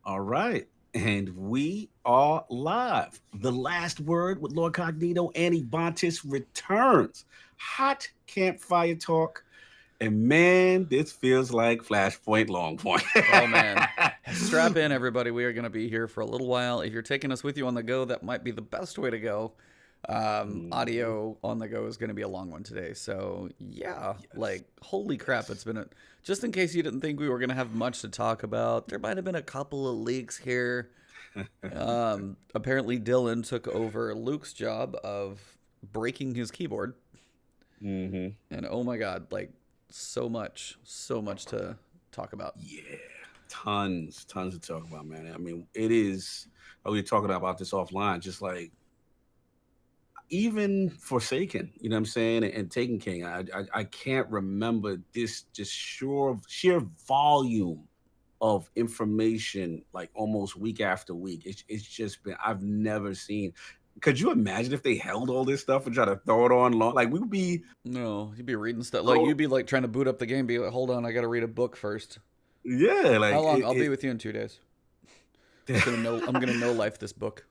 All right. And we are live. The last word with LordCognito and Ebontis returns. Hot campfire talk. And man, this feels like Flashpoint Long Point. Oh man, strap in, everybody. We are going to be here for a little while. If you're taking us with you on the go, that might be the best way to go. Mhm. Audio on the go is going to be a long one today. So yeah, Yes. like holy crap, it's Yes. been just in case you didn't think we were going to have much to talk about. There might have been a couple of leaks here. Apparently, Dylan took over Luke's job of breaking his keyboard, hmm and oh my god, like so much to talk about. Yeah. Tons to talk about, man. I mean, it is. We were talking about this offline, just like even Forsaken, you know what I'm saying, and Taken King. I can't remember this just sheer volume of information like almost week after week. It's just been I've never seen. Could you imagine if they held all this stuff and try to throw it on long? Like we would be No, you'd be reading stuff like oh you'd be like trying to boot up the game. Be like, hold on, I got to read a book first. yeah, How like long? I'll be with you in 2 days. it I'm gonna know life this book.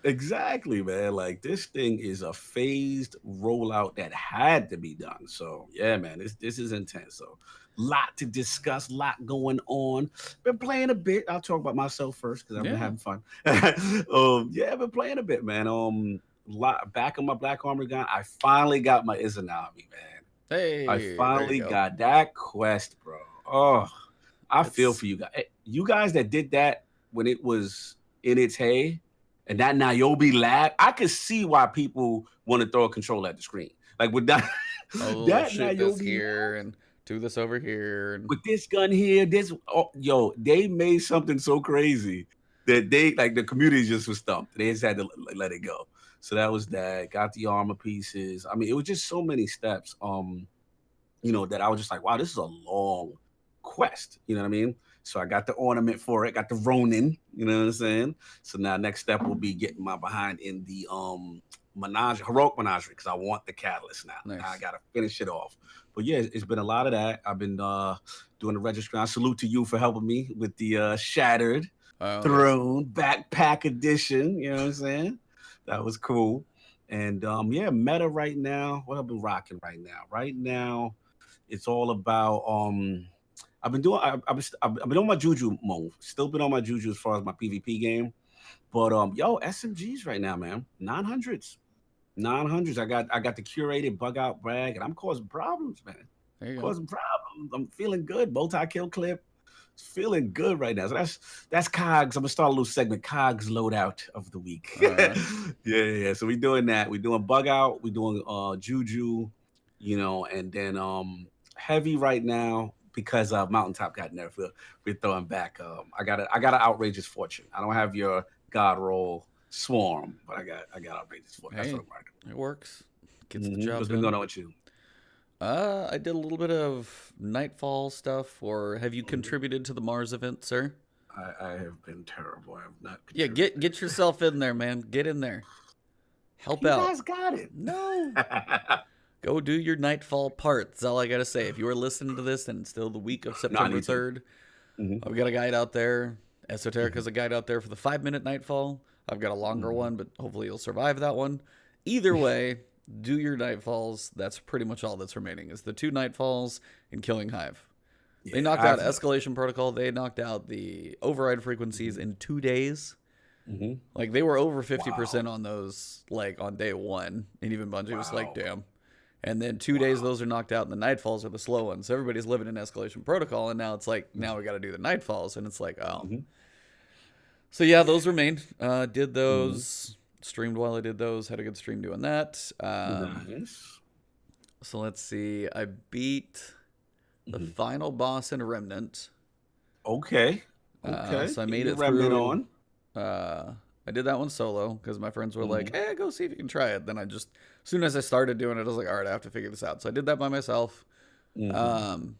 exactly, man. Like this thing is a phased rollout that had to be done. So yeah, man, this is intense. So lot to discuss, lot going on. Been playing a bit. I'll talk about myself first because I've been Yeah. having fun. Yeah, I've been playing a bit, man. Back on my Black Armor gun. I finally got my Izanami, man. I Hey, there you finally go. got that quest, bro. Oh, I feel It's for you guys. You guys that did that when it was in its hay, and that Niobe lab, I could see why people want to throw a controller at the screen. Like with that, oh that shoot this Niobe here lab and do this over here and with this gun here, yo, they made something so crazy that they like the community just was stumped. They just had to let it go. So that was that. Got the armor pieces. I mean, it was just so many steps. That I was just like, wow, this is a long quest. You know what I mean? So I got the ornament for it, got the Ronin, you know what I'm saying? So now next step will be getting my behind in the heroic menagerie, because I want the catalyst now. Now I nice. gotta finish it off. But yeah, it's been a lot of that. I've been doing the registry. I salute to you for helping me with the Shattered Oh yes. Throne backpack edition. You know what I'm saying? That was cool. And yeah, meta right now. What I've been rocking right now. Right now, it's all about I've been on my Juju mode. Still been on my Juju as far as my PvP game. But yo, SMGs right now, man. 900s. 900s. I got the curated bug out brag, and I'm causing problems, man. There you go. Causing problems. I'm feeling good. Multi kill clip. It's feeling good right now. So that's Cogs. I'm gonna start a little segment. Cogs loadout of the week. All yeah, right. yeah. So we doing that. We doing bug out. We doing Juju. And then heavy right now because Mountaintop got nerfed. We're throwing back. I got an outrageous fortune. I don't have your God roll swarm, but I got outrageous fortune. That's Hey, what I'm working. it works. Gets the job What's been going done. on with you? I did a little bit of Nightfall stuff, or have you Mhm. contributed to the Mars event, sir? I have been terrible. I have not Yeah, get contributed. yourself in there, man. Get in there. Help You out. guys got it. No. Go do your Nightfall part. That's all I gotta say. If you are listening to this and it's still the week of No, I September need to. 3rd, hmm I've got a guide out there. Esoteric hmm has a guide out there for the 5 minute Nightfall. I've got a longer hmm one, but hopefully you'll survive that one. Either way, do your Nightfalls. That's pretty much all that's remaining is the 2 Nightfalls and Killing Hive. They Yeah, knocked out I've. Escalation Protocol. They knocked out the override frequencies hmm in 2 days. hmm Like they were over Wow. 50% on those like on day one. And even Bungie was like, Wow. damn. And then 2 days Wow. those are knocked out and the Nightfalls are the slow ones. So everybody's living in Escalation Protocol and now it's like now we gotta do the Nightfalls and it's like, oh. hmm So yeah, Yeah. those remain. Did hmm those. Streamed while I did those. Had a good stream doing that. Nice. So let's see. I beat the hmm final boss in Remnant. Okay. Okay. So I Get made your it remnant through. on. Uh, I did that one solo because my friends were like, hmm "Hey, go see if you can try it." Then as soon as I started doing it, I was like, "All right, I have to figure this out." So I did that by myself. hmm Um,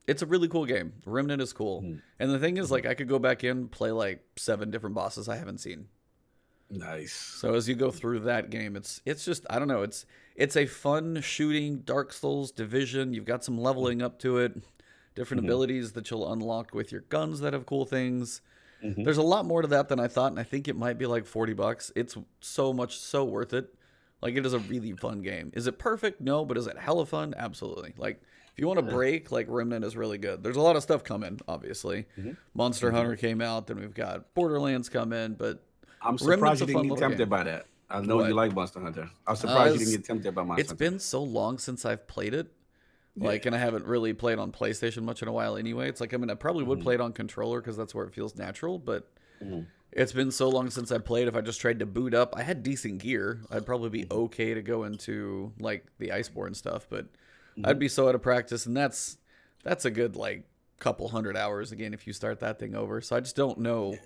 it's a really cool game. Remnant is cool, hmm and the thing is, hmm like, I could go back in play like 7 different bosses I haven't seen. Nice. So as you go through that game, it's just I don't know. It's a fun shooting Dark Souls Division. You've got some leveling up to it, different hmm abilities that you'll unlock with your guns that have cool things. There's a lot more to that than I thought, and I think it might be like $40. It's so worth it. Like, it is a really fun game. Is it perfect? No, but is it hella fun? Absolutely. Like, if you want to break, like, Remnant is really good. There's a lot of stuff coming, obviously. Monster Hunter came out, then we've got Borderlands coming, but I'm surprised you didn't get tempted by that. I know you like Monster Hunter. I'm surprised you didn't get tempted by Monster Hunter. It's been so long since I've played it. Like, and I haven't really played on PlayStation much in a while anyway. It's like, I mean, I probably would play it on controller because that's where it feels natural, but it's been so long since I played. If I just tried to boot up, I had decent gear. I'd probably be okay to go into, like, the Iceborne stuff, but I'd be so out of practice, and that's a good, like, couple hundred hours, again, if you start that thing over. So I just don't know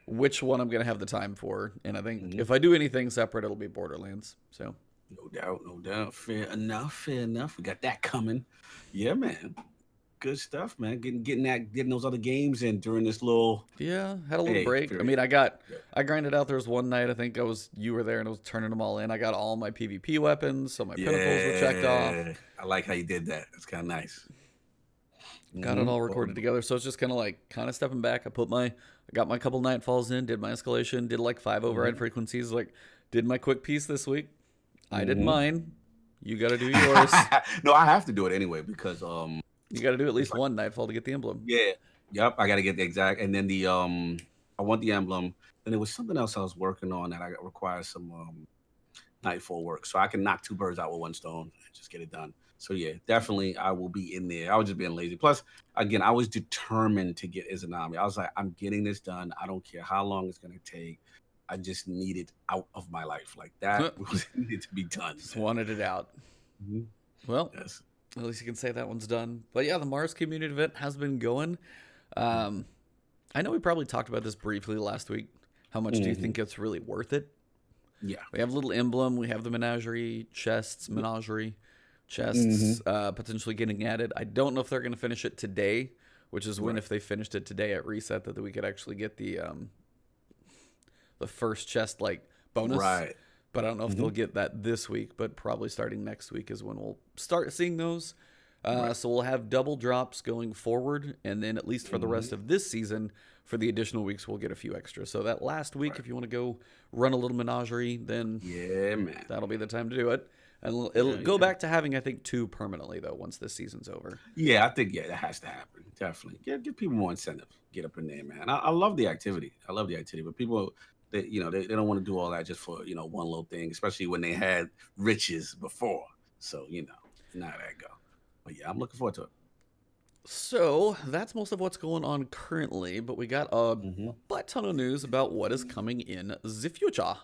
which one I'm going to have the time for, and I think if I do anything separate, it'll be Borderlands, so... No doubt. Fair enough. We got that coming. Yeah, man. Good stuff, man. Getting those other games in during this little. Yeah, had a little break. Period. I mean, I grinded out. There was one night, I think you were there, and I was turning them all in. I got all my PvP weapons, so my pinnacles were checked off. I like how you did that. That's kind of nice. Got it all recorded together, so it's just kind of stepping back. I got my couple Nightfalls in, did my escalation, did like 5 override frequencies, like did my quick piece this week. I did mine. You got to do yours. No, I have to do it anyway because you got to do at least one Nightfall to get the emblem. Yeah. Yep. I got to get the exact, and then the I want the emblem. Then there was something else I was working on that requires some Nightfall work, so I can knock 2 birds out with 1 stone and just get it done. So yeah, definitely I will be in there. I was just being lazy. Plus, again, I was determined to get Izanami. I was like, I'm getting this done. I don't care how long it's gonna take. I just need it out of my life. Like that was needed to be done. Just wanted it out. Well, yes. At least you can say that one's done. But yeah, the Mars community event has been going. I know we probably talked about this briefly last week. How much do you think it's really worth it? Yeah. We have a little emblem. We have the menagerie chests, potentially getting added. I don't know if they're going to finish it today, which is when if they finished it today at reset that we could actually get the first chest like bonus. Right. But I don't know if they'll get that this week, but probably starting next week is when we'll start seeing those. So we'll have double drops going forward, and then at least for the rest of this season, for the additional weeks, we'll get a few extras. So that last week, if you want to go run a little menagerie, then that'll be the time to do it. And it'll go back to having, I think, 2 permanently, though, once this season's over. Yeah, I think, that has to happen. Definitely. Give people more incentive. Get up in there, man. I love the activity. But people... They don't want to do all that just for, one little thing, especially when they had riches before. So, now that go. But yeah, I'm looking forward to it. So that's most of what's going on currently, but we got a butt ton of news about what is coming in the future.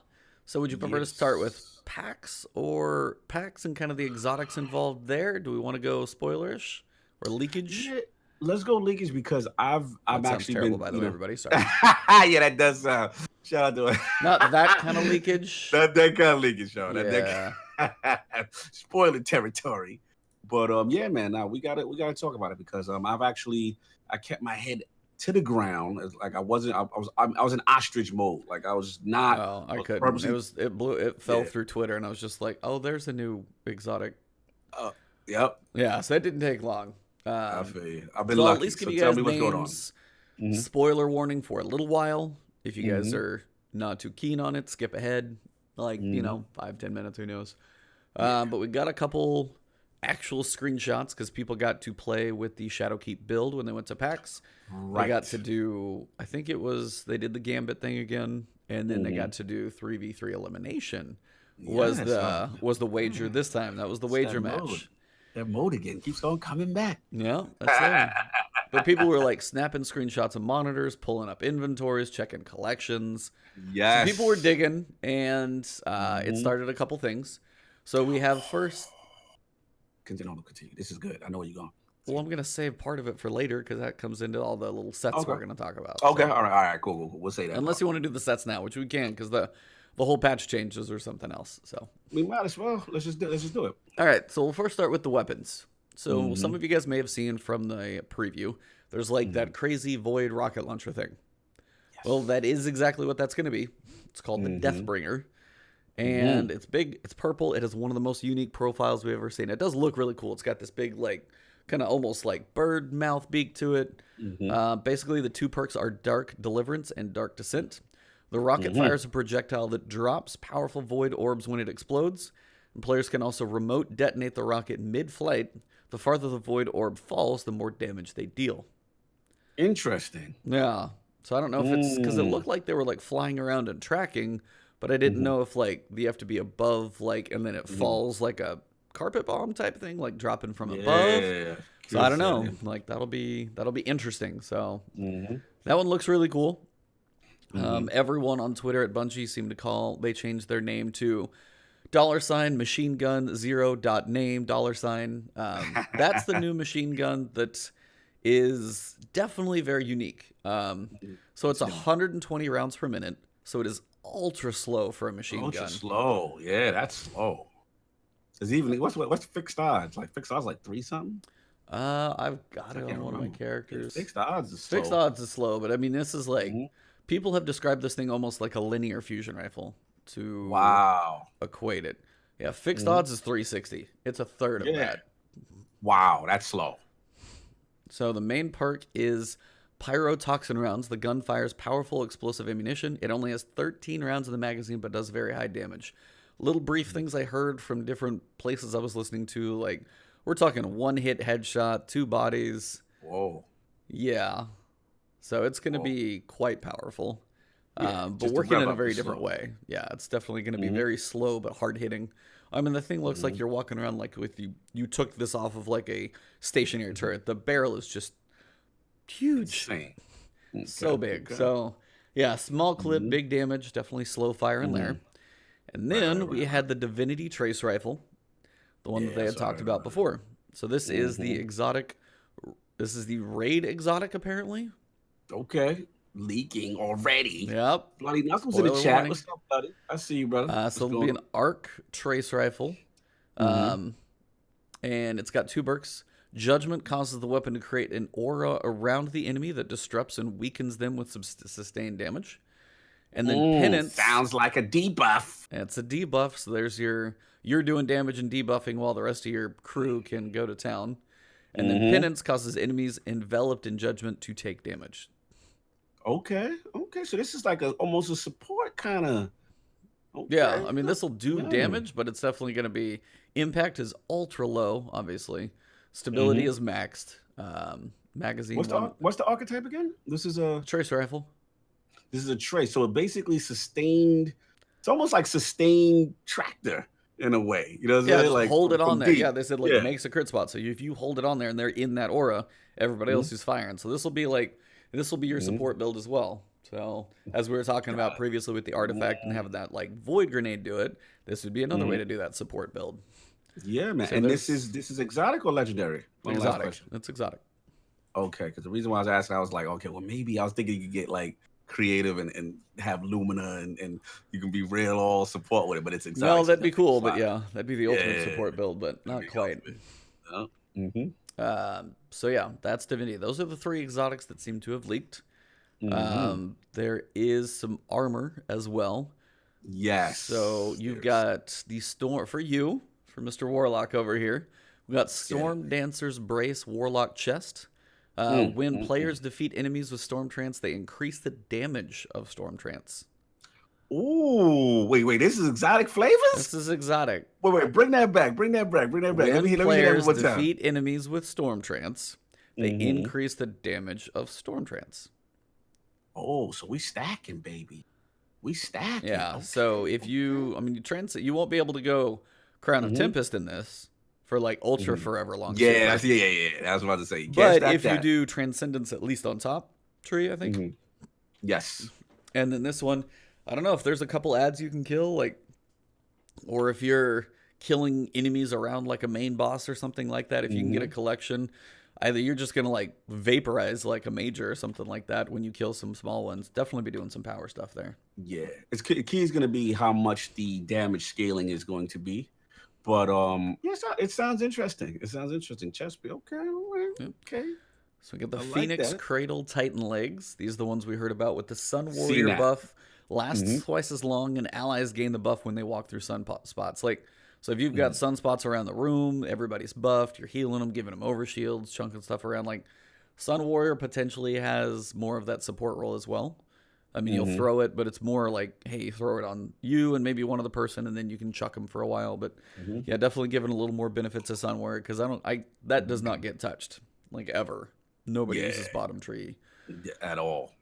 So would you prefer to start with PAX and kind of the exotics involved there? Do we want to go spoilerish or leakage? Yeah. Let's go leakage because I've actually terrible, been. By the way, everybody, sorry. Yeah, that does sound. Shout out to it. Not that kind of leakage. Not that kind of leakage, Sean. Yeah. Spoiler territory. But yeah, man. Now we gotta talk about it because I kept my head to the ground. Like I was in ostrich mode. Like I was not. Oh, I couldn't. It fell through Twitter, and I was just like, oh, there's a new exotic. Yep. Yeah, so that didn't take long. I feel you. I've been lucky. At least give you tell guys me what's going on. Spoiler warning for a little while. If you guys are not too keen on it, skip ahead. Like 5-10 minutes, who knows? But we got a couple actual screenshots because people got to play with the Shadowkeep build when they went to PAX. Right. They got to do. I think it was they did the Gambit thing again, and then they got to do 3v3 elimination. Was the wager this time? That was the wager match. That mode again keeps on coming back. Yeah, that's it. But people were like snapping screenshots of monitors, pulling up inventories, checking collections. Yes. So people were digging, and it started a couple things. So we have first. Continue. This is good. I know where you're going. Well, I'm going to save part of it for later because that comes into all the little sets we're going to talk about. Okay, all right, cool. We'll say that. Unless you want to do the sets now, which we can because the whole patch changes or something else. So we might as well. Let's just do it. All right, so we'll first start with the weapons. So some of you guys may have seen from the preview, there's like that crazy void rocket launcher thing. Yes. Well, that is exactly what that's going to be. It's called the Deathbringer. And it's big, it's purple. It has one of the most unique profiles we've ever seen. It does look really cool. It's got this big like kind of almost like bird mouth beak to it. Basically, the 2 perks are Dark Deliverance and Dark Descent. The rocket fires a projectile that drops powerful void orbs when it explodes. And players can also remote detonate the rocket mid-flight. The farther the void orb falls, the more damage they deal. Interesting. Yeah. So I don't know if it's because it looked like they were like flying around and tracking, but I didn't know if like you have to be above like and then it falls like a carpet bomb type thing, like dropping from above. So I don't know. Like that'll be interesting. So that one looks really cool. Everyone on Twitter at Bungie seemed to they changed their name to $machine gun $0.name $. That's the new machine gun that is definitely very unique. So it's 120 rounds per minute. So it is ultra slow for a machine gun. Ultra slow. Yeah, that's slow. Is even what's fixed odds? Like fixed odds like 3 something? I've got it on one of my characters. Fixed odds is slow. Fixed odds is slow, but I mean this is like people have described this thing almost like a linear fusion rifle to equate it. Yeah, fixed odds is 360. It's a third of that. Wow, that's slow. So the main perk is Pyrotoxin rounds. The gun fires powerful explosive ammunition. It only has 13 rounds in the magazine, but does very high damage. Little brief things I heard from different places I was listening to, like we're talking 1-hit headshot, 2 bodies. Whoa. Yeah. So it's going to be quite powerful. But working in a very different way. Yeah, it's definitely going to be very slow but hard hitting. I mean, the thing looks like you're walking around like with you took this off of like a stationary turret. The barrel is just huge. So big. So, yeah, small clip, big damage, definitely slow fire in there. And then we had the Divinity Trace Rifle, the one that they had talked about before. So this is the exotic. This is the raid exotic, apparently. Okay. Leaking already. Yep. Bloody Knuckles in the chat. Warning. What's up, buddy? I see you, brother. So it'll be an arc trace rifle. And it's got 2 perks. Judgment causes the weapon to create an aura around the enemy that disrupts and weakens them with sustained damage. And then Penance. Sounds like a debuff. It's a debuff, so there's you're doing damage and debuffing while the rest of your crew can go to town. And then Penance causes enemies enveloped in Judgment to take damage. Okay. So this is like almost a support kind of. Okay. Yeah, I mean this will do damage, but it's definitely going to be impact is ultra low. Obviously, stability is maxed. Magazine. What's the archetype again? This is a trace rifle. This is a trace, so it basically sustained. It's almost like sustained tractor in a way. You know what I'm saying? Like hold it on there. Yeah, they said like it makes a crit spot. So if you hold it on there and they're in that aura, everybody else is firing. So this will be your support build as well. So as we were talking about previously with the artifact and having that like void grenade do it, this would be another way to do that support build. Yeah, man. So and this is exotic or legendary? Exotic. It's exotic. Okay, because the reason why I was asking, I was like, okay, well maybe I was thinking you could get like creative and have Lumina and you can be real all support with it, but it's exotic. No, that'd be cool, but yeah, that'd be the ultimate support build, but not quite. So yeah, that's Divinity. Those are the 3 exotics that seem to have leaked. There is some armor as well. Yes. So you've got the Storm for Mr. Warlock over here. We got Storm Dancer's Brace Warlock Chest. When players defeat enemies with Storm Trance, they increase the damage of Storm Trance. Ooh, wait, this is exotic flavors? This is exotic. Wait, bring that back. When let me hear that one time. Defeat enemies with Storm Trance, they increase the damage of Storm Trance. Oh, so we stacking, baby. We stacking. Yeah, so if you won't be able to go Crown of Tempest in this for like ultra forever long. Yeah. I was about to say. But if you do Transcendence at least on top tree, I think. Yes. And then this one, I don't know if there's a couple ads you can kill, like, or if you're killing enemies around like a main boss or something like that. If you can get a collection, either you're just gonna like vaporize like a major or something like that when you kill some small ones. Definitely be doing some power stuff there. Yeah, key is gonna be how much the damage scaling is going to be. But it sounds interesting. Chest, okay. So we get the Phoenix Cradle Titan legs. These are the ones we heard about with the Sun Warrior buff. Lasts twice as long, and allies gain the buff when they walk through sun spots. Like, So if you've got sunspots around the room, everybody's buffed, you're healing them, giving them overshields, chunking stuff around. Like, Sun Warrior potentially has more of that support role as well. I mean, you'll throw it, but it's more like, hey, throw it on you and maybe one other person, and then you can chuck them for a while. But yeah, definitely giving a little more benefit to Sun Warrior, because that does not get touched, like, ever. Nobody uses bottom tree at all.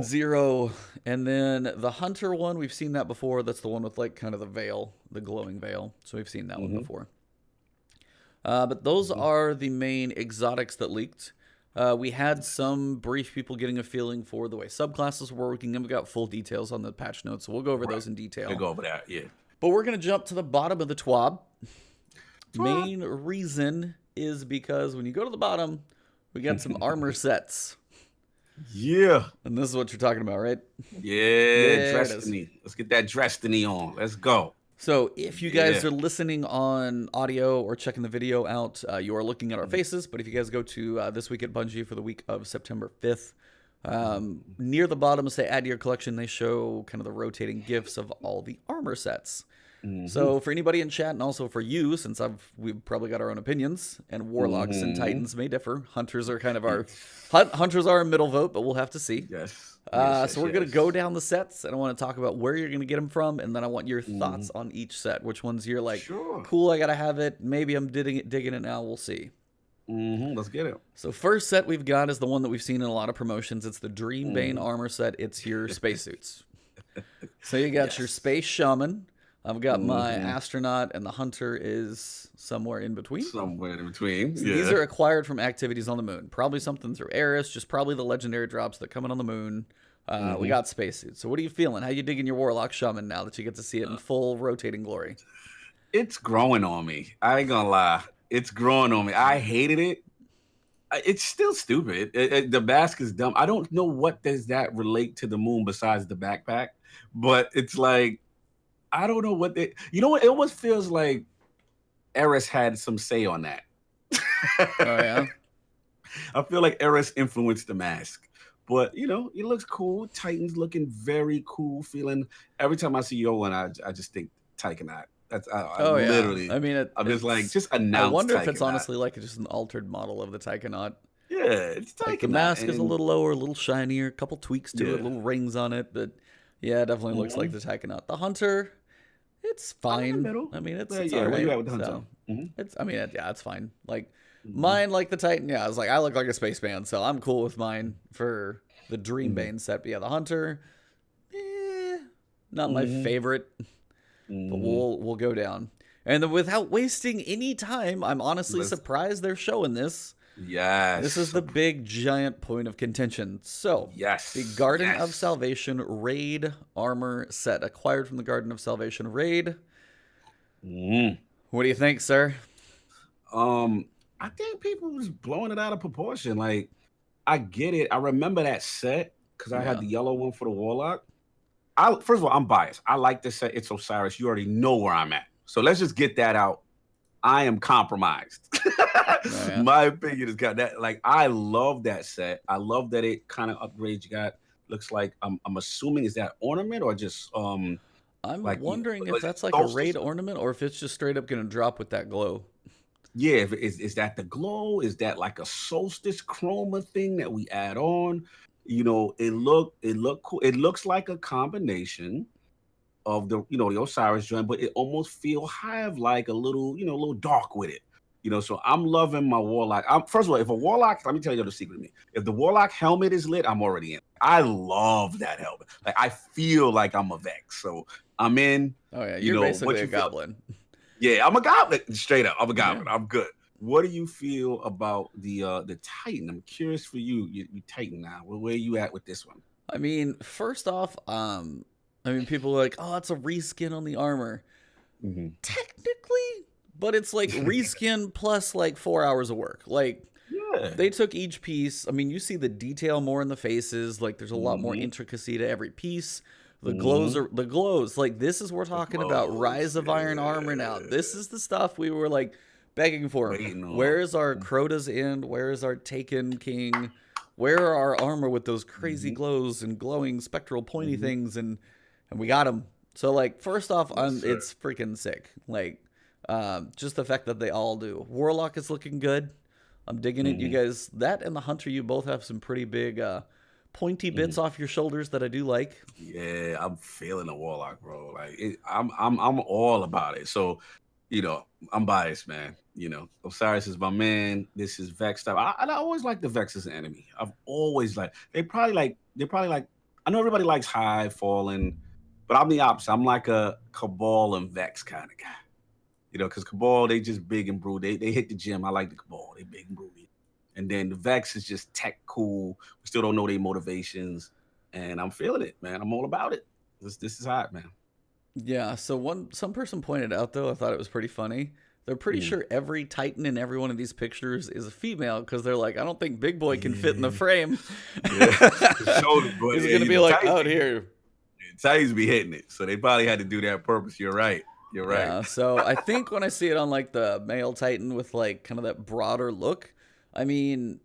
Zero. And then the Hunter one, we've seen that before. That's the one with like kind of the veil, the glowing veil. So we've seen that one before. But those are the main exotics that leaked. We had some brief people getting a feeling for the way subclasses were working, and we got full details on the patch notes, so we'll go over those in detail. We'll go over that, yeah. But we're going to jump to the bottom of the TWAB. Main reason is because when you go to the bottom, we got some armor sets. Yeah. And this is what you're talking about, right? Yeah, Destiny. Let's get that Destiny on. Let's go. So if you guys are listening on audio or checking the video out, you are looking at our faces. But if you guys go to This Week at Bungie for the week of September 5th, near the bottom, say add to your collection, they show kind of the rotating GIFs of all the armor sets. So for anybody in chat, and also for you, since we've probably got our own opinions, and Warlocks and Titans may differ. Hunters are kind of Hunters are a middle vote, but we'll have to see. Yes. So we're going to go down the sets, and I want to talk about where you're going to get them from, and then I want your thoughts on each set. Which ones you're like, cool, I got to have it. Maybe I'm digging it now. We'll see. Let's get it. So first set we've got is the one that we've seen in a lot of promotions. It's the Dreambane armor set. It's your spacesuits. So you got your Space Shaman. I've got my Astronaut, and the Hunter is somewhere in between. Somewhere in between. So these are acquired from activities on the moon. Probably something through Eris, just probably the legendary drops that come in on the moon. We got spacesuits. So what are you feeling? How you digging your Warlock Shaman now that you get to see it in full rotating glory? It's growing on me. I ain't gonna lie. It's growing on me. I hated it. It's still stupid. The mask is dumb. I don't know what does that relate to the moon besides the backpack, but it's like, I don't know what they, you know what? It almost feels like Eris had some say on that. Oh, yeah? I feel like Eris influenced the mask. But, you know, it looks cool. Titan's looking very cool. Feeling, every time I see Yolan, I just think Titanite. That's literally. I mean, I'm just like, just announce. I wonder if Tychonaut. it's honestly like just an altered model of the Tychonaut. Yeah, it's Tychonaut. Like the mask is a little lower, a little shinier, a couple tweaks to it, little rings on it. But yeah, it definitely looks like the Tychonaut. The Hunter, it's fine. I mean, it's yeah, all right. where you at with the Hunter? So, it's, I mean, it's fine. Like mine, like the Titan. Yeah, I was like, I look like a spaceman, so I'm cool with mine for the Dreambane set. But yeah, the Hunter, not my favorite. But we'll go down. And then without wasting any time, I'm honestly surprised they're showing this. Yes. This is the big, giant point of contention. So, the Garden of Salvation Raid Armor Set, acquired from the Garden of Salvation Raid. What do you think, sir? I think people was blowing it out of proportion. Like, I get it. I remember that set because I had the yellow one for the Warlock. First of all, I'm biased. I like this set. It's Osiris. You already know where I'm at. So let's just get that out. I am compromised. My opinion has got that. Like, I love that set. I love that it kind of upgrades. You got, looks like, I'm assuming, is that ornament or just I'm like, wondering if that's like a raid ornament or if it's just straight up going to drop with that glow. Yeah, is that the glow? Is that like a solstice chroma thing that we add on? You know, it look cool. It looks like a combination of the Osiris joint, but it almost feel have like a little dark with it. You know, so I'm loving my Warlock. First of all, if a Warlock, let me tell you the secret to me. If the Warlock helmet is lit, I'm already in. I love that helmet. Like, I feel like I'm a Vex, so I'm in. Oh yeah, you're basically a goblin. Yeah, I'm a goblin. Straight up, I'm a goblin. Yeah. I'm good. What do you feel about the Titan? I'm curious for you. You Titan now. Where are you at with this one? I mean, first off, people are like, oh, it's a reskin on the armor. Technically, but it's like reskin plus like 4 hours of work. Like, they took each piece. I mean, you see the detail more in the faces. Like, there's a lot more intricacy to every piece. The glows. Like, this is we're talking about Rise of Iron Armor now. This is the stuff we were like begging for. Where's our Crota's End? Where's our Taken King? Where are our armor with those crazy glows and glowing spectral pointy things? And we got them. So, like, first off, it's freaking sick. Like, Just the fact that they all do. Warlock is looking good. I'm digging it. You guys, that and the Hunter, you both have some pretty big pointy bits off your shoulders that I do like. Yeah, I'm feeling the Warlock, bro. Like I'm all about it. So, I'm biased, man. Osiris is my man. This is Vex stuff. I always like the Vex as an enemy. I've always like. They're probably like. I know everybody likes High Fallen, but I'm the opposite. I'm like a Cabal and Vex kind of guy. Because Cabal, they just big and broody. They hit the gym. I like the Cabal. They big and broody. And then the Vex is just tech cool. We still don't know their motivations. And I'm feeling it, man. I'm all about it. This is hot, man. Yeah, so some person pointed out, though, I thought it was pretty funny. They're pretty sure every Titan in every one of these pictures is a female because they're like, I don't think Big Boy can fit in the frame. Yeah. He's going to be like, out here. Titans be hitting it. So they probably had to do that on purpose. You're right. You're right. Yeah, so I think when I see it on like the male Titan with like kind of that broader look, I mean,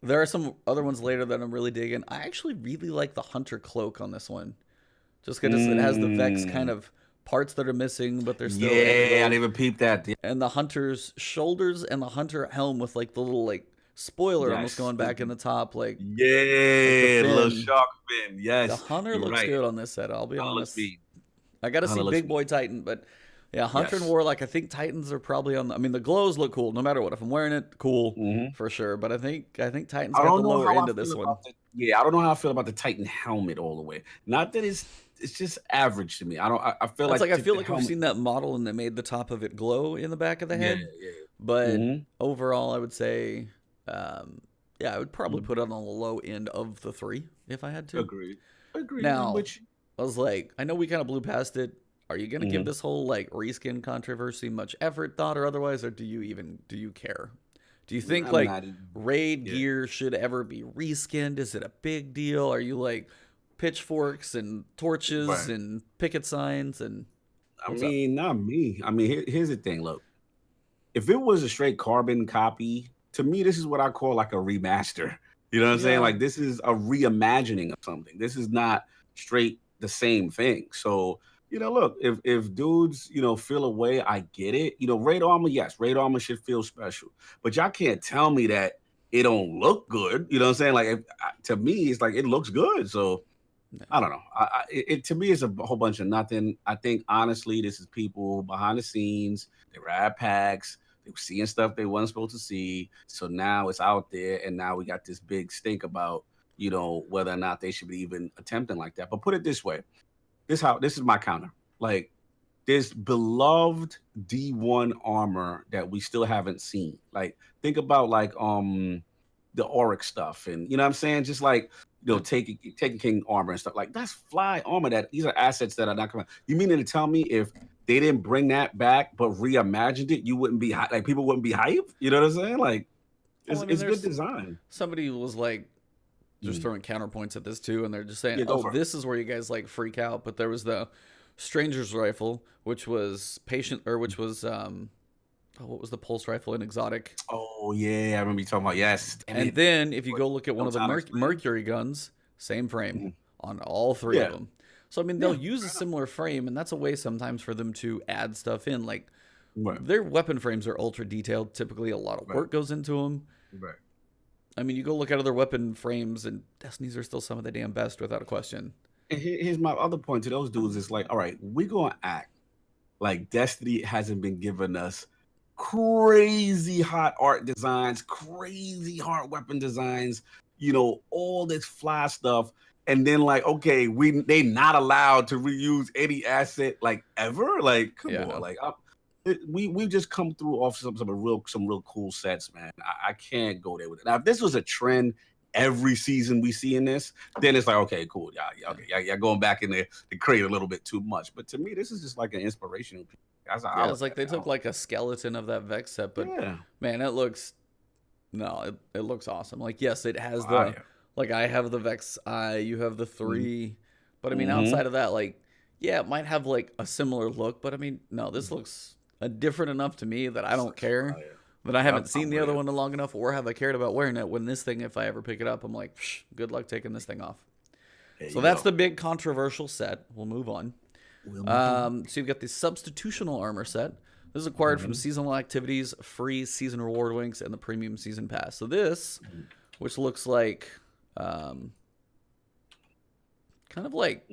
there are some other ones later that I'm really digging. I actually really like the Hunter cloak on this one. Just because it has the Vex kind of parts that are missing, but they're still. Yeah, I didn't even peep that. And the Hunter's shoulders and the Hunter helm with like the little like spoiler almost going back in the top, like like the little shark fin. Yes, the Hunter looks good on this set. I'll be honest. I got to see Big Boy Titan, but yeah, Hunter and Warlock. I think Titans are probably on. I mean, the glows look cool no matter what. If I'm wearing it, cool for sure. But I think Titans got the lower end of this one. I don't know how I feel about the Titan helmet all the way. Not that it's just average to me. I feel like we've seen that model and they made the top of it glow in the back of the head. Yeah. But overall, I would say, I would probably put it on the low end of the three if I had to. Agreed. Now, I was like, I know we kind of blew past it. Are you going to give this whole like reskin controversy much effort, thought, or otherwise, or do you care? Do you think raid gear should ever be reskinned? Is it a big deal? Are you like pitchforks and torches and picket signs and? Not me. I mean, here's the thing. Look, if it was a straight carbon copy, to me, this is what I call like a remaster. You know what I'm saying? Like this is a reimagining of something. This is not straight the same thing. So, look, if dudes, feel a way, I get it. Raid armor, yes, raid armor should feel special. But y'all can't tell me that it don't look good. You know what I'm saying? Like, to me, it's like it looks good. So, I don't know. It to me, it's a whole bunch of nothing. I think, honestly, this is people behind the scenes. They were at PAX. They were seeing stuff they weren't supposed to see. So now it's out there. And now we got this big stink about, whether or not they should be even attempting like that. But put it this way. This is my counter. Like this beloved D1 armor that we still haven't seen. Like think about like the Auric stuff and you know what I'm saying? Just like taking King armor and stuff. Like that's fly armor these are assets that are not coming. You mean to tell me if they didn't bring that back but reimagined it, you wouldn't be like people wouldn't be hyped? You know what I'm saying? Like it's good design. Somebody was like just throwing counterpoints at this too, and they're just saying, this is where you guys like freak out. But there was the Stranger's Rifle, which was what was the pulse rifle in Exotic? Oh yeah, I remember you talking about And then if you go look at one of the Mercury guns, same frame on all three of them. So I mean, they'll use a similar frame, and that's a way sometimes for them to add stuff in. Like their weapon frames are ultra detailed. Typically, a lot of work goes into them. Right. I mean, you go look at other weapon frames, and Destiny's are still some of the damn best, without a question. And here's my other point to those dudes. It's like, all right, we're going to act like Destiny hasn't been giving us crazy hot art designs, crazy hard weapon designs, all this fly stuff. And then like, okay, they not allowed to reuse any asset like ever. Like, come on. Like, we've just come through off some real cool sets, man. I can't go there with it. Now, if this was a trend every season we see in this, then it's like, okay, cool. Yeah, going back in the crate a little bit too much. But to me, this is just like an inspirational piece. It's like they took like a skeleton of that Vex set, but man, it looks awesome. Like, yes, it has like I have the Vex eye, you have the 3, but I mean, outside of that, like, it might have like a similar look, but I mean, no, this looks different enough to me that I don't care. But I haven't seen the other one in long enough, or have I cared about wearing it. When this thing, if I ever pick it up, I'm like, good luck taking this thing off. So that's the big controversial set. We'll move on. So you've got the substitutional armor set. This is acquired from seasonal activities, free season reward winks, and the premium season pass. So this, which looks like, kind of like,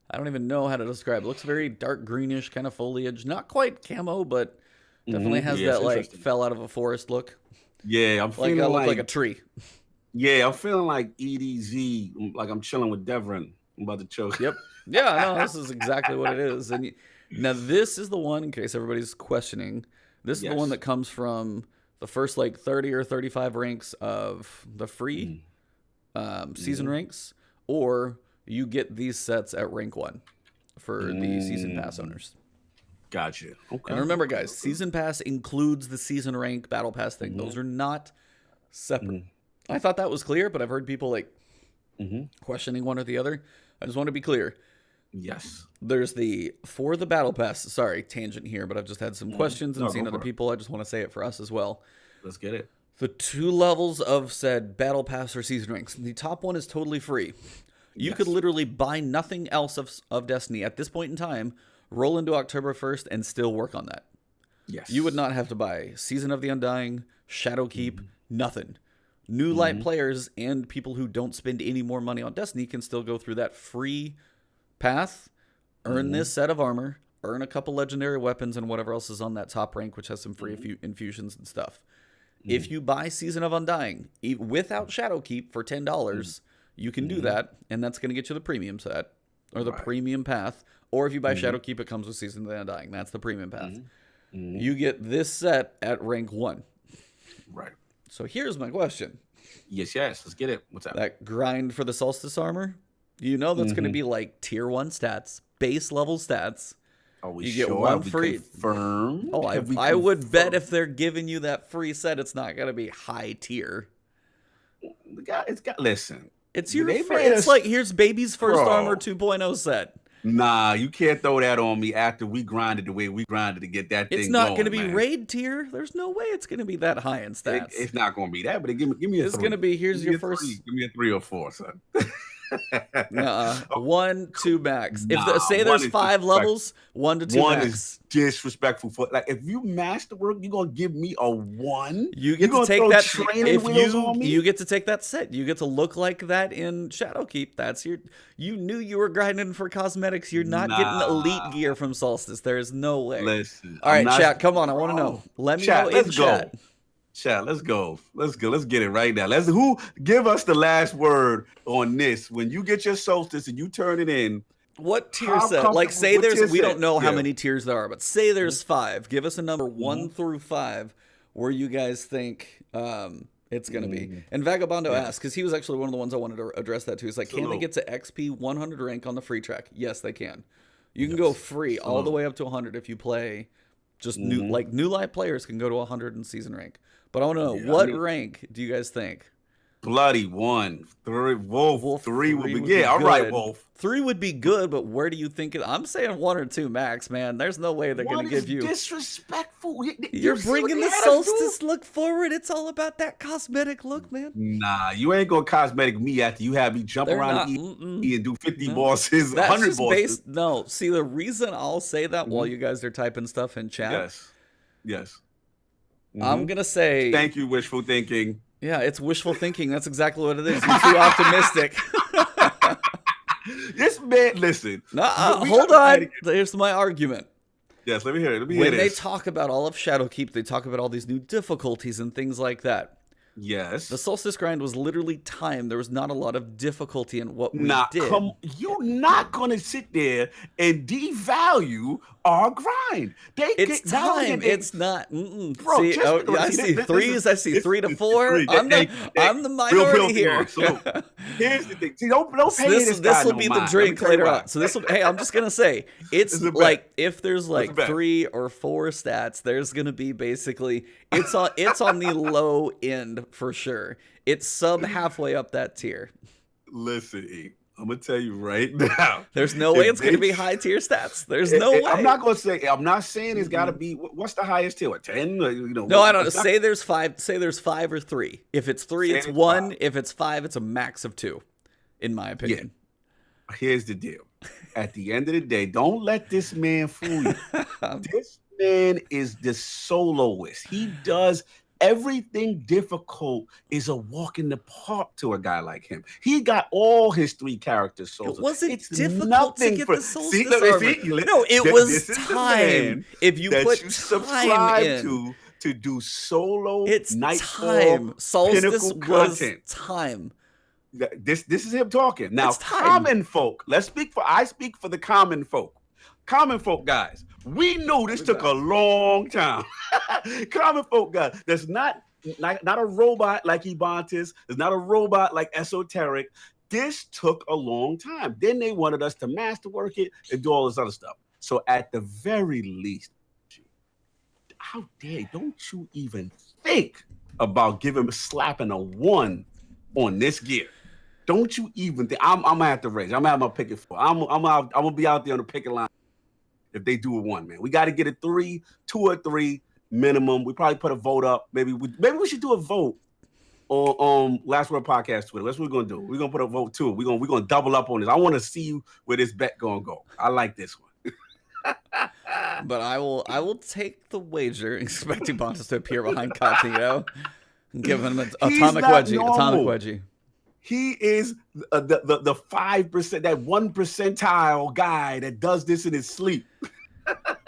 I don't even know how to describe it. It looks very dark greenish, kind of foliage. Not quite camo, but definitely has that like fell out of a forest look. Yeah, I'm feeling like a tree. Yeah, I'm feeling like EDZ, like I'm chilling with Devrin. I'm about to choke. Yep. Yeah, no, this is exactly what it is. And now this is the one, in case everybody's questioning, this is the one that comes from the first like 30 or 35 ranks of the free season ranks, or you get these sets at rank 1 for the season pass owners. Gotcha. Okay. And remember, guys, season pass includes the season rank battle pass thing. Those are not separate. I thought that was clear, but I've heard people like questioning one or the other. I just want to be clear. Yes. There's for the battle pass. Sorry, tangent here, but I've just had some questions and seen other people. I just want to say it for us as well. Let's get it. The 2 levels of said battle pass or season ranks. The top one is totally free. You could literally buy nothing else of Destiny at this point in time, roll into October 1st, and still work on that. Yes. You would not have to buy Season of the Undying, Shadowkeep, nothing. New light players and people who don't spend any more money on Destiny can still go through that free path, earn this set of armor, earn a couple legendary weapons and whatever else is on that top rank, which has some free infusions and stuff. If you buy Season of Undying without Shadowkeep for $10, you can do that, and that's going to get you the premium set, or the premium path. Or if you buy Shadowkeep, it comes with Season of the Undying. That's the premium path. You get this set at rank 1. Right. So here's my question. Yes. Let's get it. What's up? That grind for the Solstice armor, you know that's going to be like tier 1 stats, base level stats. Are we you sure? get one free. Confirmed? Oh, I would bet if they're giving you that free set, it's not going to be high tier. Listen. It's it's like, here's baby's first armor 2.0 set. Nah, you can't throw that on me after we grinded the way we grinded to get that thing. It's not going to be raid tier. There's no way it's going to be that high in stats. It's not going to be that, but give me a It's three. going to be, here's your first. Give me a 3 or 4, son. 1, 2 max. Say there's 5 levels, 1 to 2 1 max. is disrespectful. For like, if you master work, you're gonna give me a 1. You get to take that. If you get to take that set, you get to look like that in Shadowkeep. That's your. You knew you were grinding for cosmetics. You're not getting elite gear from Solstice. There is no way. Listen, all right, chat. Come on, I want to know. Let me know in chat. Chat, let's go. Let's get it right now. Who give us the last word on this? When you get your Solstice and you turn it in, what tier set? Like, say we don't know how many tiers there are, but say there's 5. Give us a number 1 through 5 where you guys think it's going to be. And Vagabondo asked, because he was actually one of the ones I wanted to address that too. He's like, can they get to XP 100 rank on the free track? Yes, they can. You can go free all the way up to 100 if you play. Just new light players can go to 100 in season rank. But I want to know, what rank do you guys think? Bloody 1. 3, Wolf 3 would be good. All right, Wolf. 3 would be good, but where do you think it? I'm saying 1 or 2 max, man. There's no way they're going to give you. Disrespectful. You're bringing the Solstice look forward. It's all about that cosmetic look, man. Nah, you ain't going to cosmetic me after you have me jump around and do 50 bosses, 100 bosses. No, see, the reason I'll say that while you guys are typing stuff in chat. Yes. I'm going to say. Thank you, wishful thinking. Yeah, it's wishful thinking. That's exactly what it is. You're too optimistic. This man, listen. Hold on. Here's my argument. Yes, let me hear it. When they talk about all of Shadowkeep, they talk about all these new difficulties and things like that. Yes. The Solstice grind was literally timed. There was not a lot of difficulty in what we did. You're not going to sit there and devalue our grind. It's time. It's not. Bro, I see 3s. I see 3 to 4. I'm the minority here. Here's the thing. See, don't pay this guy This will be the drink later on. So this will. Hey, I'm just gonna say it's like if there's like 3 or 4 stats, there's gonna be basically it's on the low end for sure. It's sub halfway up that tier. Listen, E, I'm gonna tell you right now. There's no way it's gonna be high tier stats. There's no way. I'm not saying it's gotta be. What's the highest tier? 10? No, I don't know. Say there's 5. Say there's 5 or 3. If it's 3, it's 1. If it's 5, it's a max of 2. In my opinion. Yeah. Here's the deal. At the end of the day, don't let this man fool you. This man is the soloist. He does everything difficult is a walk in the park to a guy like him. He got all his 3 characters souls. It wasn't it's difficult to get the souls. See, no, it was time. If you that put you time subscribe in, to do solo, it's Nightfall, time. Solstice was content. Time. This is him talking. Now, common folk. I speak for the common folk. Common folk guys. We knew this took a long time. Common folk guys. There's not a robot like Ebontis. There's not a robot like Esoteric. This took a long time. Then they wanted us to masterwork it and do all this other stuff. So at the very least, how dare, don't you even think about slapping a 1 on this gear. Don't you even think. I'm gonna have to raise. I'm gonna have my picket for. I'm gonna be out there on the picket line if they do a 1, man. We got to get a 3, 2 or 3 minimum. We probably put a vote up. Maybe we should do a vote on Last Word Podcast Twitter. That's what we're gonna do. We're gonna put a vote too. We're gonna double up on this. I want to see where this bet gonna go. I like this one. But I will take the wager, expecting Ebontis to appear behind Cognito, and give him an atomic wedgie. He is the 5%, that 1 percentile guy that does this in his sleep.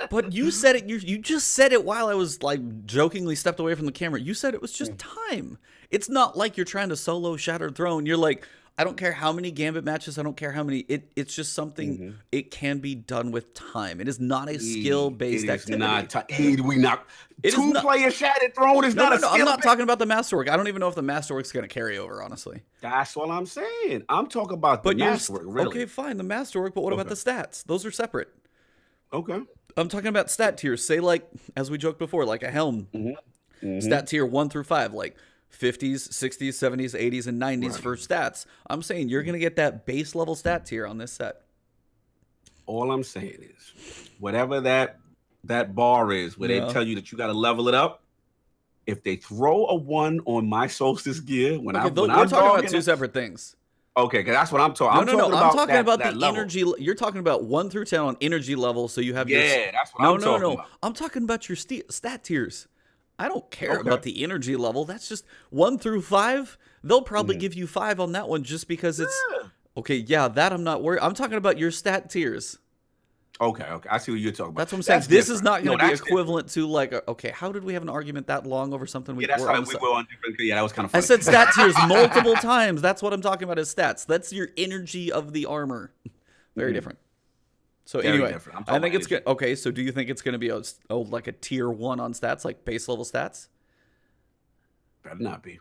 But you said it. You just said it while I was like jokingly stepped away from the camera. You said it was just time. It's not like you're trying to solo Shattered Throne. You're like, I don't care how many Gambit matches. I don't care how many. It's just something. It can be done with time. It is not a skill-based activity. Two-player Shattered Throne is not a skill. I'm not talking about the masterwork. I don't even know if the masterwork's going to carry over, honestly. That's what I'm saying. I'm talking about the masterwork, really. Okay, fine, the masterwork, but what about the stats? Those are separate. Okay. I'm talking about stat tiers. Say, like, as we joked before, like a helm. Stat tier 1 through 5, like 50s, 60s, 70s, 80s, and 90s for stats. I'm saying you're going to get that base level stat tier on this set. All I'm saying is, whatever that bar is, where they tell you that you got to level it up, if they throw a 1 on my Solstice gear, when I'm talking about 2 separate things. Okay, because that's what I'm talking. I'm talking about the level. Energy. You're talking about 1 through 10 on energy level, so you have that's what I'm talking about. I'm talking about your stat tiers. I don't care about the energy level. That's just 1 through 5. They'll probably give you 5 on that one just because it's okay. Yeah, that I'm not worried. I'm talking about your stat tiers. Okay. I see what you're talking about. That's what I'm saying. This is not going to be equivalent to like, okay, how did we have an argument that long over something? That's how we were on different. Yeah, that was kind of funny. I said stat tiers multiple times. That's what I'm talking about is stats. That's your energy of the armor. Very different. So anyway, I think it's good. Okay, so do you think it's going to be like a tier 1 on stats, like base level stats? Better not be.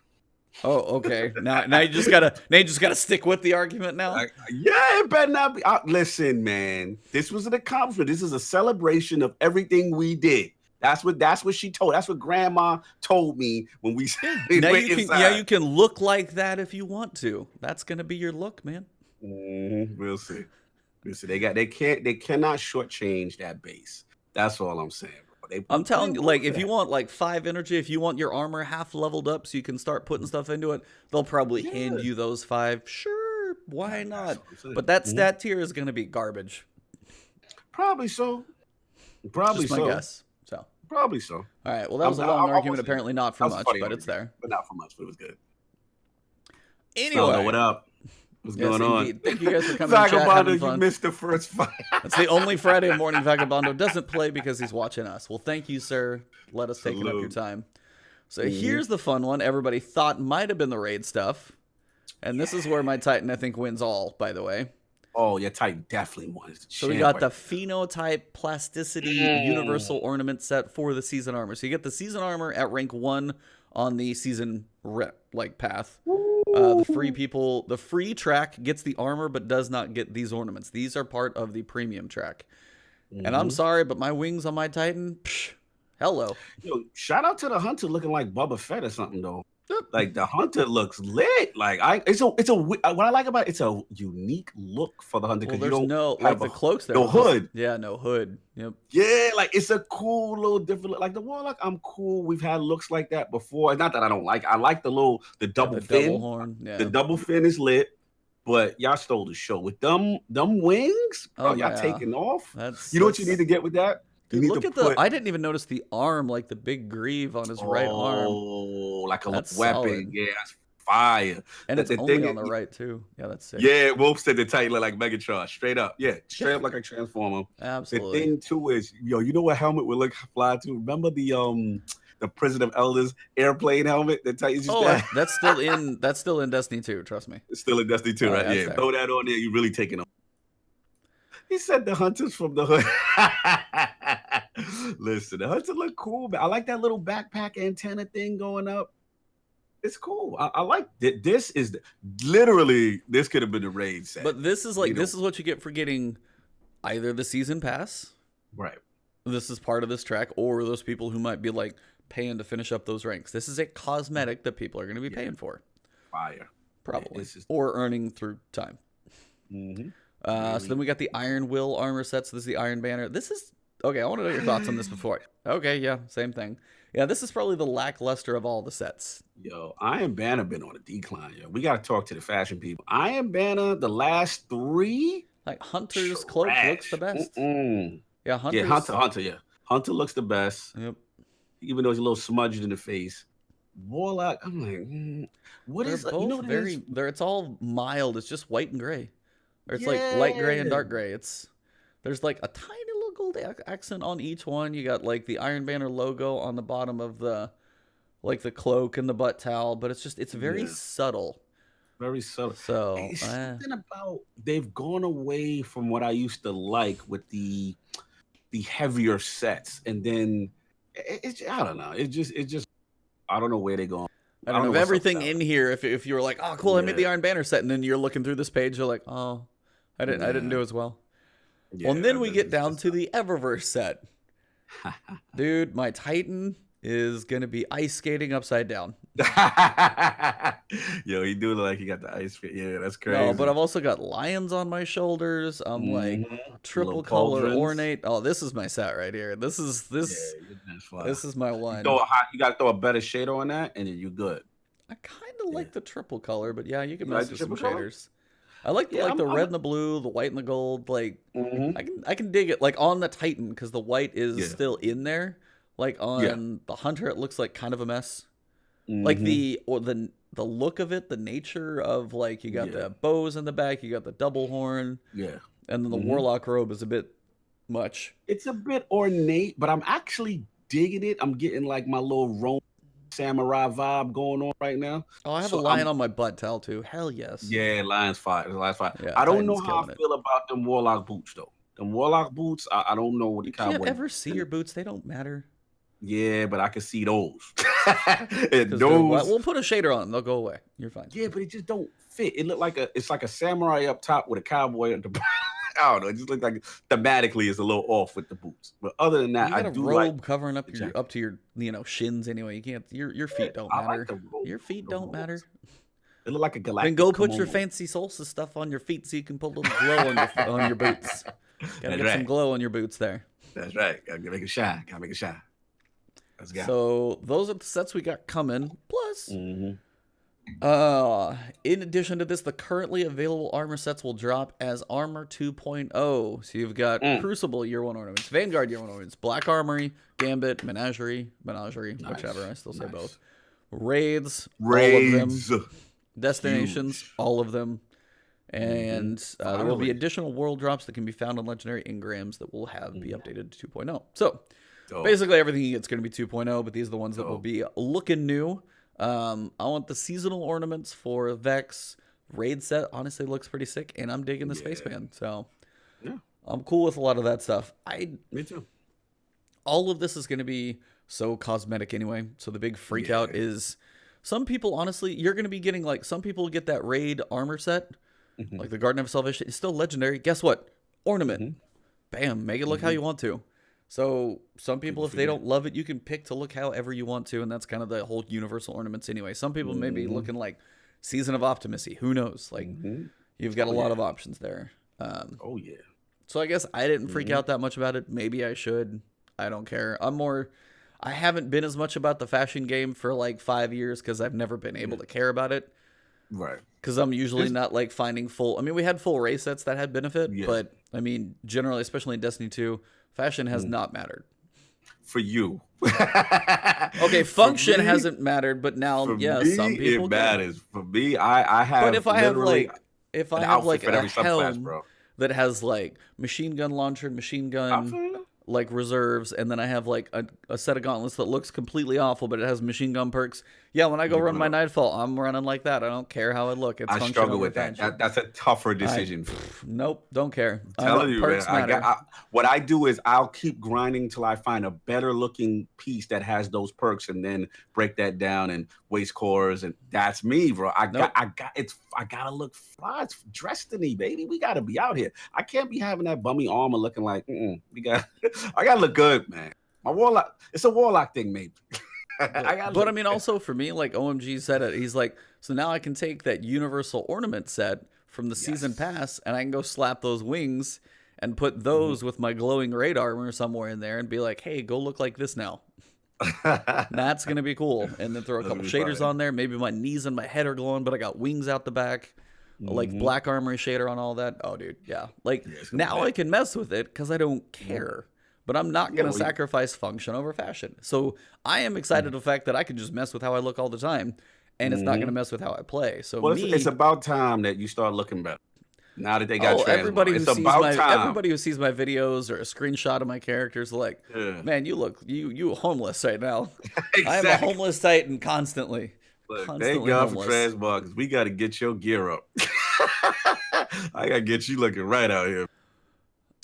Oh, okay. Now you just gotta stick with the argument now. It better not be. Listen, man, this was an accomplishment. This is a celebration of everything we did. That's what she told. That's what Grandma told me when we. Now you can look like that if you want to. That's gonna be your look, man. We'll see. They cannot shortchange that base. That's all I'm saying. I'm telling you, like, if you want like 5 energy, if you want your armor half leveled up so you can start putting stuff into it, they'll probably hand you those 5. Sure, why not? But that stat tier is going to be garbage. Probably so. Probably Just my guess. So probably so. All right. Well, that was a long argument. Apparently not for much, but it's there. But not for much. But it was good. Anyway, what up? What's going on? Thank you guys for coming. Vagabondo, you missed the first fight. That's the only Friday morning Vagabondo doesn't play because he's watching us. Well, thank you, sir. Let us take up your time. So here's the fun one. Everybody thought might have been the raid stuff, and this is where my Titan I think wins all. By the way. Oh, your Titan definitely wins. So we got the phenotype plasticity universal ornament set for the season armor. So you get the season armor at rank 1 on the season path. The free track gets the armor but does not get these ornaments. These are part of the premium track. And I'm sorry, but my wings on my Titan, hello. Yo, shout out to the Hunter looking like Boba Fett or something though. Like the Hunter looks lit. Like what I like about it's a unique look for the Hunter because you don't have the cloaks there. No hood. Yeah, no hood. Yep. Yeah, like it's a cool little different look. Like the Warlock, I'm cool. We've had looks like that before. Not that I don't like. I like the double fin. Double horn. Yeah. The double fin is lit. But y'all stole the show with them wings. Y'all taking off. You know what you need to get with that? Dude, look at the. I didn't even notice the arm, like the big greave on his right arm. Oh, like a That's weapon. solid. Yeah, that's fire. And it's only on the right too. Yeah, that's sick. Yeah, Wolf said the Titan look like Megatron, straight up. Yeah, straight up like a Transformer. Absolutely. The thing too is, you know what helmet would look fly too? Remember the Prison of Elders airplane helmet that Titans used to have? That's still in. That's still in Destiny 2. Trust me. It's still in Destiny 2, right? Yeah, throw that on there. You really taking them. He said the hunters from the hood. Listen, the hunter look cool, man. I like that little backpack antenna thing going up. It's cool. I like it. This is literally, this could have been the raid set. But this is like, this is what you get for getting either the season pass. Right. This is part of this track, or those people who might be like paying to finish up those ranks. This is a cosmetic that people are going to be paying for. Fire. Probably. Or earning through time. So then we got the Iron Will armor set. So this is the Iron Banner. This is, okay, I want to know your thoughts on this before. Okay, yeah, same thing. Yeah, this is probably the lackluster of all the sets. Yo, Iron Banner been on a decline, yo. We got to talk to the fashion people. Iron Banner, the last 3? Like Hunter's cloak looks the best. Yeah, Hunter, yeah. Hunter looks the best. Yep. Even though he's a little smudged in the face. Warlock, I'm like, what they're is both you know very it's all mild. It's just white and gray. Or it's like light gray and dark gray. There's like a tiny little gold accent on each one. You got like the Iron Banner logo on the bottom of the cloak and the butt towel, but it's very subtle. Very subtle. So it's something about they've gone away from what I used to like with the heavier sets, and then I don't know. It just I don't know where they're going. I don't know if everything in here. If you were like, oh cool, I made the Iron Banner set, and then you're looking through this page, you're like, oh, I didn't do as well. Yeah, well, and then we get down to the Eververse set. Dude, my Titan is gonna be ice skating upside down. Yo, he do look like he got the ice fit. Yeah, that's crazy. No, but I've also got lions on my shoulders. I'm like triple color ornate. Oh, this is my set right here. This is my one. You gotta throw a better shader on that, and then you're good. I kind of like the triple color, but yeah, you can mess with some shaders. I like the red and the blue, the white and the gold. Like I can dig it. Like on the Titan, because the white is still in there. Like on the Hunter, it looks like kind of a mess. Like the look of it, the nature of like you got the bows in the back, you got the double horn, and then the Warlock robe is a bit much. It's a bit ornate, but I'm actually digging it. I'm getting like my little Roman samurai vibe going on right now. Oh, I have a lion on my butt towel too. Hell yes. Yeah, lion's fire. Yeah, I don't know how I feel about them Warlock boots though. Them Warlock boots, I don't know what the cowboy. You can't ever see your boots. They don't matter. Yeah, but I can see those. We'll put a shader on them. They'll go away. You're fine. Yeah, but it just don't fit. It look like it's like a samurai up top with a cowboy at the bottom. I don't know. It just looks like thematically it's a little off with the boots. But other than that, I do robe covering up to your shins anyway. You can't. Your feet don't matter. Your feet don't matter. It look like a galactic. Then go put your fancy solstice stuff on your feet so you can put a little glow on your boots. Gotta get some glow on your boots there. That's right. Gotta make it shine. So those are the sets we got coming. Plus, in addition to this, the currently available armor sets will drop as Armor 2.0. So you've got Crucible Year 1 ornaments, Vanguard Year 1 ornaments, Black Armory, Gambit, Menagerie, whichever. I still say both. Raids, all of them. Destinations, all of them. And there will be additional world drops that can be found on Legendary Engrams that will be updated to 2.0. So basically everything you get is going to be 2.0, but these are the ones that will be looking new. I want the seasonal ornaments for Vex. Raid set honestly looks pretty sick, and I'm digging the Spaceman. So I'm cool with a lot of that stuff. Me too. All of this is going to be so cosmetic anyway. So the big freak out is some people, honestly, you're going to be getting like some people get that raid armor set, like the Garden of Salvation. It's still legendary. Guess what? Ornament. Bam. Make it look how you want to. So some people, if they don't love it, you can pick to look however you want to, and that's kind of the whole universal ornaments anyway. Some people may be looking like Season of Optimacy. Who knows? Like you've got a lot of options there. So I guess I didn't freak out that much about it. Maybe I should. I don't care. I haven't been as much about the fashion game for like 5 years because I've never been able to care about it. Right. Because I'm usually not like finding full. I mean, we had full race sets that had benefit, but I mean, generally, especially in Destiny 2, fashion has not mattered. For you. Okay, function hasn't mattered, but now, yeah, some people it matters. For me, I have. But if I have like every a subclass, helm bro. that has like machine gun launcher, machine gun like reserves, and then I have like a set of gauntlets that looks completely awful, but it has machine gun perks. Yeah, when I go run my Nightfall, I'm running like that. I don't care how I look. It's I struggle with that. That's a tougher decision. Nope, don't care. I'm telling you, man. What I do is I'll keep grinding till I find a better looking piece that has those perks, and then break that down and waste cores, and that's me, bro. I gotta look fly. It's Destiny, baby. We gotta be out here. I can't be having that bummy armor looking like I gotta look good, man. My warlock, it's a warlock thing, maybe. But I mean, also for me, like OMG said it, he's like, so now I can take that universal ornament set from the season pass, and I can go slap those wings and put those with my glowing raid armor somewhere in there, and be like, hey, go look like this now. That's gonna be cool. And then throw a couple shaders on there. Maybe my knees and my head are glowing, but I got wings out the back. Like black armor shader on all that. Oh, dude, yeah. Like now I can mess with it because I don't care. But I'm not going to sacrifice function over fashion. So I am excited the fact that I can just mess with how I look all the time, and it's not going to mess with how I play. So it's about time that you start looking better. Now that they got everybody who sees my videos or a screenshot of my characters, like, man, you look you homeless right now. Exactly. I am a homeless Titan constantly. Look, thank God for Sandbox. We got to get your gear up. I got to get you looking right out here.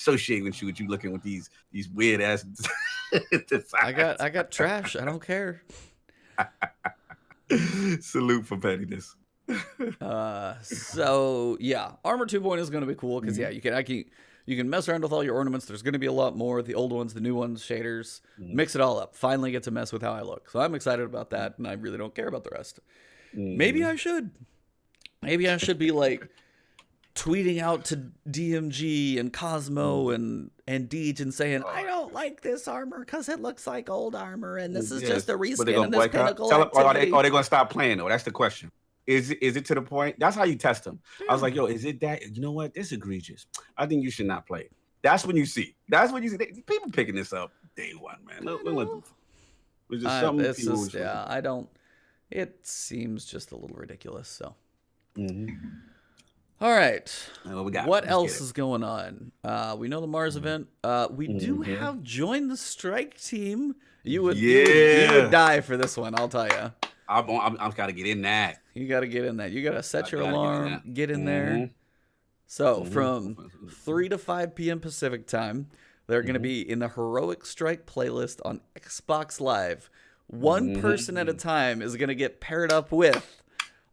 Associate with you looking with these weird ass. I got trash. I don't care. Salute for pettiness. So yeah, Armor 2.0 is going to be cool because you can mess around with all your ornaments. There's going to be a lot more, the old ones, the new ones, shaders, mix it all up. Finally get to mess with how I look. So I'm excited about that, and I really don't care about the rest. Maybe I should be like tweeting out to DMG and Cosmo and Deej and saying, I don't like this armor because it looks like old armor, and this is just a reskin in this pinnacle activity. Are they going to stop playing, though? That's the question. Is it to the point? That's how you test them. I was like, yo, is it that? You know what? This is egregious. I think you should not play it. That's when you see. People picking this up day one, man. I don't. It seems just a little ridiculous, so. All right. What else is going on? We know the Mars event. We do have Join the Strike Team. You would die for this one, I'll tell you. I've got to get in that. You got to get in that. You got to set your alarm, get in there. So from 3 to 5 p.m. Pacific time, they're going to be in the Heroic Strike playlist on Xbox Live. One person at a time is going to get paired up with.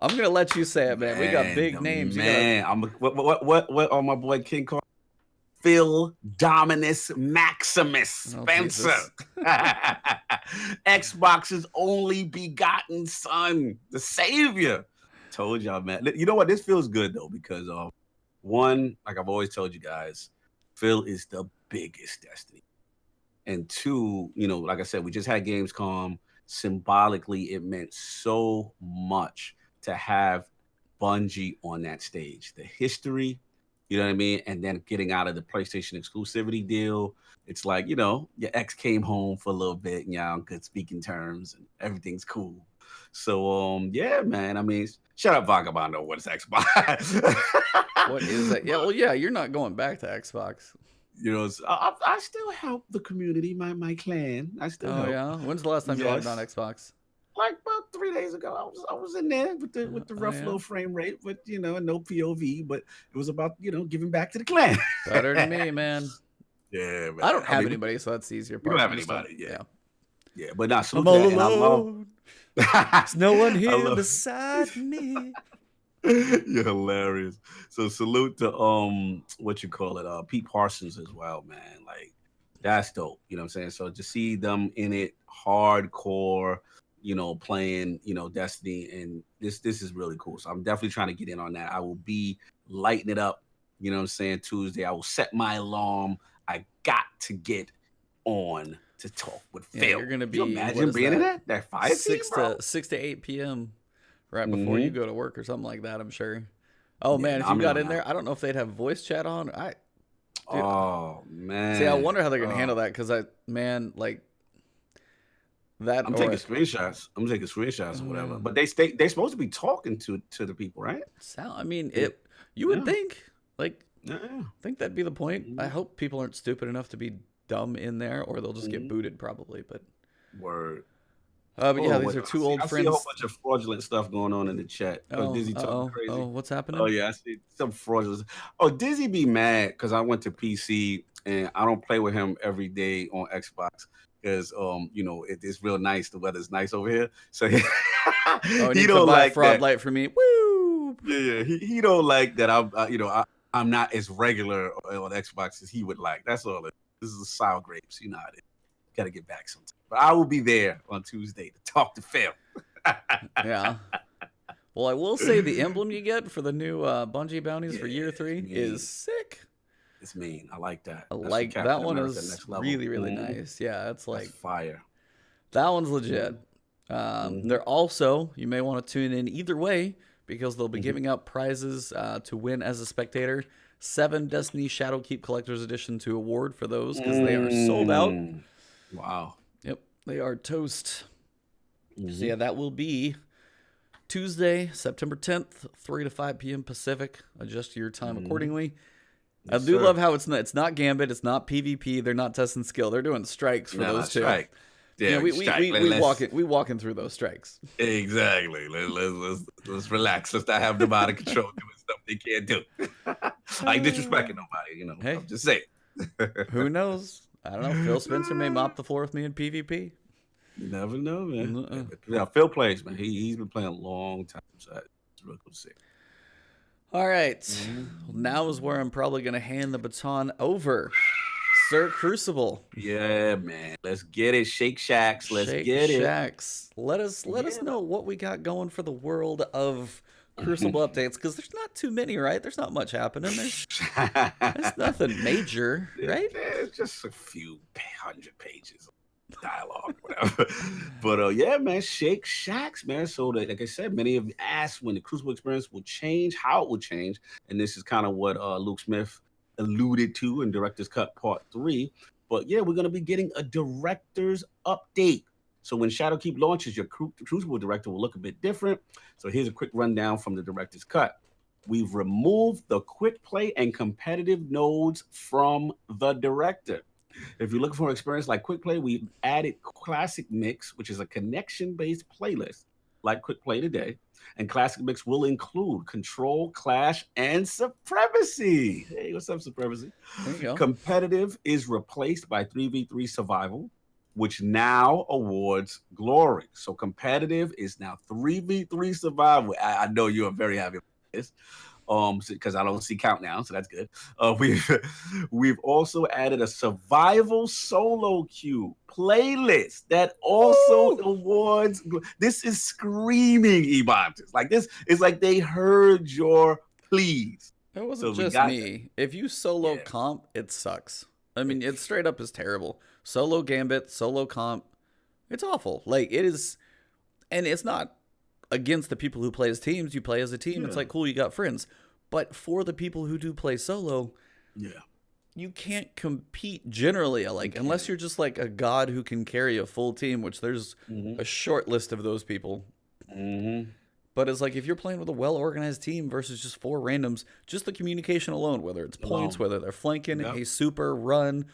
I'm going to let you say it, man. We got big names. Man, what on my boy King Kong? Phil Dominus Maximus Spencer. Xbox's only begotten son, the savior. Told y'all, man. You know what? This feels good, though, because one, like I've always told you guys, Phil is the biggest Destiny. And two, like I said, we just had Gamescom. Symbolically, it meant so much to have Bungie on that stage. The history, you know what I mean? And then getting out of the PlayStation exclusivity deal. It's like, your ex came home for a little bit and y'all on good speaking terms and everything's cool. So, yeah, man. I mean, shut up, Vagabondo. What is Xbox? What is that? Yeah, well, yeah, you're not going back to Xbox. I still help the community, my clan. I still help. Yeah? When's the last time you logged on Xbox? Like about 3 days ago, I was in there with the rough little frame rate, but no POV. But it was about giving back to the clan. Better than me, man. Yeah, man. I don't have anybody, so that's the easier part. You don't have anybody, yeah. But not I'm all alone. There's no one here beside me. You're hilarious. So salute to Pete Parsons as well, man. Like that's dope. You know what I'm saying? So to see them in it hardcore. Playing, Destiny, and this is really cool. So I'm definitely trying to get in on that. I will be lighting it up, Tuesday. I will set my alarm. I got to get on to talk with Phil. You're gonna be. Can you imagine being in that 6 to 8 p.m. right before you go to work or something like that. I'm sure. Oh man, if you got in there, I don't know if they'd have voice chat on. Dude, Oh man. see, I wonder how they're gonna handle that because like that. I'm taking screenshots. I'm taking screenshots or whatever. But they're supposed to be talking to the people, right? I mean, you would think, like, Yeah. I think that'd be the point. I hope people aren't stupid enough to be dumb in there, or they'll just get booted probably. But word. but yeah, these are two old friends. I see a whole bunch of fraudulent stuff going on in the chat. Dizzy talking crazy. Oh, what's happening? Oh yeah, I see some fraudulent. Oh, Dizzy be mad because I went to PC and I don't play with him every day on Xbox because it's real nice. The weather's nice over here, so he don't like fraud light for me. Woo! Yeah, he don't like that. I'm not as regular on Xbox as he would like. That's all. This is sour grapes. You know how it is. Got to get back sometime. But I will be there on Tuesday to talk to Phil. Yeah. Well, I will say the emblem you get for the new Bungie bounties for year 3 is sick. It's mean. I like that. I like that one is really, really nice. Yeah, it's like that's fire. That one's legit. They're also, you may want to tune in either way because they'll be giving out prizes to win as a spectator. 7 Destiny Shadowkeep Collector's Edition to award for those because they are sold out. Wow. Yep, they are toast. So yeah, that will be Tuesday, September 10th, 3 to 5 p.m. Pacific. Adjust your time accordingly. Yes, I do love how it's not Gambit, it's not PvP. They're not testing skill. They're doing strikes for those two. Strike. Yeah, we walking through those strikes. Exactly. Let's relax. Let's not have them out of control doing stuff they can't do. I ain't disrespecting nobody, Hey, I'm just saying. Who knows? I don't know. Phil Spencer may mop the floor with me in PvP. You never know, man. Yeah, Phil plays, man. He's been playing a long time, so it's really cool to see. All right. Now is where I'm probably going to hand the baton over. Sir Crucible. Yeah, man. Let's get it. Shake Shacks. Let's get it. Shacks. Let us know what we got going for the world of Crucible updates, because there's not too many, right? There's not much happening. There's nothing major, right? It's just a few 100 pages of dialogue, whatever. But yeah, man, Shake Shacks, man. So like I said, many of you asked when the Crucible experience will change, how it will change, and this is kind of what Luke Smith alluded to in Director's Cut Part 3. But yeah, we're going to be getting a director's update. So when Shadowkeep launches, your Crucible director will look a bit different. So here's a quick rundown from the director's cut. We've removed the quick play and competitive nodes from the director. If you're looking for an experience like quick play, we've added Classic Mix, which is a connection-based playlist like quick play today. And Classic Mix will include Control, Clash, and Supremacy. Hey, what's up, Supremacy? There you go. Competitive is replaced by 3v3 Survival, which now awards glory. So competitive is now 3v3 Survival. I know you are very happy with this, because I don't see countdown, so that's good. We've also added a survival solo queue playlist that also awards. This is screaming, Ebontis. Like this is like they heard your pleas. It wasn't just me. If you solo comp, it sucks. I mean, it straight up is terrible. Solo Gambit, solo comp, it's awful. Like, it is, and it's not against the people who play as teams. You play as a team. It's like, cool, you got friends. But for the people who do play solo, you can't compete generally. Like, unless you're just like a god who can carry a full team, which there's a short list of those people. But it's like, if you're playing with a well-organized team versus just 4 randoms, just the communication alone, whether it's points, whether they're flanking, a super run,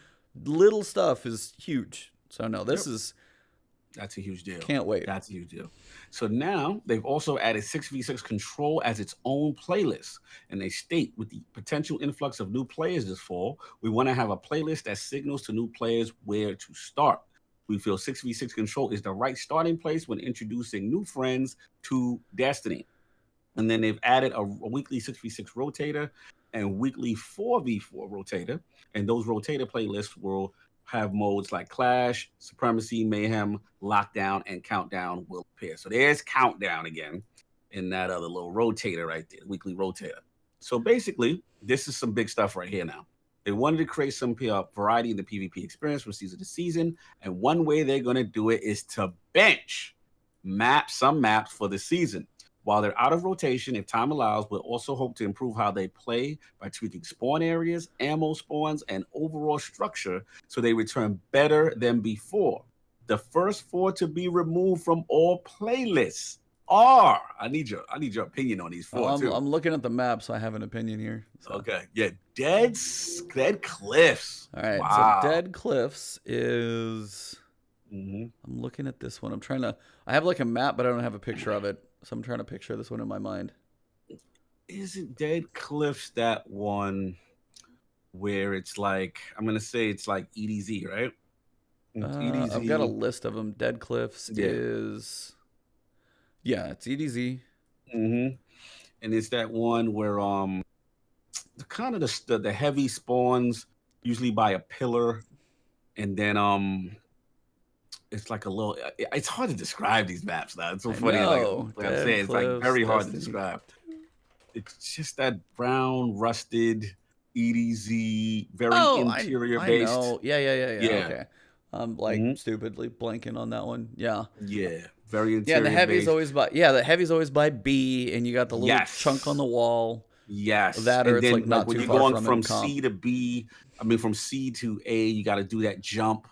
little stuff is huge. So no, that's a huge deal. Can't wait. That's a huge deal. So now they've also added 6v6 Control as its own playlist. And they state, with the potential influx of new players this fall, we want to have a playlist that signals to new players where to start. We feel 6v6 Control is the right starting place when introducing new friends to Destiny. And then they've added a weekly 6v6 rotator and weekly 4v4 rotator. And those rotator playlists will have modes like Clash, Supremacy, Mayhem, Lockdown, and Countdown will appear. So there's Countdown again in that other little rotator right there, weekly rotator. So basically, this is some big stuff right here now. They wanted to create some variety in the PvP experience from season to season. And one way they're going to do it is to bench some maps for the season. While they're out of rotation, if time allows, we'll also hope to improve how they play by tweaking spawn areas, ammo spawns, and overall structure so they return better than before. The first 4 to be removed from all playlists are. I need your opinion on these 4 too. I'm looking at the map, so I have an opinion here. So. Okay, yeah, Dead Cliffs. All right, wow. So Dead Cliffs is. I'm looking at this one. I have like a map, but I don't have a picture of it. So I'm trying to picture this one in my mind. Isn't Dead Cliffs that one where it's like, I'm going to say it's like EDZ, right? EDZ. I've got a list of them. Dead Cliffs is... Yeah, it's EDZ. And it's that one where kind of the heavy spawns usually by a pillar, and then it's like a little. It's hard to describe these maps now. It's so funny. Like I'm saying, it's like very hard to describe. It's just that brown, rusted EDZ, very interior based. I know. Yeah. Okay. I'm like stupidly blanking on that one. Yeah. Yeah. Very interior. Yeah, the heavy's always by B, and you got the little chunk on the wall. Yes. That or and it's then, like not when too you're far going from C to B, from C to A, you got to do that jump.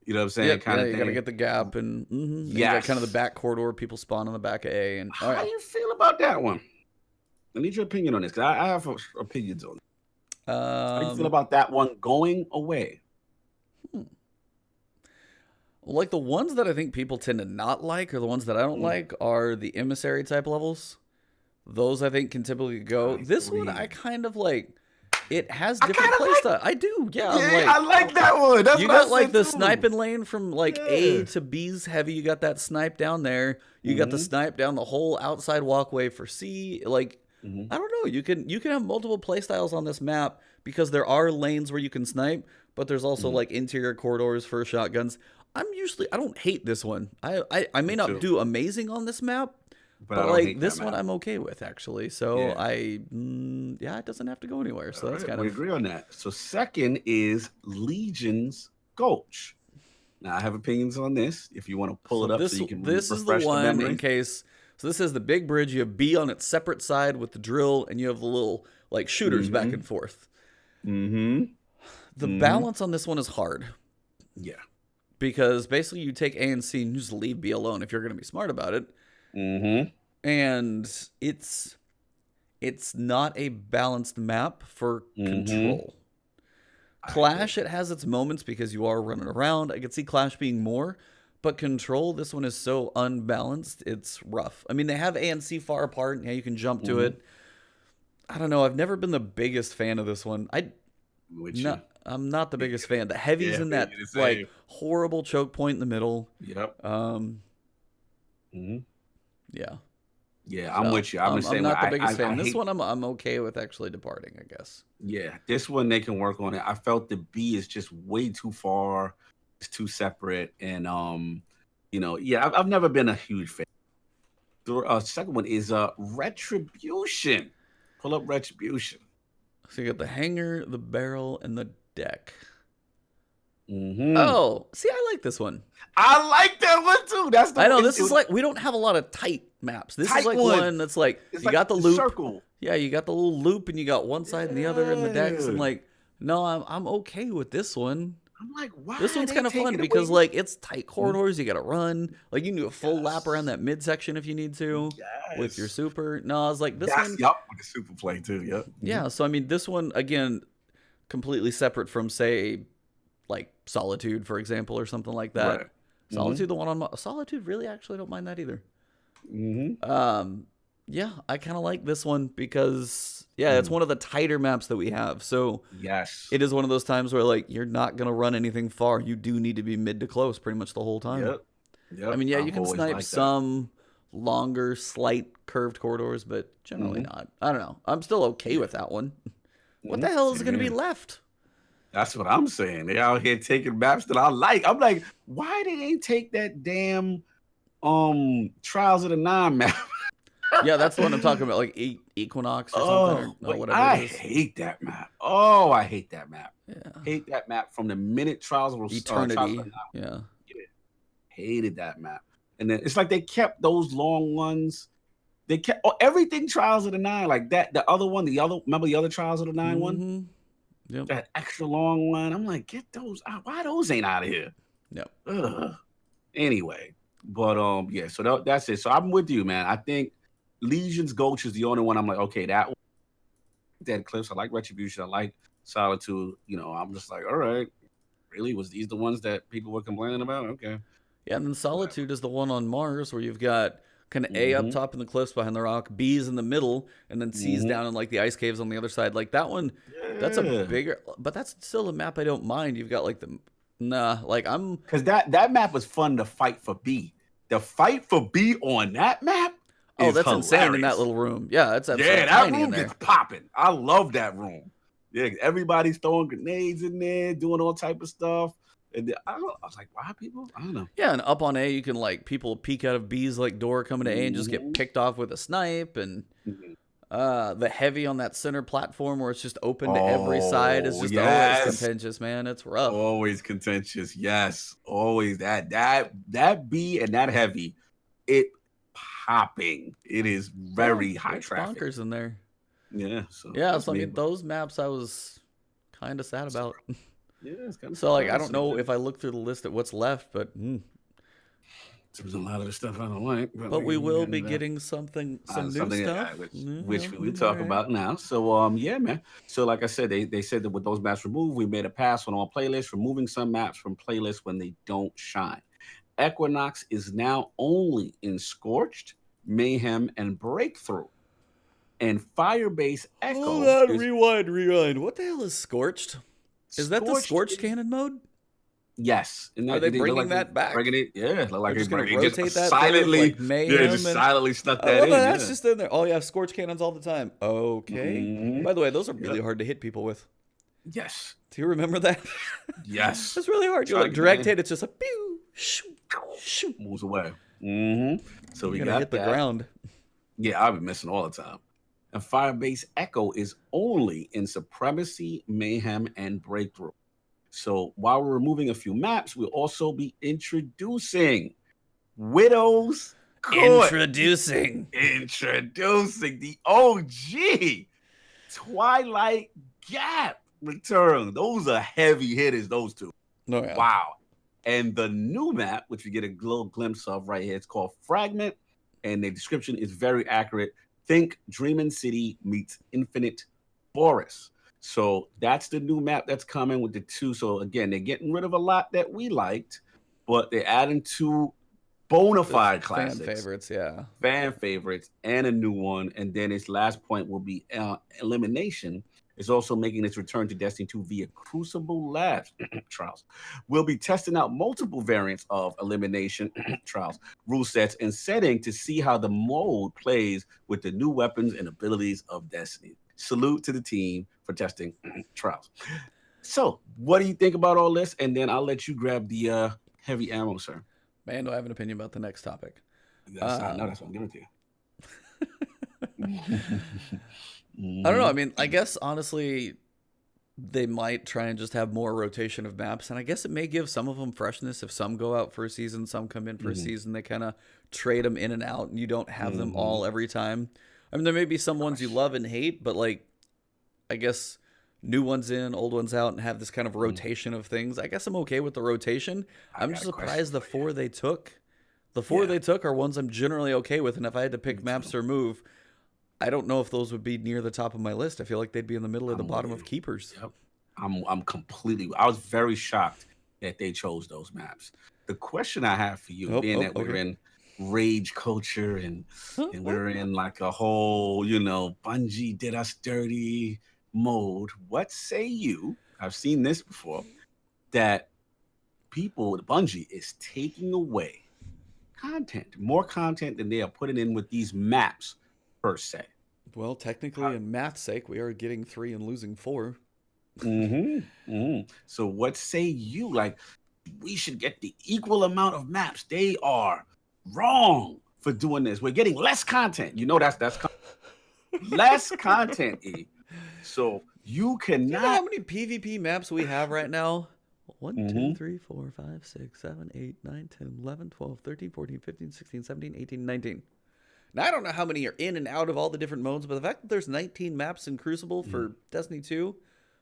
You know what I'm saying? You got to get the gap, and you got kind of the back corridor. People spawn on the back of A. And how do you feel about that one? I need your opinion on this, because I have opinions on it. How do you feel about that one going away? Like the ones that I think people tend to not like, or the ones that I don't like, are the emissary type levels. Those I think can typically go. This one I kind of like. It has different playstyle. I do, yeah. I like that one. That's you got like the sniping lane from like A to B's heavy. You got that snipe down there. You got the snipe down the whole outside walkway for C. Like I don't know. You can have multiple playstyles on this map because there are lanes where you can snipe, but there's also like interior corridors for shotguns. I don't hate this one. I may not do amazing on this map. But like this one, I'm okay with actually. So it doesn't have to go anywhere. So that's kind of. We agree on that. So second is Legion's Gulch. Now I have opinions on this. If you want to pull it up, so you can. This is the one in case. So this is the big bridge. You have B on its separate side with the drill, and you have the little like shooters back and forth. The balance on this one is hard. Yeah. Because basically you take A and C and you just leave B alone if you're going to be smart about it. And it's not a balanced map for control. Clash, it has its moments because you are running around. I could see Clash being more, but control, this one is so unbalanced, it's rough. I mean, they have A and C far apart. Yeah, you can jump to it. I don't know. I've never been the biggest fan of this one. I'm not the biggest fan. The heavy's in that like horrible choke point in the middle. Yep. Yeah. Yeah, I'm with you. I'm not the biggest fan. This one I'm okay with actually departing, I guess. Yeah, this one they can work on it. I felt the B is just way too far. It's too separate. And I've never been a huge fan. The second one is Retribution. Pull up Retribution. So you got the hangar, the barrel, and the deck. Oh, see, I like this one. I like that one too. This is like we don't have a lot of tight maps. This is like one that's like you got the loop. Circle. Yeah, you got the little loop, and you got one side and the other in the decks, and like, no, I'm okay with this one. I'm like, why? This one's kind of fun because like it's tight corridors. You got to run. Like you can do a full lap around that midsection if you need to with your super. No, I was like this one. Yep, with the super play too. Yep. Yeah, so I mean, this one again, completely separate from say, like Solitude, for example, or something like that. Right. Solitude, the one on Solitude, really actually don't mind that either. Yeah, I kind of like this one because it's one of the tighter maps that we have. So it is one of those times where like you're not gonna run anything far. You do need to be mid to close pretty much the whole time. Yep. I mean, you can snipe some longer, slight curved corridors, but generally not. I don't know. I'm still okay with that one. What the hell is gonna be left? That's what I'm saying. They out here taking maps that I like. I'm like, why did they take that damn Trials of the Nine map? Yeah, that's the one I'm talking about, like Equinox or something, or whatever I it is. hate that map. Oh, I hate that map. Yeah. Hate that map from the minute Trials of Eternity. Hated that map. And then it's like they kept those long ones They kept everything Trials of the Nine like that. The other one, remember the other Trials of the Nine one? Yep. That extra long one. I'm like, get those out. Why those ain't out of here? Yep. Ugh. Anyway, but yeah. So that's it. So I'm with you, man. I think Legion's Gulch is the only one. I'm like, okay, that one, Dead Cliffs. I like Retribution. I like Solitude. You know, I'm just like, all right. Really, was these the ones that people were complaining about? Okay. Yeah, and then Solitude is the one on Mars where you've got kind of A up Mm-hmm. top in the cliffs behind the rock, B's in the middle, and then C's Mm-hmm. down in like the ice caves on the other side. Like that one, that's a Yeah. bigger, but that's still a map I don't mind. You've got like because that map was fun to fight for B. The fight for B on that map. Oh, that's hilarious. insane in that little room. Yeah, that's that tiny room in there. gets popping. I love that room. Yeah, everybody's throwing grenades in there, doing all type of stuff. And I was like, why people? I don't know. Yeah, and up on A, you can like people peek out of B's like door coming to A and just Mm-hmm. get picked off with a snipe. And the heavy on that center platform where it's just open to every side is just always contentious, man. It's rough. Always contentious. Yes, always that B and that heavy, it popping. It is very high traffic. Bonkers in there. Yeah. So I mean, those maps I was kind of sad about. Yeah, it's kind of so like I don't know if I look through the list at what's left, but there's a lot of the stuff I don't like. But we will be getting some new stuff, which we talk about now. So yeah, man. So like I said, they said that with those maps removed, we made a pass on all playlists, removing some maps from playlists when they don't shine. Equinox is now only in Scorched, Mayhem, and Breakthrough. And Firebase Echo. Hold on, rewind. What the hell is Scorched? Is that the Scorched cannon mode? Yes. And are they bringing that back? Bringing it, yeah. Like just going to rotate that silently. Like Mayhem just silently stuck that in. That's just in there. Oh, yeah, Scorched cannons all the time. Okay. Mm-hmm. By the way, those are really hard to hit people with. Yes. Do you remember that? Yes. It's really hard. You like direct hit, it's just a pew, shoo, moves away. Mm-hmm. So we got hit the ground. Yeah, I've been missing all the time. And Firebase Echo is only in Supremacy, Mayhem, and Breakthrough. So while we're removing a few maps, we'll also be introducing Widow's Court. Introducing the OG Twilight Gap return. Those are heavy hitters, those two. Oh, yeah. Wow. And the new map, which we get a little glimpse of right here, it's called Fragment. And the description is very accurate. Think Dreamin' City meets Infinite Forest. So that's the new map that's coming with the two. So again, they're getting rid of a lot that we liked, but they're adding two bona fide classics. Fan favorites and a new one. And then its last point will be Elimination. Is also making its return to Destiny 2 via Crucible Labs trials. We'll be testing out multiple variants of Elimination trials, rule sets, and setting to see how the mode plays with the new weapons and abilities of Destiny. Salute to the team for testing trials. So, what do you think about all this? And then I'll let you grab the heavy ammo, sir. Man, do I have an opinion about the next topic? That's what I'm giving to you. I don't know. I mean, I guess honestly, they might try and just have more rotation of maps, and I guess it may give some of them freshness. If some go out for a season, some come in for a season, they kind of trade them in and out, and you don't have them all every time. I mean, there may be some ones you love and hate, but like, I guess new ones in, old ones out, and have this kind of rotation of things. I guess I'm okay with the rotation. I'm just surprised the four they took. The four they took are ones I'm generally okay with, and if I had to pick maps to remove, I don't know if those would be near the top of my list. I feel like they'd be in the middle or the bottom of keepers. Yep. I was very shocked that they chose those maps. The question I have for you, being that we're in rage culture and we're in like a whole, Bungie did us dirty mode. What say you? I've seen this before, that Bungie is taking away more content than they are putting in with these maps per se. Well, technically, in math's sake, we are getting 3 and losing 4. So what say you? Like, we should get the equal amount of maps. They are wrong for doing this. We're getting less content. That's less content, E. So you cannot... You know how many PvP maps we have right now? 1, 2, 3, 4, 5, 6, 7, 8, 9, 10, 11, 12, 13, 14, 15, 16, 17, 18, 19. Now, I don't know how many are in and out of all the different modes, but the fact that there's 19 maps in Crucible for Destiny 2,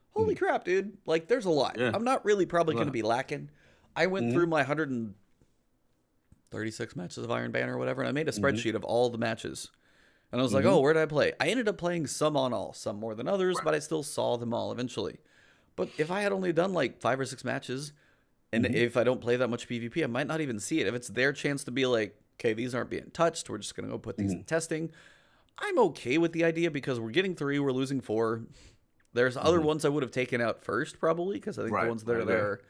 holy crap, dude. Like, there's a lot. Yeah. I'm not really probably going to be lacking. I went through my 136 matches of Iron Banner or whatever, and I made a spreadsheet of all the matches. And I was like, oh, where did I play? I ended up playing some on all, some more than others, but I still saw them all eventually. But if I had only done like 5 or 6 matches, and if I don't play that much PvP, I might not even see it. If it's their chance to be like, okay, these aren't being touched, we're just going to go put these in testing, I'm okay with the idea because we're getting 3, we're losing 4. There's other ones I would have taken out first, probably, because I think the ones that are there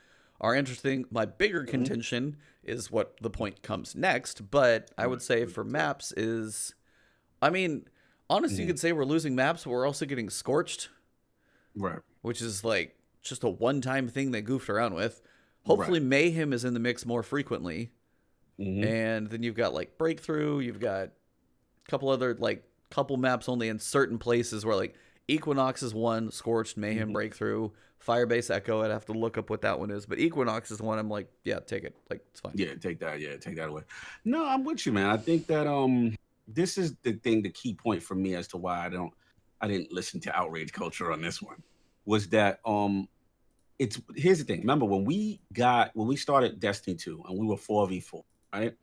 are interesting. My bigger contention is what the point comes next, but I would say for maps is, I mean, honestly, you could say we're losing maps, but we're also getting scorched, which is like just a one-time thing they goofed around with. Hopefully Mayhem is in the mix more frequently, and then you've got like Breakthrough, you've got a couple other, like, couple maps only in certain places where, like, Equinox is one, Scorched, Mayhem, Breakthrough, Firebase Echo. I'd have to look up what that one is, but Equinox is one I'm like, yeah, take it. Like, it's fine. Yeah, take that. Yeah, take that away. No, I'm with you, man. I think that this is the key point for me as to why I didn't listen to outrage culture on this one, was that here's the thing. Remember when we started Destiny 2 and we were 4v4, right?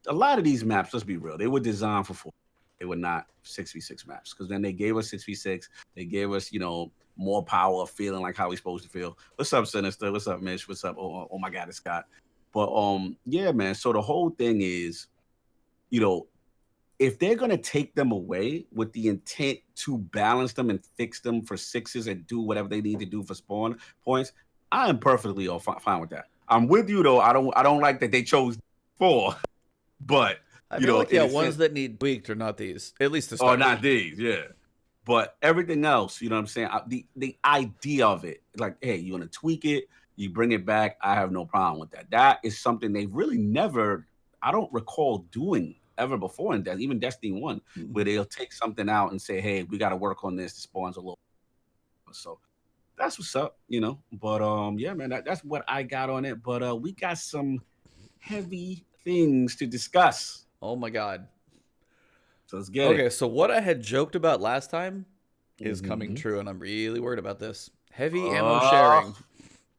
A lot of these maps, let's be real, they were designed for 4. They were not 6v6 maps, because then they gave us 6v6. They gave us, more power, feeling like how we supposed to feel. What's up, Sinister? What's up, Mitch? What's up? Oh my God, it's Scott. But yeah, man. So the whole thing is, if they're gonna take them away with the intent to balance them and fix them for 6s and do whatever they need to do for spawn points, I am perfectly fine with that. I'm with you though. I don't like that they chose 4, but I feel like ones that need tweaked are not these, at least to start. Oh, not these, yeah. But everything else, you know what I'm saying? The idea of it, like, hey, you want to tweak it, you bring it back, I have no problem with that. That is something they really never, I don't recall doing ever before in even Destiny 1, where they'll take something out and say, hey, we got to work on this. The spawns a little. So that's what's up, But yeah, man, that's what I got on it. But we got some heavy things to discuss. Oh my God. So let's get it. Okay, so what I had joked about last time is coming true, and I'm really worried about this. Heavy ammo sharing.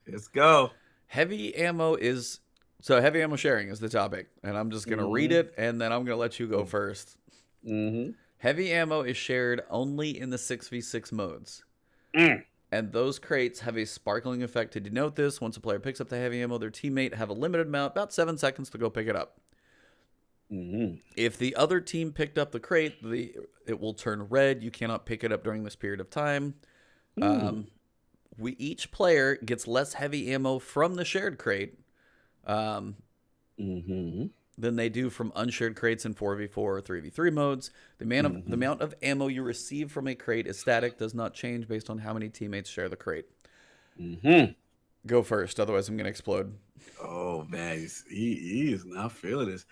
Let's go. Heavy ammo sharing is the topic, and I'm just going to read it, and then I'm going to let you go first. Heavy ammo is shared only in the 6v6 modes. And those crates have a sparkling effect to denote this. Once a player picks up the heavy ammo, their teammate have a limited amount, about 7 seconds to go pick it up. If the other team picked up the crate, it will turn red. You cannot pick it up during this period of time. Each player gets less heavy ammo from the shared crate than they do from unshared crates in 4v4 or 3v3 modes. The amount of ammo you receive from a crate is static, does not change based on how many teammates share the crate. Go first, otherwise I'm going to explode. Oh, man, he is not feeling this.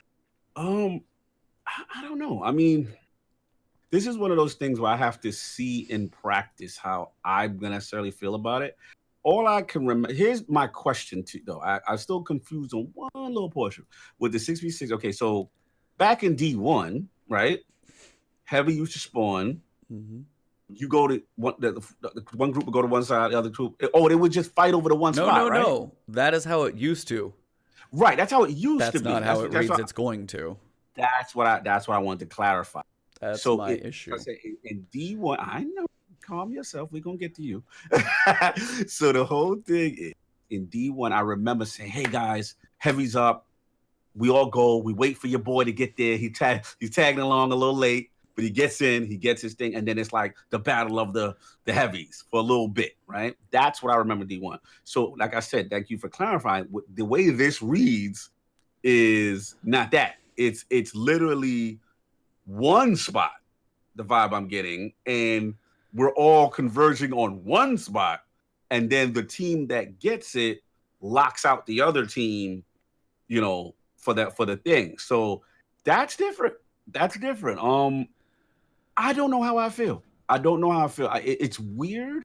I don't know. I mean, this is one of those things where I have to see in practice how I'm gonna necessarily feel about it. All I can remember, here's my question to though. I'm still confused on one little portion with the 6v6. Okay, so back in D1, right? Heavy used to spawn. You go to the one group would go to one side, the other group. Oh, they would just fight over the one spot, right? No. That is how it used to. Right, that's how it used to be. That's not how it reads. It's going to. That's what I wanted to clarify. That's my issue. In D1, I know. Calm yourself. We're gonna get to you. So the whole thing is, in D1, I remember saying, "Hey guys, heavy's up. We all go. We wait for your boy to get there. He's tagging along a little late, but he gets in. He gets his thing, and then it's like the battle of the heavies for a little bit, right? That's what I remember D1. So, like I said, thank you for clarifying. The way this reads is not that. It's literally one spot. The vibe I'm getting, and we're all converging on one spot, and then the team that gets it locks out the other team, for the thing. So that's different. I don't know how I feel. It's weird.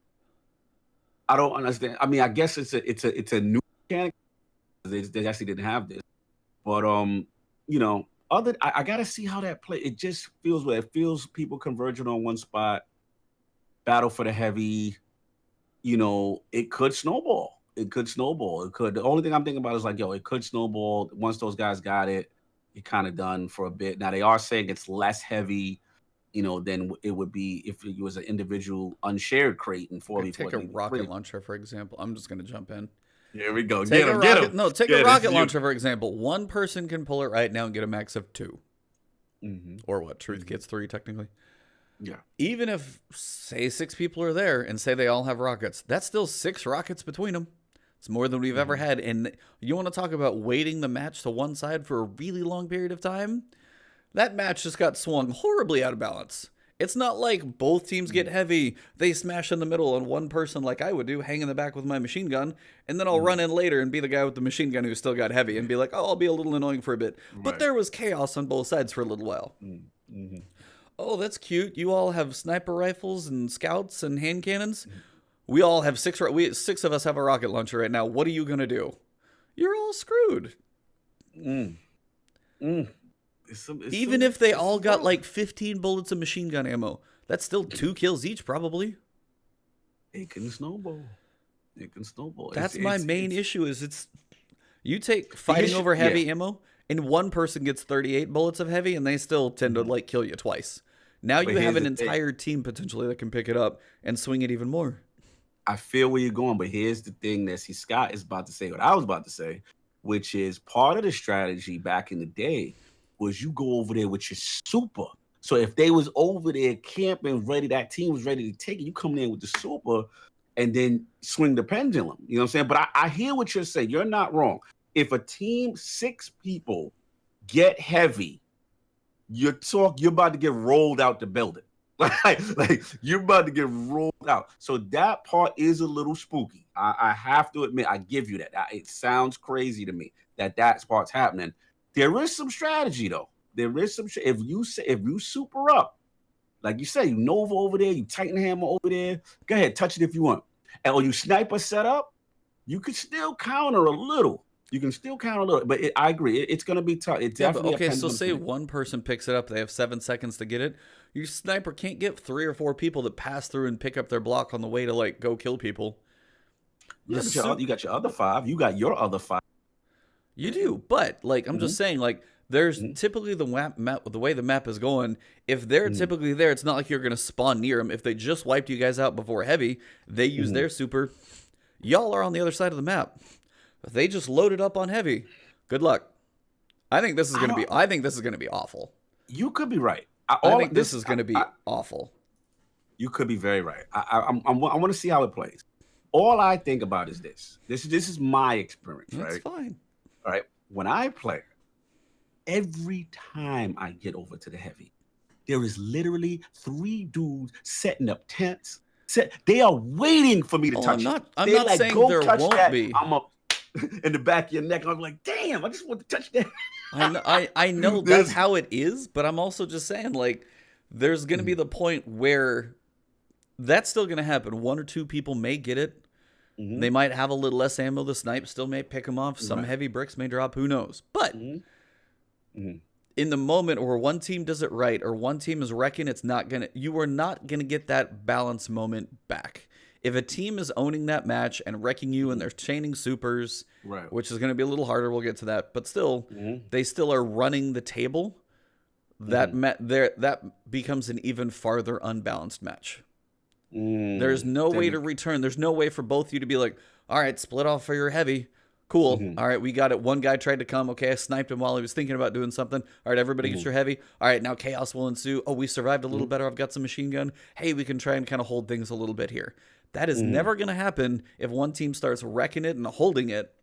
I don't understand. I mean, I guess it's a new mechanic. They actually didn't have this, but I gotta see how that play. It just feels where it feels people converging on one spot. Battle for the heavy. It could snowball. It could snowball. It could. The only thing I'm thinking about is like, it could snowball once those guys got it. It kind of done for a bit. Now they are saying it's less heavy, than it would be if it was an individual unshared crate in 4v4. Take a rocket launcher, for example. I'm just gonna jump in. Here we go. Take get him. Take a rocket launcher, for example. One person can pull it right now and get a max of 2. Or what? Truth gets 3, technically. Yeah. Even if, say, 6 people are there and say they all have rockets, that's still 6 rockets between them. It's more than we've ever had. And you want to talk about weighting the match to one side for a really long period of time? That match just got swung horribly out of balance. It's not like both teams get heavy, they smash in the middle, and one person, like I would do, hang in the back with my machine gun, and then I'll run in later and be the guy with the machine gun who still got heavy and be like, I'll be a little annoying for a bit. Right. But there was chaos on both sides for a little while. Oh, that's cute. You all have sniper rifles and scouts and hand cannons. We all have 6 of us have a rocket launcher right now. What are you going to do? You're all screwed. Even if they all got like 15 bullets of machine gun ammo, that's still 2 kills each, probably. It can snowball. That's my main issue. Is you take fighting over heavy ammo, and one person gets 38 bullets of heavy, and they still tend to like kill you twice. Now you have an entire team potentially that can pick it up and swing it even more. I feel where you're going, but here's the thing that Scott is about to say what I was about to say, which is part of the strategy back in the day was you go over there with your super. So if they was over there camping ready, that team was ready to take it, you come in with the super and then swing the pendulum. You know what I'm saying? But I hear what you're saying. You're not wrong. If a team, 6 people get heavy, you're about to get rolled out the building. like you're about to get rolled out. So that part is a little spooky. I have to admit, I give you that. It sounds crazy to me that part's happening. There is some strategy though. There is some. If you super up, like you say, you Nova over there, you Titan Hammer over there. Go ahead, touch it if you want. And or you sniper set up, you could still counter a little. But I agree, it's going to be tough. It definitely. Okay, so say one person picks it up, they have 7 seconds to get it. Your sniper can't get 3 or 4 people that pass through and pick up their block on the way to like go kill people. Yeah, you got your other 5. You got your other 5. You do, but like I'm just saying, like there's typically the map, the way the map is going. If they're typically there, it's not like you're gonna spawn near them. If they just wiped you guys out before heavy, they use their super. Y'all are on the other side of the map. If they just loaded up on heavy, good luck. I think this is gonna be. I think this is gonna be awful. You could be right. I think this is gonna be awful. You could be very right. I want to see how it plays. All I think about is this. This is my experience. Right? That's fine. All right. When I play, every time I get over to the heavy, there is literally 3 dudes setting up tents. They are waiting for me to touch it. I'm not saying there won't be. I'm up in the back of your neck. I'm like, damn, I just want to touch that. I know that's how it is, but I'm also just saying, like, there's going to be the point where that's still going to happen. 1 or 2 people may get it. They might have a little less ammo. The snipe still may pick them off. Some heavy bricks may drop. Who knows? But in the moment where one team does it right or one team is wrecking, you are not gonna get that balance moment back. If a team is owning that match and wrecking you and they're chaining supers, which is gonna be a little harder, we'll get to that. But still, they still are running the table. That becomes an even farther unbalanced match. There's no way to return. There's no way for both of you to be like, all right, split off for your heavy. Cool. All right, we got it. One guy tried to come. Okay, I sniped him while he was thinking about doing something. All right, everybody gets your heavy. All right, now chaos will ensue. Oh, we survived a little better. I've got some machine gun. Hey, we can try and kind of hold things a little bit here. That is never going to happen if one team starts wrecking it and holding it.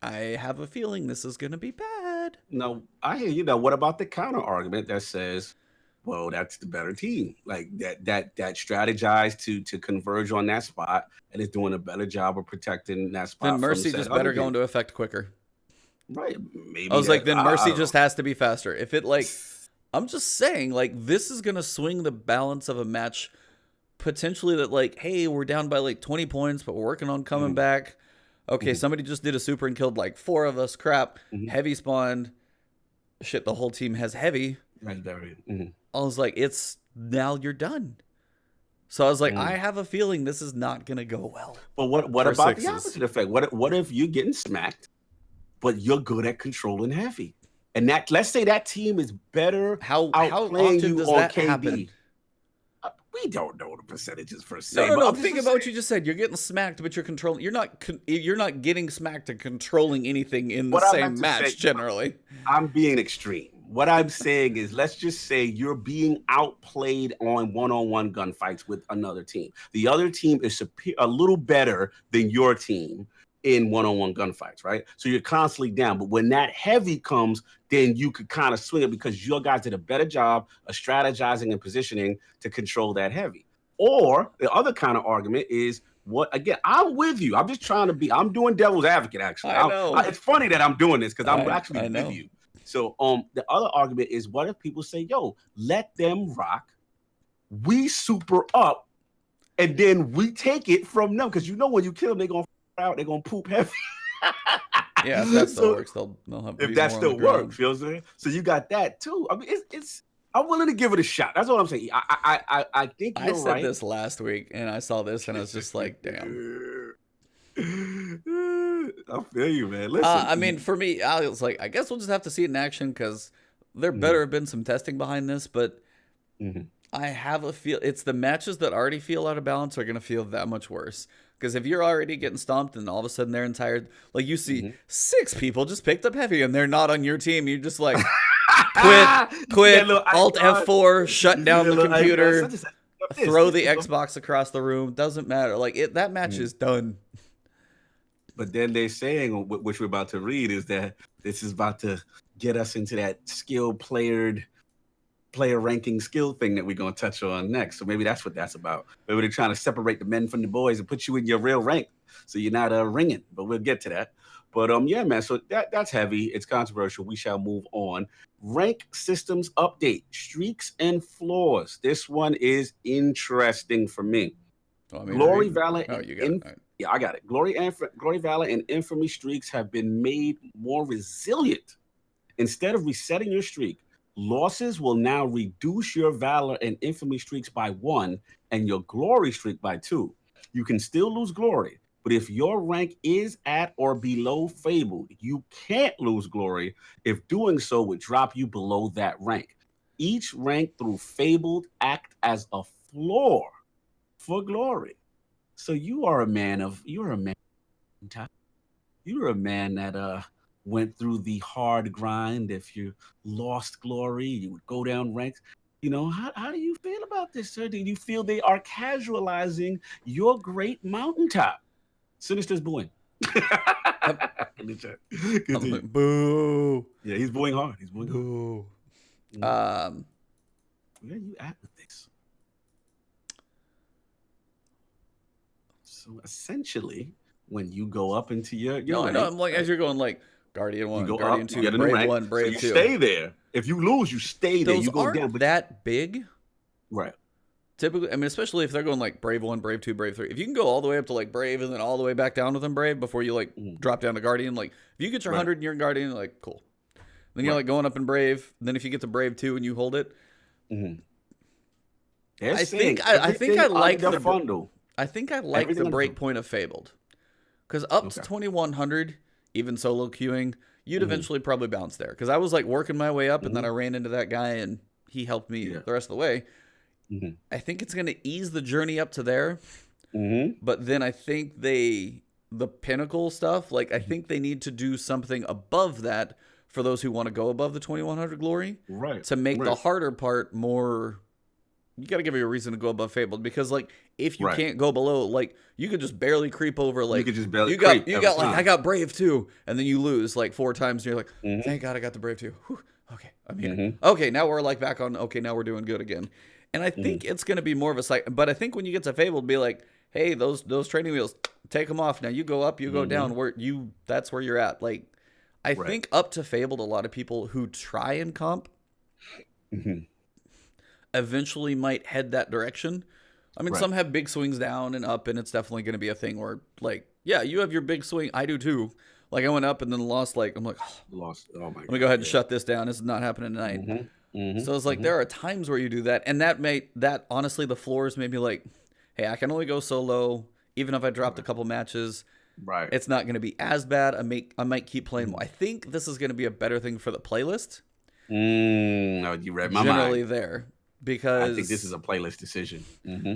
I have a feeling this is going to be bad. No, I hear you. Now, what about the counter argument that says, well, that's the better team, like that strategized to converge on that spot and is doing a better job of protecting that spot. Then Mercy just better go into effect quicker. Right. Maybe I was like, then Mercy just has to be faster. If it like, I'm just saying, like, this is going to swing the balance of a match potentially that like, hey, we're down by like 20 points, but we're working on coming back. Okay, somebody just did a super and killed like 4 of us. Crap. Heavy spawned. shit, the whole team has heavy. Legendary. I was like, it's now you're done. So I was like, I have a feeling this is not going to go well. But what about the opposite effect? What if you're getting smacked, but you're good at controlling heavy? And let's say that team is better how outplaying often you does on that KD. happen? We don't know the percentages per se. No. Think about what you just said. You're getting smacked, but you're controlling. You're not getting smacked and controlling anything in the same match generally. I'm being extreme. What I'm saying is, let's just say you're being outplayed on one-on-one gunfights with another team. The other team is a little better than your team in one-on-one gunfights, right? So you're constantly down. But when that heavy comes, then you could kind of swing it because your guys did a better job of strategizing and positioning to control that heavy. Or the other kind of argument is, again, I'm with you. I'm just trying to I'm doing devil's advocate, actually. I know. It's funny that I'm doing this because I'm actually with you. So the other argument is, what if people say, yo, let them rock, we super up, and then we take it from them? Because when you kill them, they're going to out, they're going to poop heavy. Yeah, if that still works, they'll have if that still works, you know what I'm saying? So you got that too. I mean, I'm willing to give it a shot. That's what I'm saying. I think you're right. I said this last week, and I saw this, and I was just like, damn. I feel you, man. Listen, I mean, for me, I was like, I guess we'll just have to see it in action because there better have been some testing behind this. But I have a feel it's the matches that already feel out of balance are going to feel that much worse. Because if you're already getting stomped and all of a sudden they're tired, like you see 6 people just picked up heavy and they're not on your team, you're just like, quit, Alt F4, shut down the computer, throw the Xbox across the room. Doesn't matter. Like that match is done. But then they're saying, which we're about to read, is that this is about to get us into that player ranking skill thing that we're going to touch on next. So maybe that's what that's about. Maybe they're trying to separate the men from the boys and put you in your real rank so you're not ringing. But we'll get to that. But yeah, man. So that's heavy. It's controversial. We shall move on. Rank systems update, streaks and floors. This one is interesting for me. Glory, Valor, yeah, I got it. Glory, Valor, and Infamy streaks have been made more resilient. Instead of resetting your streak, losses will now reduce your Valor and Infamy streaks by 1 and your Glory streak by 2. You can still lose Glory, but if your rank is at or below Fabled, you can't lose Glory if doing so would drop you below that rank. Each rank through Fabled act as a floor for Glory. So you're a man that went through the hard grind. If you lost Glory, you would go down ranks. How do you feel about this, sir? Do you feel they are casualizing your great mountaintop? Sinister's booing. Boo. Yeah, he's booing hard. He's booing boo. Hard. Where are you at with this? So essentially, when you go up into your rank, I'm like, as you're going like Guardian 1, Guardian 2, Brave rank. 1, Brave 2. So you stay there. If you lose, you stay there. Those you go aren't down. That big. Right. Typically, I mean, especially if they're going like Brave 1, Brave 2, Brave 3. If you can go all the way up to like Brave and then all the way back down with them Brave before you like drop down to Guardian, like if you get your 100 and you're in Guardian, like cool. Then you're like going up in Brave. Then if you get to Brave 2 and you hold it, I think I like the bundle. I think I like the breakpoint of Fabled. Because up to 2100, even solo queuing, you'd eventually probably bounce there. Because I was like working my way up and then I ran into that guy and he helped me the rest of the way. I think it's going to ease the journey up to there. But then I think the pinnacle stuff, like I think they need to do something above that for those who want to go above the 2100 glory. Right. To make the harder part more... You got to give you a reason to go above Fabled because, like, if you can't go below, like, you could just barely creep over. Like, you could just barely creep. You got like, I got Brave 2, and then you lose like 4 times, and you're like, thank God I got the Brave 2. Whew, okay, I'm here. Okay, now we're like back on. Okay, now we're doing good again. And I think it's going to be more of a cycle. But I think when you get to Fabled, be like, hey, those training wheels, take them off. Now you go up, you go down. That's where you're at. Like, I think up to Fabled, a lot of people who try and comp. Eventually might head that direction. I mean, some have big swings down and up, and it's definitely going to be a thing where, like, yeah, you have your big swing. I do too. Like I went up and then lost. Like I'm like, oh, Lost. Oh my god. let me go ahead and shut this down. This is not happening tonight. So it's like there are times where you do that, and that honestly the floors made me like, hey, I can only go solo. Even if I dropped a couple matches, Right. it's not going to be as bad. I might keep playing more. I think this is going to be a better thing for the playlist. Oh, you read my Generally mind. there. Because I think this is a playlist decision.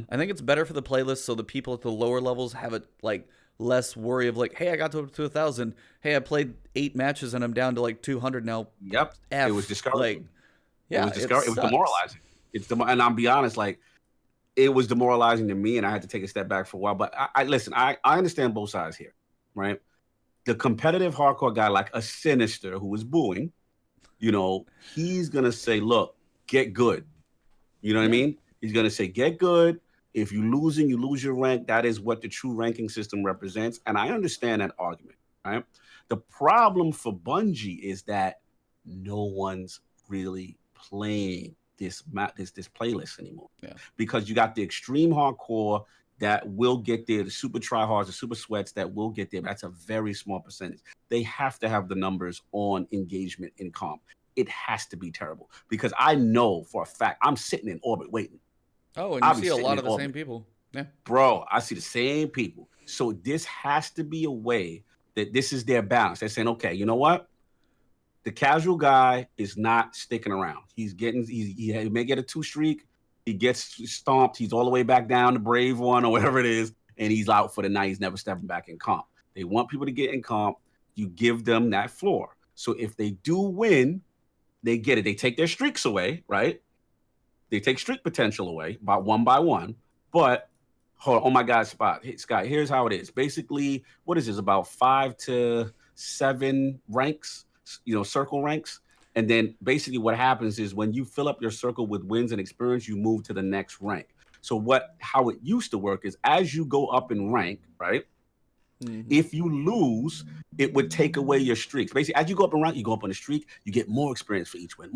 I think it's better for the playlist so the people at the lower levels have it like less worry of like, hey, I got to 1,000. Hey, I played 8 matches and I'm down to like 200 now. Yep. It was discouraging. Like, yeah, it was demoralizing. And I'll be honest, like it was demoralizing to me, and I had to take a step back for a while. But I listen, I understand both sides here, right? The competitive hardcore guy, like a Sinister who is booing, he's gonna say, look, get good. You know what I mean? He's going to say, get good. If you're losing, you lose your rank. That is what the true ranking system represents. And I understand that argument, right? The problem for Bungie is that no one's really playing this playlist anymore. Yeah. Because you got the extreme hardcore that will get there, the super tryhards, the super sweats that will get there. That's a very small percentage. They have to have the numbers on engagement in comp. It has to be terrible because I know for a fact I'm sitting in orbit waiting. Oh, and you see a lot of the same people. Yeah. Bro, I see the same people. So this has to be a way that this is their balance. They're saying, okay, you know what? The casual guy is not sticking around. He may get a 2 streak. He gets stomped. He's all the way back down to Brave 1 or whatever it is. And he's out for the night. He's never stepping back in comp. They want people to get in comp. You give them that floor. So if they do win, they get it. They take their streaks away, right? They take streak potential away by one. But hold on, oh my God, Scott, here's how it is. Basically, what is this? About 5 to 7 ranks, circle ranks. And then basically what happens is when you fill up your circle with wins and experience, you move to the next rank. So how it used to work is as you go up in rank, right? If you lose, it would take away your streaks. Basically, as you go up in rank, you go up on a streak, you get more experience for each win,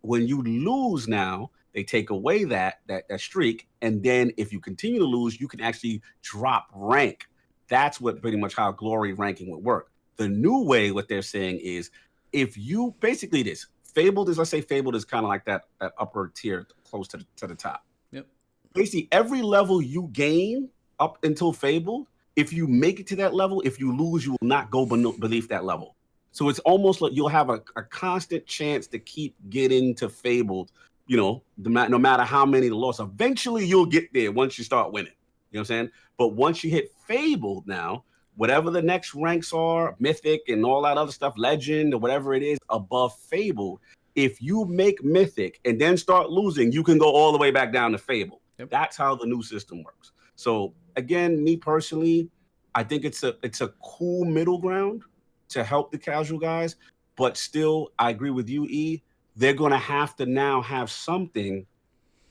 When you lose now, they take away that streak, and then if you continue to lose, you can actually drop rank. That's what pretty much how glory ranking would work. The new way, what they're saying is, if you basically Fabled is kind of like that upper tier close to the top. Yep. Basically, every level you gain up until Fabled, if you make it to that level, if you lose, you will not go beneath that level. So it's almost like you'll have a constant chance to keep getting to Fabled, no matter how many the loss. Eventually, you'll get there once you start winning. You know what I'm saying? But once you hit Fabled now, whatever the next ranks are, Mythic and all that other stuff, Legend or whatever it is above Fabled, if you make Mythic and then start losing, you can go all the way back down to Fabled. Yep. That's how the new system works. So again, me personally, I think it's a cool middle ground to help the casual guys, but still, I agree with you, E. They're going to have to now have something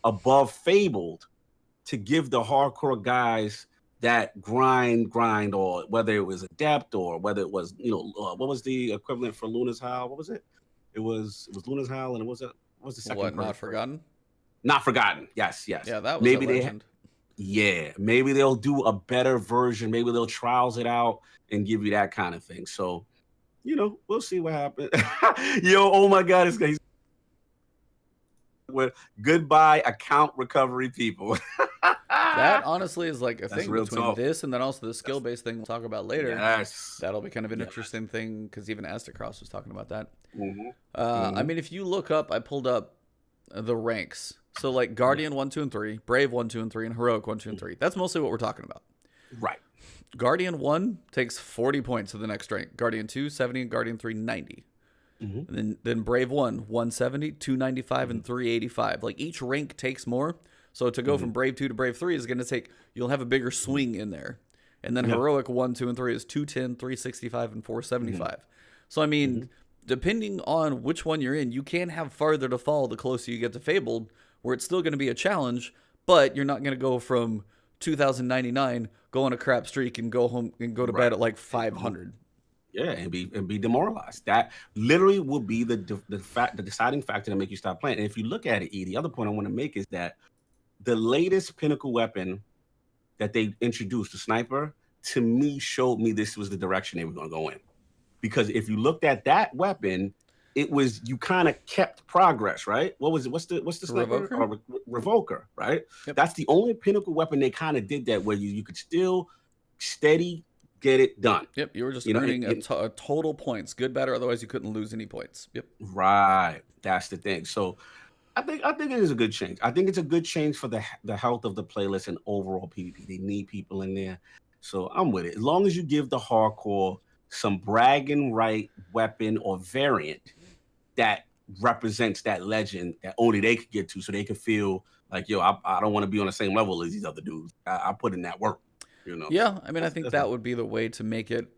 above Fabled to give the hardcore guys that grind, or whether it was Adept or whether it was, what was the equivalent for Luna's Howl? What was it? It was Luna's Howl, and what was the second? What, Not Forgotten? Not Forgotten. Yes. Yeah, that was maybe a legend. Maybe they'll do a better version. Maybe they'll trials it out and give you that kind of thing. So, we'll see what happens. Yo, oh my God, it's with goodbye account recovery people. That honestly is like a thing between tough. This and then also the skill-based thing we'll talk about later. Yes. That'll be kind of an interesting thing because even Aztecross was talking about that. Mm-hmm. I mean, if you look up, I pulled up the ranks. So like Guardian 1, 2, and 3, Brave 1, 2, and 3, and Heroic 1, 2, and 3. That's mostly what we're talking about. Right. Guardian 1 takes 40 points to the next rank. Guardian 2, 70, and Guardian 3, 90. And then Brave 1, 170, 295, and 385. Like each rank takes more. So to go from Brave 2 to Brave 3 is going to take, you'll have a bigger swing in there. And then Heroic 1, 2, and 3 is 210, 365, and 475. So, I mean, depending on which one you're in, you can have farther to fall the closer you get to Fabled, where it's still going to be a challenge, but you're not going to go from 2,099, go on a crap streak, and go home and go to bed at like 500. Yeah, and be demoralized. That literally will be the deciding factor to make you stop playing. And if you look at it, E, the other point I want to make is that the latest pinnacle weapon that they introduced, the sniper, to me showed me this was the direction they were going to go in. Because if you looked at that weapon, it was, you kind of kept progress, right? What was it? What's the sniper? Revoker? Revoker, right? Yep. That's the only pinnacle weapon they kind of did that, where you could still steady get it done. Yep, you were just earning a total points, good, bad, or otherwise you couldn't lose any points. Yep. Right. That's the thing. So I think it is a good change. I think it's a good change for the health of the playlist and overall PvP. They need people in there. So I'm with it. As long as you give the hardcore some bragging right weapon or variant that represents that legend that only they could get to, so they can feel like, yo, I don't want to be on the same level as these other dudes. I put in that work. Yeah, I mean, I think that would be the way to make it,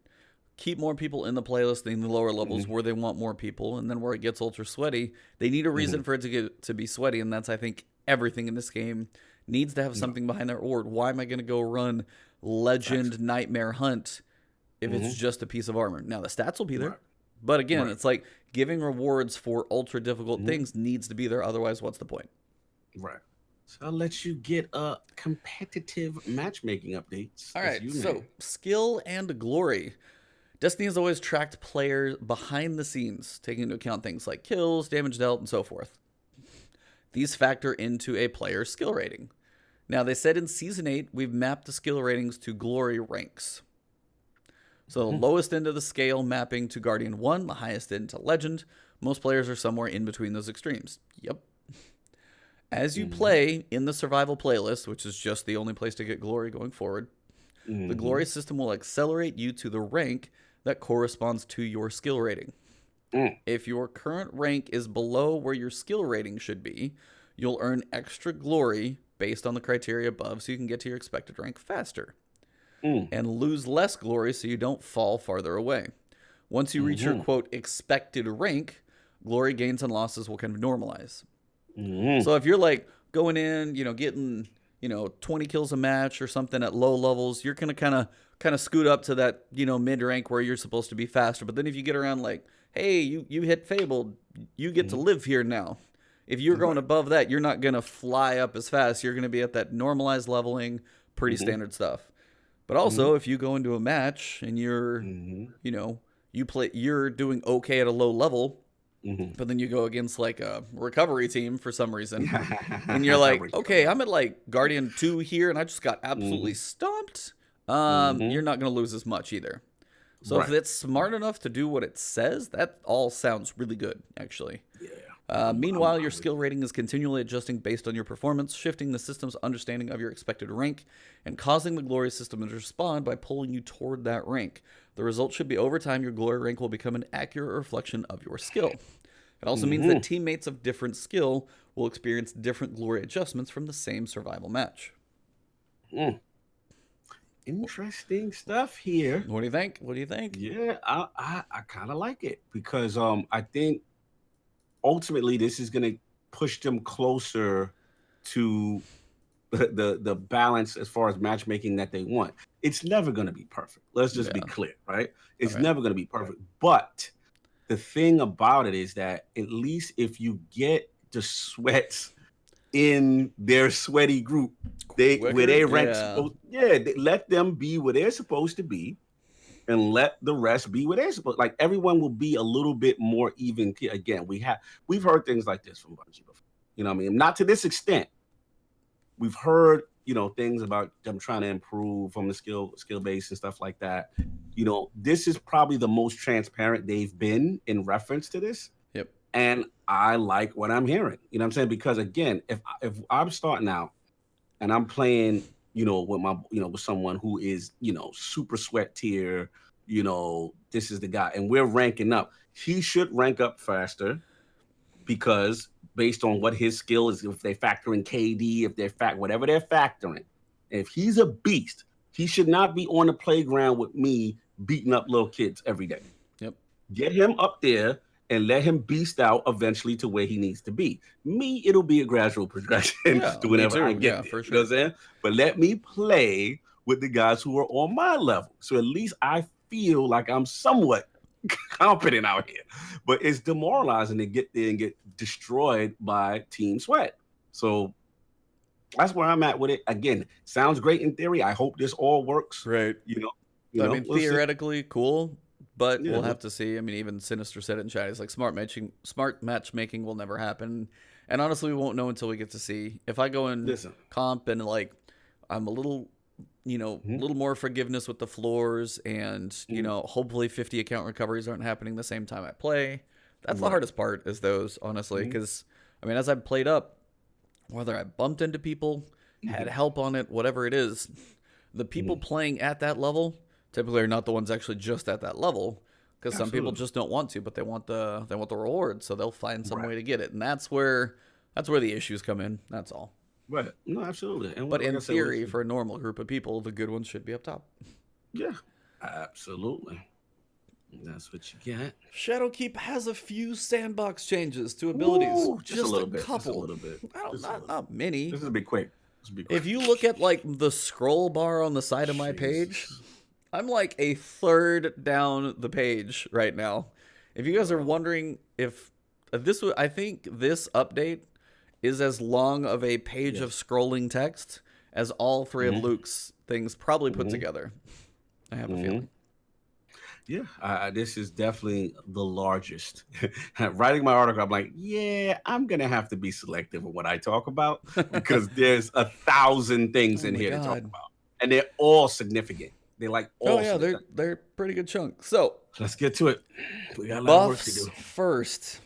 keep more people in the playlist in the lower levels where they want more people, and then where it gets ultra sweaty, they need a reason for it to be sweaty, and that's, I think, everything in this game needs to have something behind their ord. Why am I going to go run Legend Nightmare Hunt if it's just a piece of armor? Now, the stats will be there, but again, it's like giving rewards for ultra difficult things needs to be there, otherwise what's the point? Right. So I'll let you get competitive matchmaking updates. All right, so skill and glory. Destiny has always tracked players behind the scenes, taking into account things like kills, damage dealt, and so forth. These factor into a player's skill rating. Now, they said in Season 8, we've mapped the skill ratings to glory ranks. So the lowest end of the scale mapping to Guardian 1, the highest end to Legend. Most players are somewhere in between those extremes. Yep. As you play in the survival playlist, which is just the only place to get glory going forward, the glory system will accelerate you to the rank that corresponds to your skill rating. If your current rank is below where your skill rating should be, you'll earn extra glory based on the criteria above, so you can get to your expected rank faster. And lose less glory so you don't fall farther away. Once you reach your, quote, expected rank, glory gains and losses will kind of normalize. So if you're like going in, getting, 20 kills a match or something at low levels, you're going to kind of scoot up to that, mid rank where you're supposed to be faster. But then if you get around like, hey, you hit Fabled, you get to live here now. If you're going above that, you're not going to fly up as fast. You're going to be at that normalized leveling, pretty standard stuff. But also, if you go into a match and you're, you're doing okay at a low level, but then you go against like a recovery team for some reason, and you're like, okay, I'm at like Guardian 2 here, and I just got absolutely stomped. You're not going to lose as much either. So if it's smart enough to do what it says, that all sounds really good, actually. Meanwhile, your skill rating is continually adjusting based on your performance, shifting the system's understanding of your expected rank, and causing the glory system to respond by pulling you toward that rank. The result should be over time, your glory rank will become an accurate reflection of your skill. It also means that teammates of different skill will experience different glory adjustments from the same survival match. Interesting stuff here. What do you think? Yeah, I kind of like it, because I think ultimately this is going to push them closer to the balance as far as matchmaking that they want. It's never going to be perfect. Let's just be clear, right? It's never going to be perfect. But the thing about it is that at least if you get the sweats in their sweaty group, where they rank, they let them be where they're supposed to be, and let the rest be where they're supposed. Like, everyone will be a little bit more even. Again, we've heard things like this from Bungie before. You know what I mean? Not to this extent. We've heard, things about them trying to improve from the skill base and stuff like that. This is probably the most transparent they've been in reference to this. Yep. And I like what I'm hearing. You know what I'm saying? Because again, if I'm starting out and I'm playing, with my, with someone who is, super sweat tier, this is the guy, and we're ranking up, he should rank up faster, because based on what his skill is, if they factor in KD, if they're whatever they're factoring, if he's a beast, he should not be on the playground with me beating up little kids every day. Yep. Get him up there and let him beast out eventually to where he needs to be. Me, it'll be a gradual progression to whenever I get there. For sure. You know what I'm saying? But let me play with the guys who are on my level, so at least I feel like I'm somewhat competent out here. But it's demoralizing to get there and get destroyed by Team Sweat. So That's where I'm at with it. Again, sounds great in theory. I hope this all works. Right. You I know, mean, we'll see. theoretically, cool, but Yeah, we'll have to see. I mean, even Sinister said it in chat. He's like, smart matchmaking will never happen. And honestly, we won't know until we get to see. If I go in listen. comp and like, I'm a little, a Mhm, little more forgiveness with the floors, and mhm, hopefully 50 account recoveries aren't happening the same time I play. That's the right. hardest part, is those, honestly, Mhm, because I mean, as I've played up, whether I bumped into people, had mhm, help on it, whatever it is, the people mhm. playing at that level typically are not the ones actually just at that level, because some people Absolutely. just don't want to, but they want the reward, so they'll find some Right. way to get it, and that's where the issues come in. That's all. Right. No, absolutely. And But like in I said, we'll theory, see. for a normal group of people, the good ones should be up top. Yeah, absolutely. That's what you get. Shadowkeep has a few sandbox changes to abilities, Ooh, just a just a little bit. Just a couple. little bit. I don't, Just a not little. not many. This is be quick. This will be quick. If you look at like the scroll bar on the side of my page, Jesus. I'm like a third down the page right now. If you guys are wondering if this was, I think this update is as long of a page of Yes. scrolling text as all three of Hmm. Luke's things probably put Hmm. together. I have a Hmm. feeling. Yeah, this is definitely the largest. Writing my article, I'm like, yeah, I'm gonna have to be selective of what I talk about because there's 1,000 things Oh in my here to talk god. about, and they're all significant. They're like Oh all yeah, they're significant. they're pretty good chunk. So Let's get to it. We got a lot of work to buffs do. first.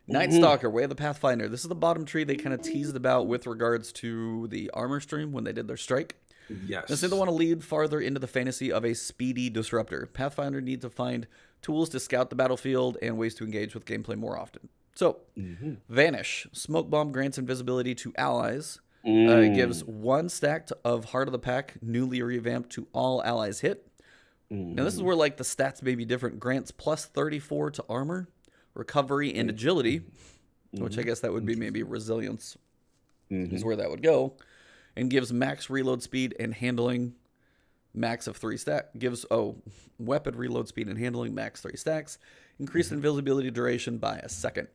Night Hmm. Stalker, Way of the Pathfinder. This is the bottom tree they kind of teased about with regards to the armor stream when they did their strike. Since they don't Yes. want to lead farther into the fantasy of a speedy disruptor, Pathfinder needs to find tools to scout the battlefield and ways to engage with gameplay more often. So, Hmm. Vanish. Smoke Bomb grants invisibility to allies. It gives Mm. one stack of Heart of the Pack, newly revamped, to all allies hit. Now, this is Hmm. where like the stats may be different. Grants plus 34 to armor, recovery, and agility, which I Hmm. guess that would be maybe Interesting. resilience, is Hmm. where that would go, and gives max reload speed and handling, max of 3 stack. Gives weapon reload speed and handling, max 3 stacks. Increased Hmm. invisibility duration by a second.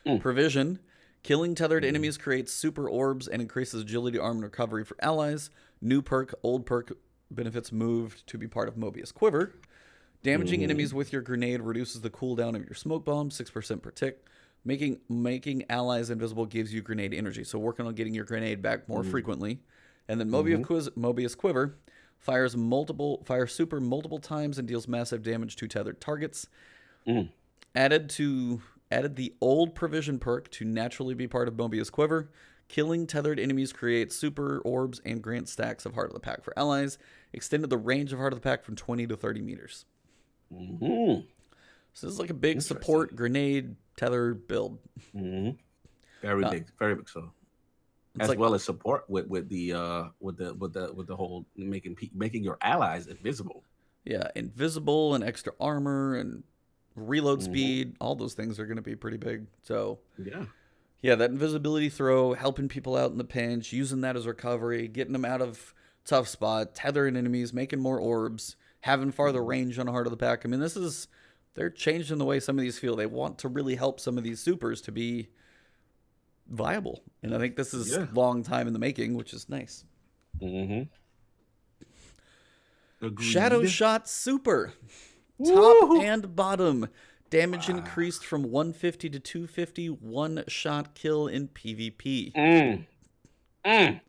Mm. Provision. Killing tethered Hmm. enemies creates super orbs and increases agility, armor, and recovery for allies. New perk, old perk benefits moved to be part of Mobius Quiver. Damaging Hmm. enemies with your grenade reduces the cooldown of your smoke bomb 6% per tick. Making allies invisible gives you grenade energy. So working on getting your grenade back more Hmm. frequently. And then Hmm. Mobius Quiver fires super multiple times and deals massive damage to tethered targets. Mm. Added the old provision perk to naturally be part of Mobius Quiver. Killing tethered enemies creates super orbs and grants stacks of Heart of the Pack for allies. Extended the range of Heart of the Pack from 20 to 30 meters. Hmm. So this is like a big Interesting. support grenade tether build. Hmm. Very Uh, big, very big. So, it's as like, well as support with the whole making your allies invisible. yeah, invisible and extra armor and reload Hmm. speed. All those things are going to be pretty big. So, Yeah. yeah, that invisibility throw, helping people out in the pinch, using that as recovery, getting them out of tough spot, tethering enemies, making more orbs, having farther Hmm. range on Heart of the Pack. I mean, they're changing the way some of these feel. They want to really help some of these supers to be viable. And I think this is Yeah. long time in the making, which is nice. Hmm. Shadow Agreed. Shot Super. Top Woo! and bottom. Damage Ah. increased from 150 to 250. One shot kill in PvP. Mm. Mm.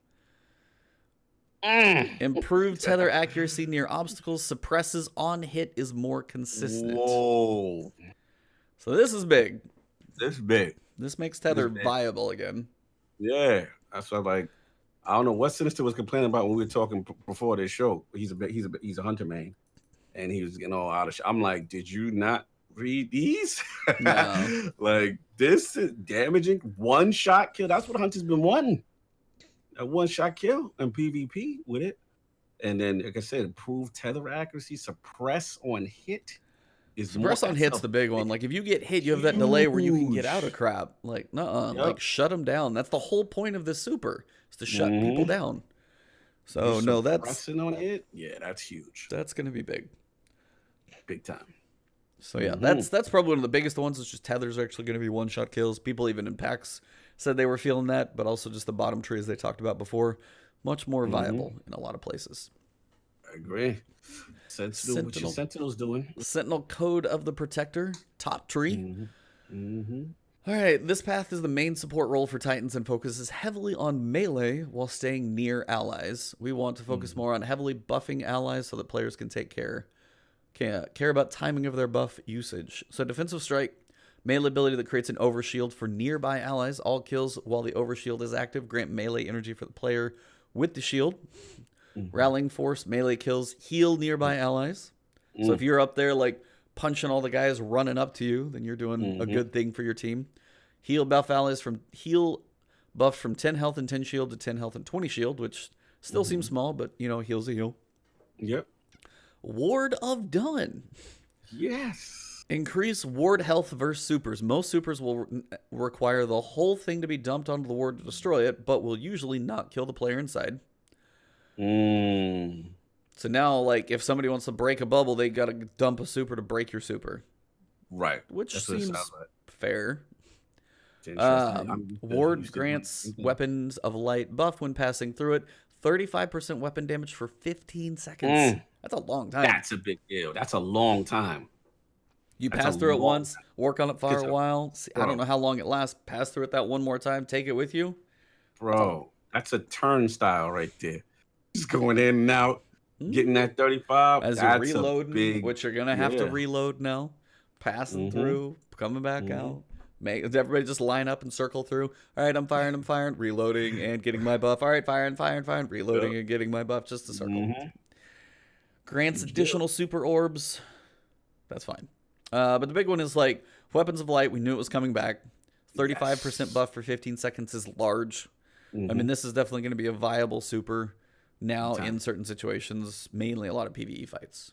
Mm. Improved tether accuracy near obstacles. Suppresses on hit is more consistent. Whoa. So this is big. This big. This makes This tether big. viable again. Yeah. That's what like. I don't know what Sinister was complaining about when we were talking before this show. He's a hunter man, and he was getting all out of shit. I'm like, did you not read these? No. Like this is damaging one shot kill. That's what Hunter's been wanting. A one shot kill in PvP with it. And then, like I said, improved tether accuracy, suppress on hit is more. Suppress on That's hit's a the big one. big, Like if you get hit, you have that delay where you can get out of huge. crap. Like, nuh-uh. Yep. Like shut them down. That's the whole point of this super, is to shut people Hmm. down. You So no, that's suppressing on it. Yeah, that's huge. that's gonna be big. Big time. So yeah, Hmm. that's probably one of the biggest ones. Is just tethers are actually going to be one shot kills. People even in PAX said they were feeling that, but also just the bottom tree, as they talked about before, much more viable in a lot of places. I agree. Sentinel, what your Sentinel's doing? Sentinel Code of the Protector, top tree. All right, this path is the main support role for Titans and focuses heavily on melee while staying near allies. We want to focus more on heavily buffing allies so that players can care about timing of their buff usage. So defensive strike, melee ability that creates an overshield for nearby allies. All kills while the overshield is active grant melee energy for the player with the shield. Rallying force, melee kills, heal nearby allies. So if you're up there like punching all the guys running up to you, then you're doing a good thing for your team. Heal buff allies from 10 health and 10 shield to 10 health and 20 shield, which still seems small, but heals a heal. Yep. Ward of Done. Yes. Increase ward health versus supers. Most supers will require the whole thing to be dumped onto the ward to destroy it, but will usually not kill the player inside. So now, like, if somebody wants to break a bubble, they got to dump a super to break your super. Right. Which seems fair. Interesting. Ward grants weapons of light buff when passing through it. 35% weapon damage for 15 seconds. That's a long time. That's a big deal. That's a long time. You pass through it once, work on it for a while. See, I don't know how long it lasts. Pass through it that one more time. Take it with you. Bro, that's a turnstile right there. Just going in and out, getting that 35. As you're reloading, which you're going to have to reload now. Passing through, coming back out. Everybody just line up and circle through. All right, I'm firing, reloading and getting my buff. All right, firing, reloading and getting my buff. Just a circle. Grants additional super orbs. That's fine. But the big one is like weapons of light. We knew it was coming back. 35% buff for 15 seconds is large. I mean, this is definitely going to be a viable super now in certain situations, mainly a lot of PvE fights.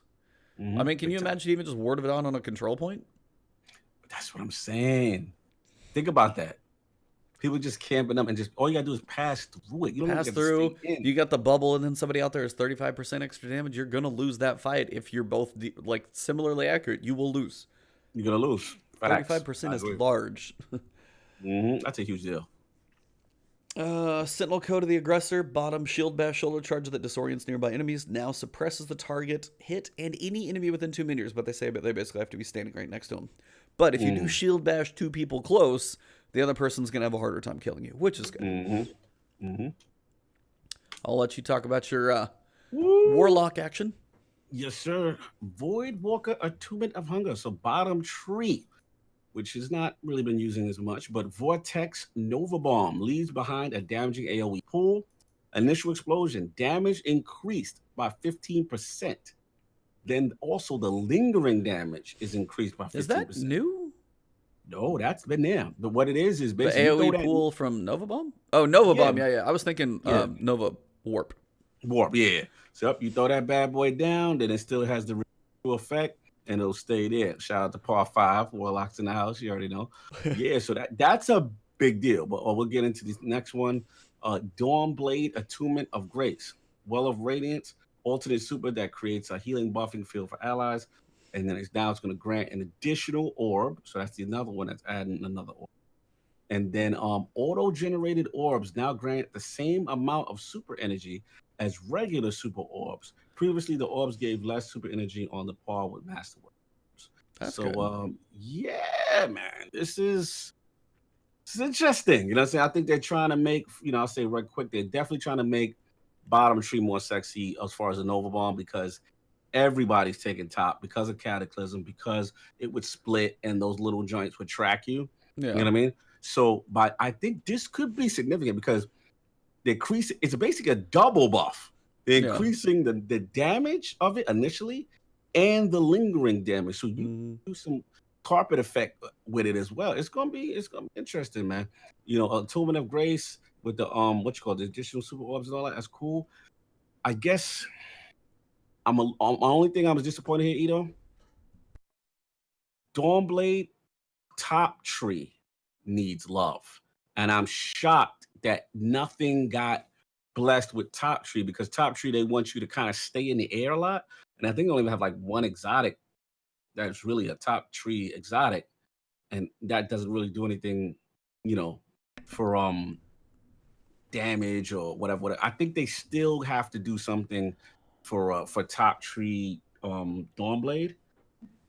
I mean, can you imagine even just Ward of Dawn on a control point? That's what I'm saying. Think about that. People just camping up and just all you gotta do is pass through it. You don't pass through. You got the bubble, and then somebody out there is 35% extra damage. You're gonna lose that fight if you're both like similarly accurate. You will lose. You're gonna lose. 35% is large. That's a huge deal. Sentinel Code of the Aggressor, bottom shield bash shoulder charge that disorients nearby enemies, now suppresses the target, hit, and any enemy within 2 meters, but they say they basically have to be standing right next to them. But if you do shield bash 2 people close, the other person's going to have a harder time killing you, which is good. I'll let you talk about your Warlock action. Yes, sir. Void Walker Attunement of Hunger, so bottom tree, which has not really been using as much, but Vortex Nova Bomb leaves behind a damaging AoE pool. Initial explosion, damage increased by 15%. Then also the lingering damage is increased by 15%. Is that new? No, that's been there. But what it is basically the AoE pool from Nova Bomb? Oh, Nova Bomb, yeah. I was thinking Nova Warp. Warp, yeah. So you throw that bad boy down, then it still has the effect. And it'll stay there. Shout out to Par 5, Warlocks in the house. You already know. Yeah, so that's a big deal. But we'll get into this next one. Dawnblade Attunement of Grace. Well of Radiance. Alternate super that creates a healing buffing field for allies. And then it's going to grant an additional orb. So that's another one that's adding another orb. And then auto-generated orbs now grant the same amount of super energy as regular super orbs. Previously, the orbs gave less super energy on the par with master orbs. That's good. Yeah, man, this is interesting. You know what I'm saying? I think they're trying to make, I'll say right quick, they're definitely trying to make bottom tree more sexy as far as the Nova Bomb, because everybody's taking top because of Cataclysm, because it would split and those little joints would track you. Yeah. You know what I mean? So, but I think this could be significant because it's basically a double buff. They're increasing the damage of it initially and the lingering damage. So you do some carpet effect with it as well. It's gonna be interesting, man. Attunement of Grace with the the additional super orbs and all that. That's cool. I guess my only thing I was disappointed here, Ito. Dawnblade top tree needs love. And I'm shocked that nothing got blessed with top tree, because top tree, they want you to kind of stay in the air a lot. And I think they only have like one exotic that's really a top tree exotic. And that doesn't really do anything, for damage or whatever. I think they still have to do something for top tree Dawnblade.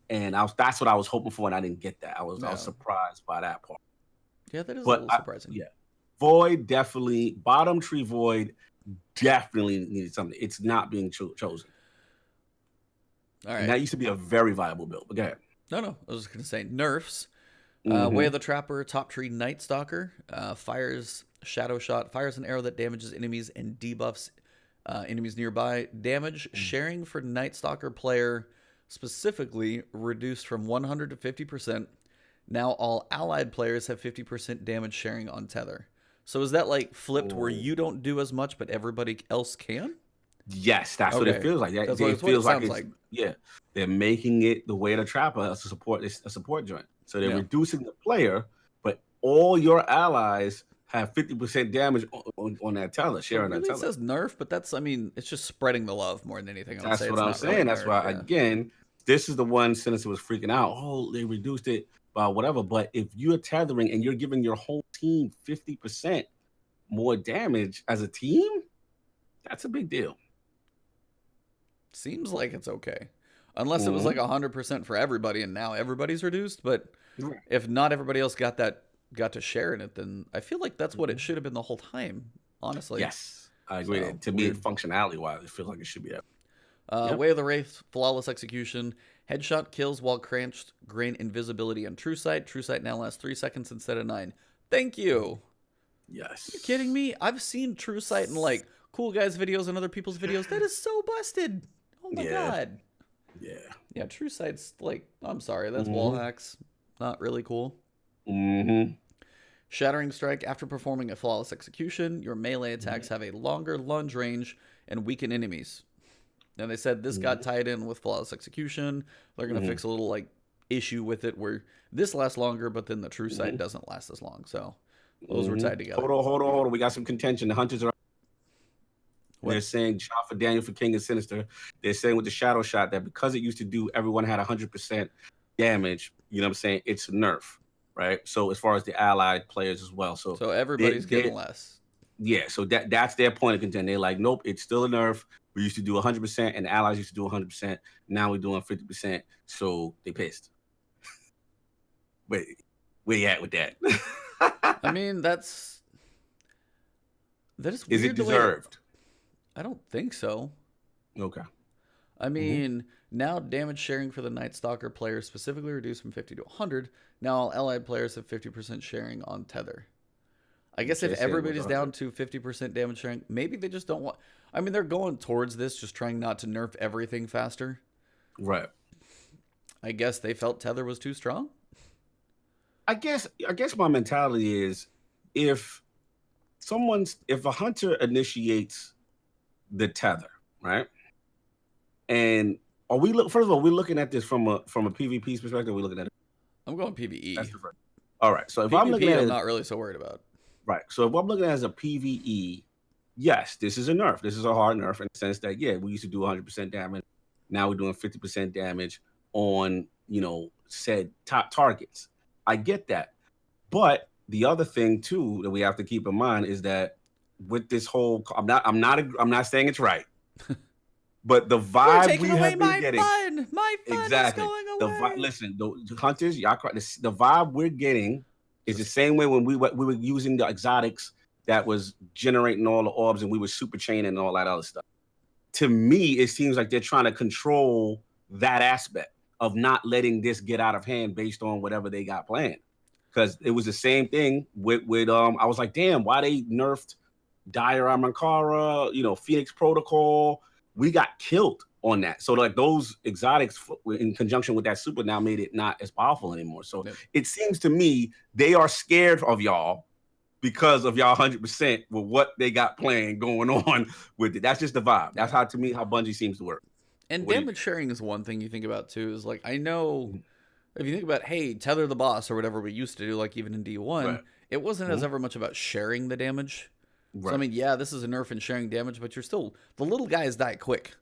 And that's what I was hoping for, and I didn't get that. I was surprised by that part. Yeah, that is a little surprising. Yeah. Void definitely, bottom tree Void definitely needed something. It's not being chosen. All right. And that used to be a very viable build. But go ahead. No, I was just going to say nerfs. Way of the Trapper, top tree Night Stalker, fires Shadow Shot, fires an arrow that damages enemies and debuffs enemies nearby. Damage sharing for Night Stalker player specifically reduced from 100 to 50%. Now all allied players have 50% damage sharing on Tether. So is that like flipped where you don't do as much, but everybody else can? Yes, that's what it feels like. It feels like they're making it the way of the Trapper a support joint. So they're reducing the player, but all your allies have 50% damage on that Tether, sharing that Tether. It says nerf, but it's just spreading the love more than anything. That's what I'm saying. That's why, again, this is the one Sinister was freaking out. Oh, they reduced it by whatever. But if you're tethering and you're giving your whole team 50% more damage as a team, that's a big deal. Seems like it's okay. Unless it was like 100% for everybody and now everybody's reduced. But if not everybody else got to share in it, then I feel like that's what it should have been the whole time, honestly. Yes, I agree. So, to me, functionality-wise, it feels like it should be that. Way of the Wraith, flawless execution. Headshot kills while crouched, gain invisibility and True Sight. True Sight now lasts 3 seconds instead of 9. Thank you. Yes. Are you kidding me? I've seen True Sight in like cool guys' videos and other people's videos. That is so busted. Oh my god. Yeah, True Sight's like, I'm sorry, that's wall hacks. Not really cool. Shattering Strike. After performing a flawless execution, your melee attacks have a longer lunge range and weaken enemies. And they said this got tied in with flawless execution. They're going to fix a little like issue with it where this lasts longer, but then the True Sight doesn't last as long. So those were tied together. Hold on. We got some contention. The Hunters are... They're saying shot for Daniel for King and Sinister. They're saying with the Shadow Shot that because it used to do everyone had 100% damage, you know what I'm saying? It's a nerf, right? So as far as the allied players as well. So everybody's getting less. Yeah, so that's their point of contention. They're like, nope, it's still a nerf. We used to do 100%, and the allies used to do 100%. Now we're doing 50%, so they pissed. Wait, where you at with that? I mean, that is weird. Is it deserved? I don't think so. Okay. I mean, now damage sharing for the Night Stalker player specifically reduced from 50 to 100. Now all allied players have 50% sharing on Tether. I guess if everybody's down to 50% damage sharing, maybe they just don't want... I mean, they're going towards this, just trying not to nerf everything faster. Right. I guess they felt Tether was too strong? I guess my mentality is if a hunter initiates the Tether, right? And first of all, we're looking at this from a PvP perspective. We're looking at it. I'm going PvE. That's the first. All right. So if PvP, I'm looking at it, I'm not really so worried about. Right. So if I'm looking at it as a PvE, yes, this is a nerf. This is a hard nerf in the sense that, we used to do 100% damage. Now we're doing 50% damage on, said top targets. I get that. But the other thing too that we have to keep in mind is that with this whole, I'm not saying it's right, but the vibe we have been getting, my fun exactly. is going away. Listen, the hunters, y'all, the vibe we're getting is the same way when we were using the exotics that was generating all the orbs and we were super chaining and all that other stuff. To me, it seems like they're trying to control that aspect of not letting this get out of hand based on whatever they got planned. Because it was the same thing with I was like, damn, why they nerfed Dire Armankara, Phoenix Protocol. We got killed on that. So like those exotics in conjunction with that super now made it not as powerful anymore. So it seems to me they are scared of y'all because of y'all 100% with what they got planned going on with it. That's just the vibe. That's how, to me, how Bungie seems to work. And damage sharing is one thing you think about too. Is like, I know if you think about, hey, tether the boss or whatever we used to do, like even in D1, it wasn't as ever much about sharing the damage. Right. So I mean, this is a nerf in sharing damage, but you're still, the little guys die quick.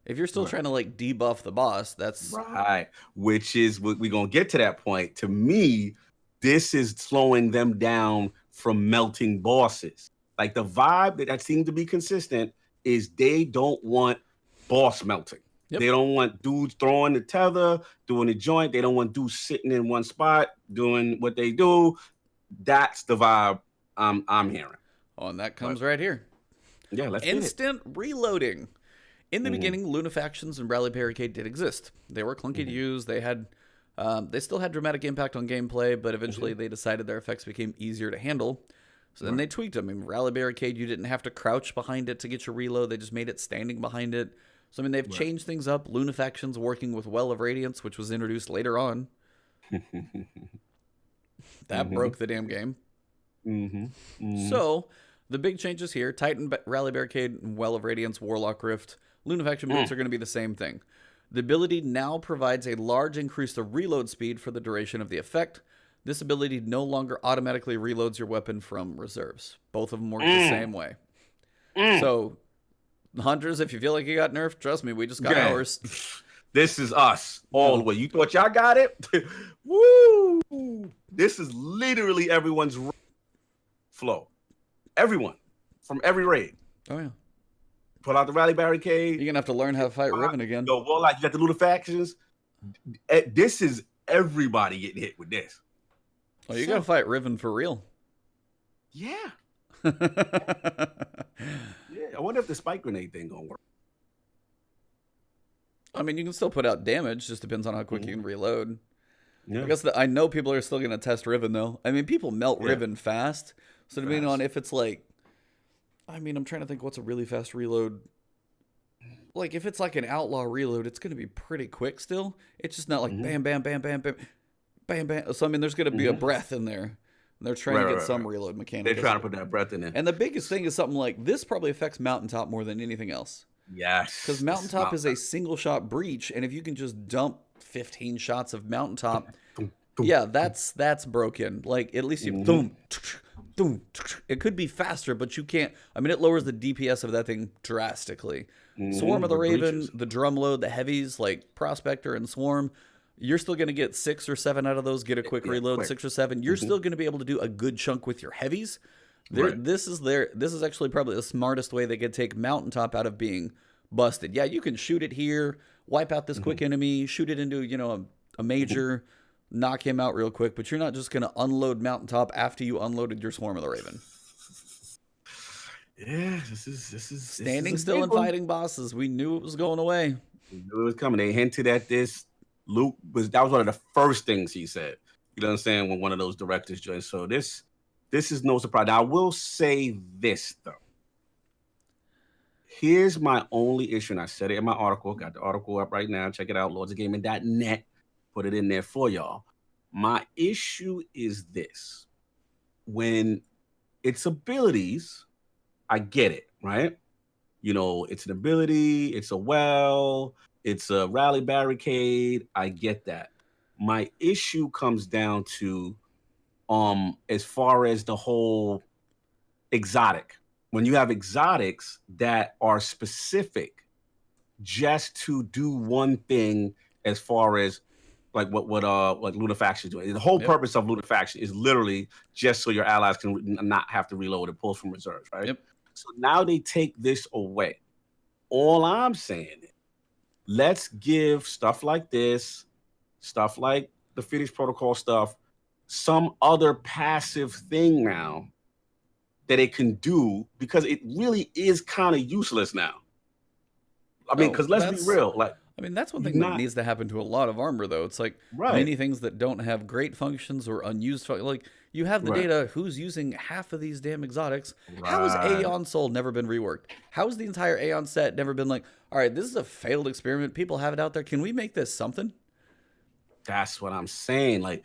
If you're still trying to like debuff the boss, that's right. Which is what we're gonna get to that point. To me, this is slowing them down from melting bosses. Like the vibe that seems to be consistent is they don't want boss melting. Yep. They don't want dudes throwing the tether, doing the joint. They don't want dudes sitting in one spot doing what they do. That's the vibe I'm hearing. Oh, and that comes right here. Yeah, let's instant reloading. In the beginning, Lunafactions and Rally Barricade did exist. They were clunky to use. They had, they still had dramatic impact on gameplay, but eventually they decided their effects became easier to handle. So then they tweaked them. I mean, Rally Barricade, you didn't have to crouch behind it to get your reload. They just made it standing behind it. So I mean, they've changed things up. Lunafactions working with Well of Radiance, which was introduced later on. That broke the damn game. So the big changes here: Titan, Rally Barricade, Well of Radiance, Warlock Rift. Lunafaction boots are going to be the same thing. The ability now provides a large increase to reload speed for the duration of the effect. This ability no longer automatically reloads your weapon from reserves. Both of them work the same way. So, Hunters, if you feel like you got nerfed, trust me, we just got ours. This is us all the way. You thought y'all got it? Woo! This is literally everyone's flow. Everyone from every raid. Oh, yeah. Pull out the Rally Barricade. You're going to have to learn how to fight Riven again. Yo, Warlock, you got the Lunafactions. This is everybody getting hit with this. Oh, you got to fight Riven for real. Yeah. Yeah. I wonder if the spike grenade thing going to work. I mean, you can still put out damage. Just depends on how quick you can reload. Yeah. I guess I know people are still going to test Riven, though. I mean, people melt Riven fast. So depending on if it's like, I mean, I'm trying to think what's a really fast reload. Like, if it's like an outlaw reload, it's going to be pretty quick still. It's just not like bam, bam, bam, bam, bam, bam, bam. So, I mean, there's going to be a breath in there. And they're trying to get some reload mechanic. They're trying to put that breath in there. And the biggest thing is something like this probably affects Mountaintop more than anything else. Yes. Because Mountaintop is a single shot breach. And if you can just dump 15 shots of Mountaintop, that's broken. Like, at least you boom. It could be faster, but you can't. I mean, it lowers the DPS of that thing drastically. Swarm of the Raven, the drum load, the heavies like Prospector and Swarm, you're still going to get 6 or 7 out of those. Get a quick reload, 6 or 7. You're still going to be able to do a good chunk with your heavies. This is actually probably the smartest way they could take Mountaintop out of being busted. Yeah, you can shoot it here, wipe out this quick enemy, shoot it into a major. Knock him out real quick, but you're not just going to unload Mountaintop after you unloaded your Swarm of the Raven. Yeah, this is standing still and fighting bosses. We knew it was going away. We knew it was coming. They hinted at this. Luke that was one of the first things he said. You know what I'm saying? When one of those directors joined. So this is no surprise. Now, I will say this though. Here's my only issue, and I said it in my article. Got the article up right now. Check it out, lordsofgaming.net. Put it in there for y'all. My issue is this. When it's abilities, I get it, right? You know, it's an ability, it's a well, it's a Rally Barricade. I get that. My issue comes down to as far as the whole exotic. When you have exotics that are specific just to do one thing, as far as like what Lunafaction doing. The whole purpose of Lunafaction is literally just so your allies can not have to reload and pull from reserves, right? Yep. So now they take this away. All I'm saying is, let's give stuff like this, stuff like the Phoenix Protocol stuff, some other passive thing now that it can do, because it really is kind of useless now. I mean, because let's be real, like. I mean, that's one thing that needs to happen to a lot of armor, though. It's like many things that don't have great functions or unused. Like, you have the data, who's using half of these damn exotics. How has Aeon Soul never been reworked? How has the entire Aeon set never been like, all right, this is a failed experiment. People have it out there. Can we make this something? That's what I'm saying. Like,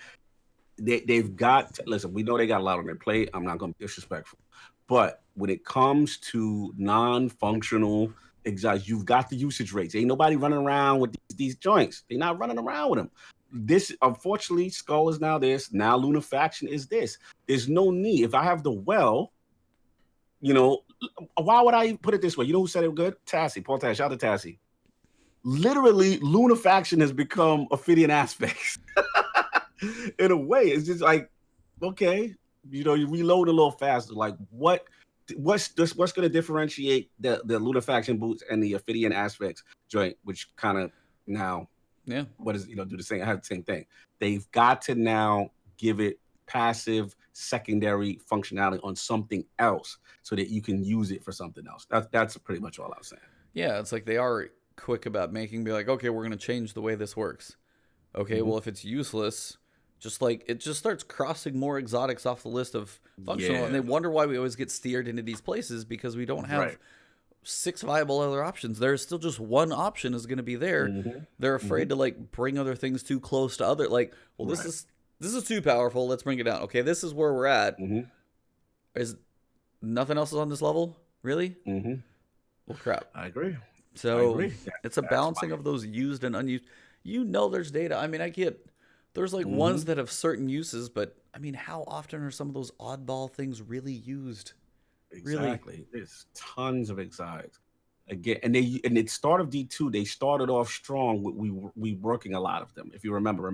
they've got to, listen, we know they got a lot on their plate. I'm not going to be disrespectful. But when it comes to non-functional exotics, you've got the usage rates. Ain't nobody running around with these joints. They're not running around with them. This, unfortunately, Skull is now this. Now Lunafaction is this. There's no need. If I have the well, you know, why would I put it this way? You know who said it good? Tassie. Paul Tassie. Shout out to Tassie. Literally, Lunafaction has become Ophidian aspects. In a way, it's just like, okay, you reload a little faster. Like what's going to differentiate the lunafaction boots and the Ophidian aspects joint, which kind of now, what is do the same? I have the same thing. They've got to now give it passive secondary functionality on something else so that you can use it for something else. That's pretty much all I was saying. Yeah, it's like they are quick about be like, okay, we're going to change the way this works. Okay, well, if it's useless, just like it just starts crossing more exotics off the list of functional, and they wonder why we always get steered into these places because we don't have 6 viable other options. There's still just one option is going to be there. They're afraid to like bring other things too close to other, like, well, this is too powerful. Let's bring it down. Okay, this is where we're at. Is nothing else is on this level, really? Well, crap. I agree. So it's a balancing of those used and unused. There's data. I mean, there's like ones that have certain uses, but I mean, how often are some of those oddball things really used? Exactly. Really? There's tons of exotics. Again, and at start of D2, they started off strong. We working a lot of them. If you remember,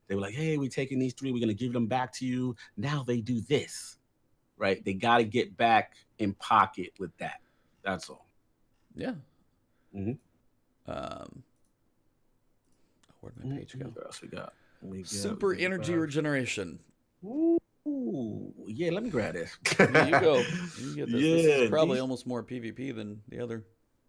they were like, hey, we're taking these 3, we're gonna give them back to you. Now they do this, right? They got to get back in pocket with that. That's all. Yeah. Where'd my page go? What else we got? Super energy regeneration. Ooh, yeah. Let me grab this. There you go. You get this. This is probably almost more PvP than the other.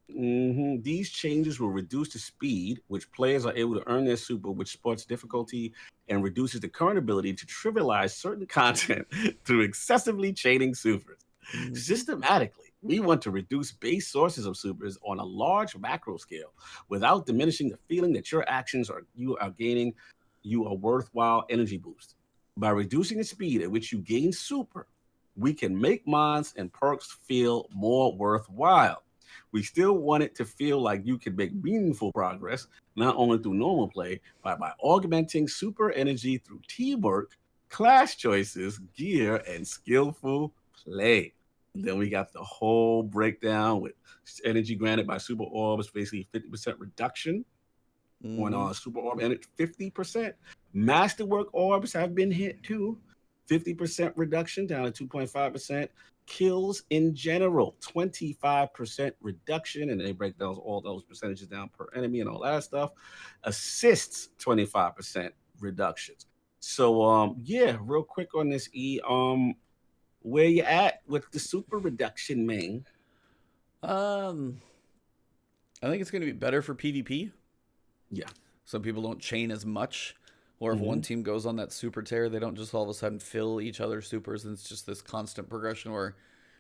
These changes will reduce the speed which players are able to earn their super, which supports difficulty and reduces the current ability to trivialize certain content through excessively chaining supers. Systematically, we want to reduce base sources of supers on a large macro scale without diminishing the feeling that your actions you are gaining a worthwhile energy boost. By reducing the speed at which you gain super, we can make mods and perks feel more worthwhile. We still want it to feel like you can make meaningful progress, not only through normal play, but by augmenting super energy through teamwork, class choices, gear, and skillful play. Then we got the whole breakdown with energy granted by super orbs, basically 50% reduction on super orb energy, 50%. Masterwork orbs have been hit too, 50% reduction down to 2.5%. Kills in general, 25% reduction, and they break those all those percentages down per enemy and all that stuff. Assists, 25% reductions. So real quick on this, where you at with the super reduction, man? I think it's going to be better for PvP. Yeah. So people don't chain as much. Or if one team goes on that super tear, they don't just all of a sudden fill each other's supers, and it's just this constant progression where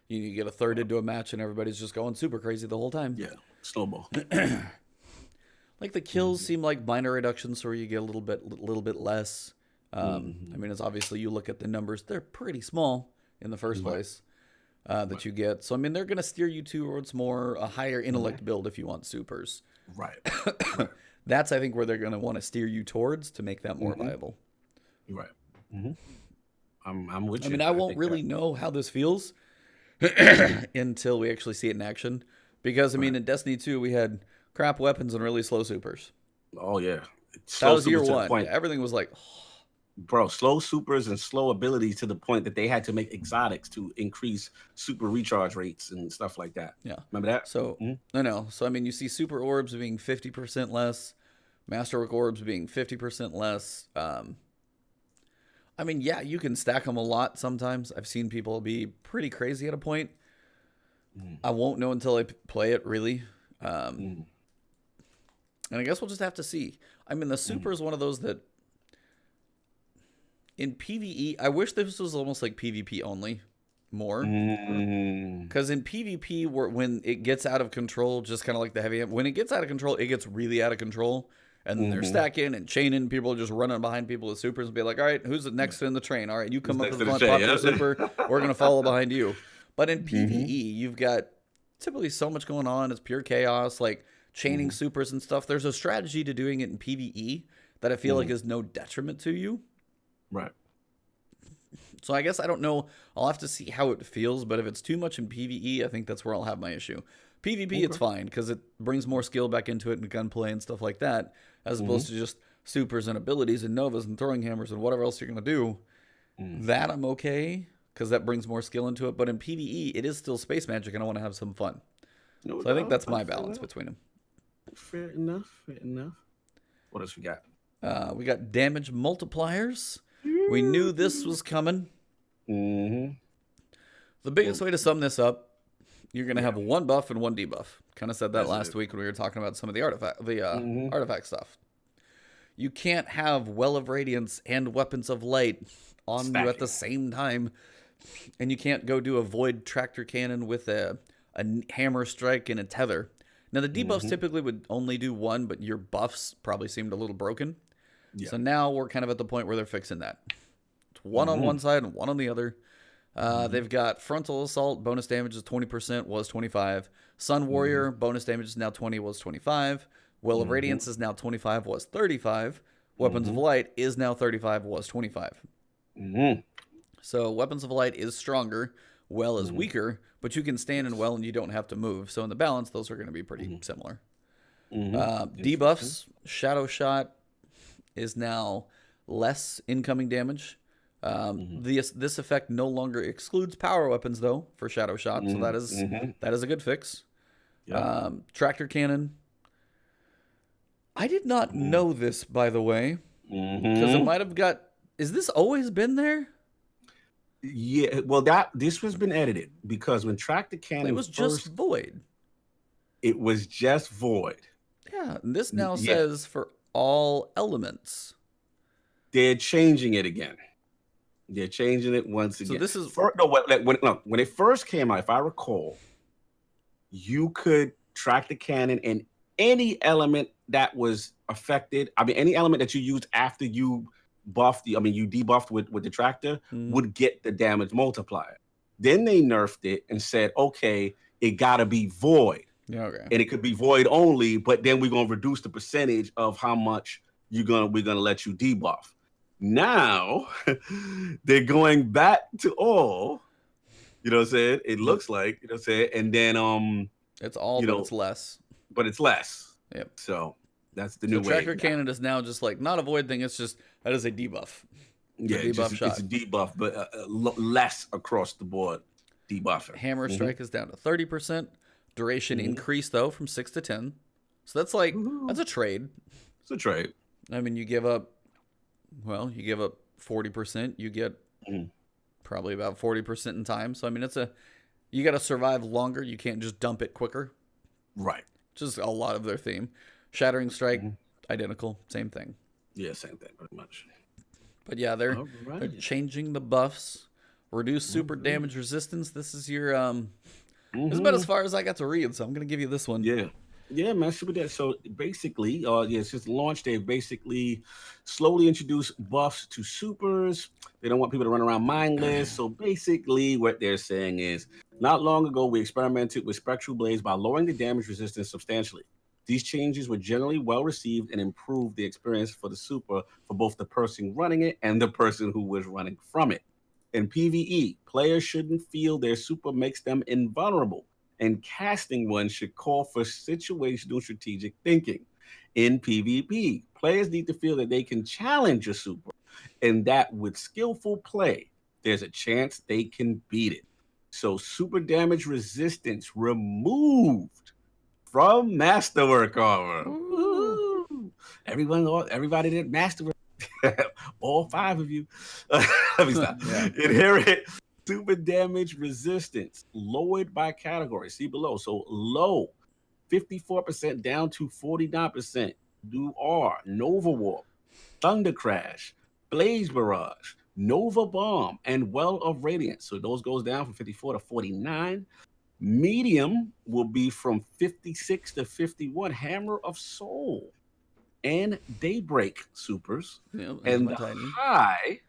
you get a third into a match and everybody's just going super crazy the whole time. Yeah, snowball. Like the kills seem like minor reductions, where you get a little bit less. I mean, it's obviously you look at the numbers; they're pretty small in the first place that you get. So I mean, they're going to steer you towards more a higher intellect build if you want supers. Right. That's, I think, where they're going to want to steer you towards to make that more viable. Right. I'm with you. I mean, I won't really know how this feels until we actually see it in action. Because, I mean, in Destiny 2, we had crap weapons and really slow supers. Oh, yeah. That was year one. Everything was like... Bro, slow supers and slow abilities to the point that they had to make exotics to increase super recharge rates and stuff like that. Yeah. Remember that? So, no. So, I mean, you see super orbs being 50% less, masterwork orbs being 50% less. I mean, yeah, you can stack them a lot sometimes. I've seen people be pretty crazy at a point. I won't know until I play it, really. And I guess we'll just have to see. I mean, the super is one of those that... In PvE, I wish this was almost like PvP only more. Because in PvP, when it gets out of control, just kind of like the heavy... When it gets out of control, it gets really out of control. And then they're stacking and chaining. People are just running behind people with supers and be like, all right, who's next in the train? All right, you come up to the front, pop your super. We're going to follow behind you. But in PvE, you've got typically so much going on. It's pure chaos, like chaining supers and stuff. There's a strategy to doing it in PvE that I feel like is no detriment to you. Right. So I guess I don't know. I'll have to see how it feels, but if it's too much in PvE, I think that's where I'll have my issue. PvP, it's fine, because it brings more skill back into it and gunplay and stuff like that, as opposed to just supers and abilities and novas and throwing hammers and whatever else you're going to do. That I'm okay, because that brings more skill into it. But in PvE, it is still space magic, and I want to have some fun. No So I think doubt. that's my balance between them. Fair enough. Fair enough. What else we got? We got damage multipliers. We knew this was coming. Mm-hmm. The biggest way to sum this up, you're going to have one buff and one debuff. Kind of said that last week when we were talking about some of the artifact stuff. You can't have Well of Radiance and Weapons of Light on you at the same time. And you can't go do a Void Tractor Cannon with a Hammer Strike and a Tether. Now, the debuffs typically would only do one, but your buffs probably seemed a little broken. Yeah. So now we're kind of at the point where they're fixing that. It's one on one side and one on the other. They've got Frontal Assault, bonus damage is 20%, was 25. Sun Warrior, bonus damage is now 20, was 25. Well of Radiance is now 25, was 35. Weapons of Light is now 35, was 25. So Weapons of Light is stronger, Well is weaker, but you can stand in Well and you don't have to move. So in the balance, those are going to be pretty similar. Debuffs, Shadow Shot is now less incoming damage. This effect no longer excludes power weapons, though, for Shadow Shot, so that is a good fix. Tractor Cannon. I did not know this, by the way, because it might have got... Is this always been there? Yeah, well, this has been edited, because when Tractor Cannon... It was just Void. It was just Void. Yeah, and this now says for all elements. They're changing it again. They're changing it once again. So this is... when it first came out, if I recall, you could Track the Cannon in any element that was affected. I mean, any element that you used after you you debuffed with the Tractor would get the damage multiplier. Then they nerfed it and said, okay, it got to be Void. Yeah, okay. And it could be Void only, but then we're going to reduce the percentage of how much we're going to let you debuff. Now they're going back to all, you know what I'm saying? It looks like, you know what I'm saying? And then it's all, but it's less. But it's less. Yep. So that's the new way. Tracker Cannon is now just like not a Void thing, it's just that is a debuff. Yeah, it's a debuff, but less across the board debuffing. Hammer Strike is down to 30%. Duration increased though from 6 to 10. So that's like that's a trade. It's a trade. I mean, you give up 40%, you get probably about 40% in time. So I mean, you got to survive longer. You can't just dump it quicker. Right. Just a lot of their theme. Shattering Strike, identical, same thing. Yeah, same thing, pretty much. But yeah, they're changing the buffs. Reduce super damage resistance. This is your this is about as far as I got to read, so I'm gonna give you this one. Yeah, man, super dead. So basically, since launch, they've basically slowly introduced buffs to supers. They don't want people to run around mindless. So basically, what they're saying is, not long ago, we experimented with Spectral Blades by lowering the damage resistance substantially. These changes were generally well received and improved the experience for the super for both the person running it and the person who was running from it. In PvE, players shouldn't feel their super makes them invulnerable, and casting one should call for situational strategic thinking. In PvP, players need to feel that they can challenge a super, and that with skillful play, there's a chance they can beat it. So super damage resistance removed from Masterwork armor. Ooh. Everybody did Masterwork. All 5 of you. Let me stop. Inherit super damage resistance lowered by category. See below. So low, 54% down to 49%. Do R, Nova Warp, Thunder Crash, Blaze Barrage, Nova Bomb, and Well of Radiance. So those goes down from 54 to 49. Medium will be from 56 to 51. Hammer of Soul and Daybreak supers. And the high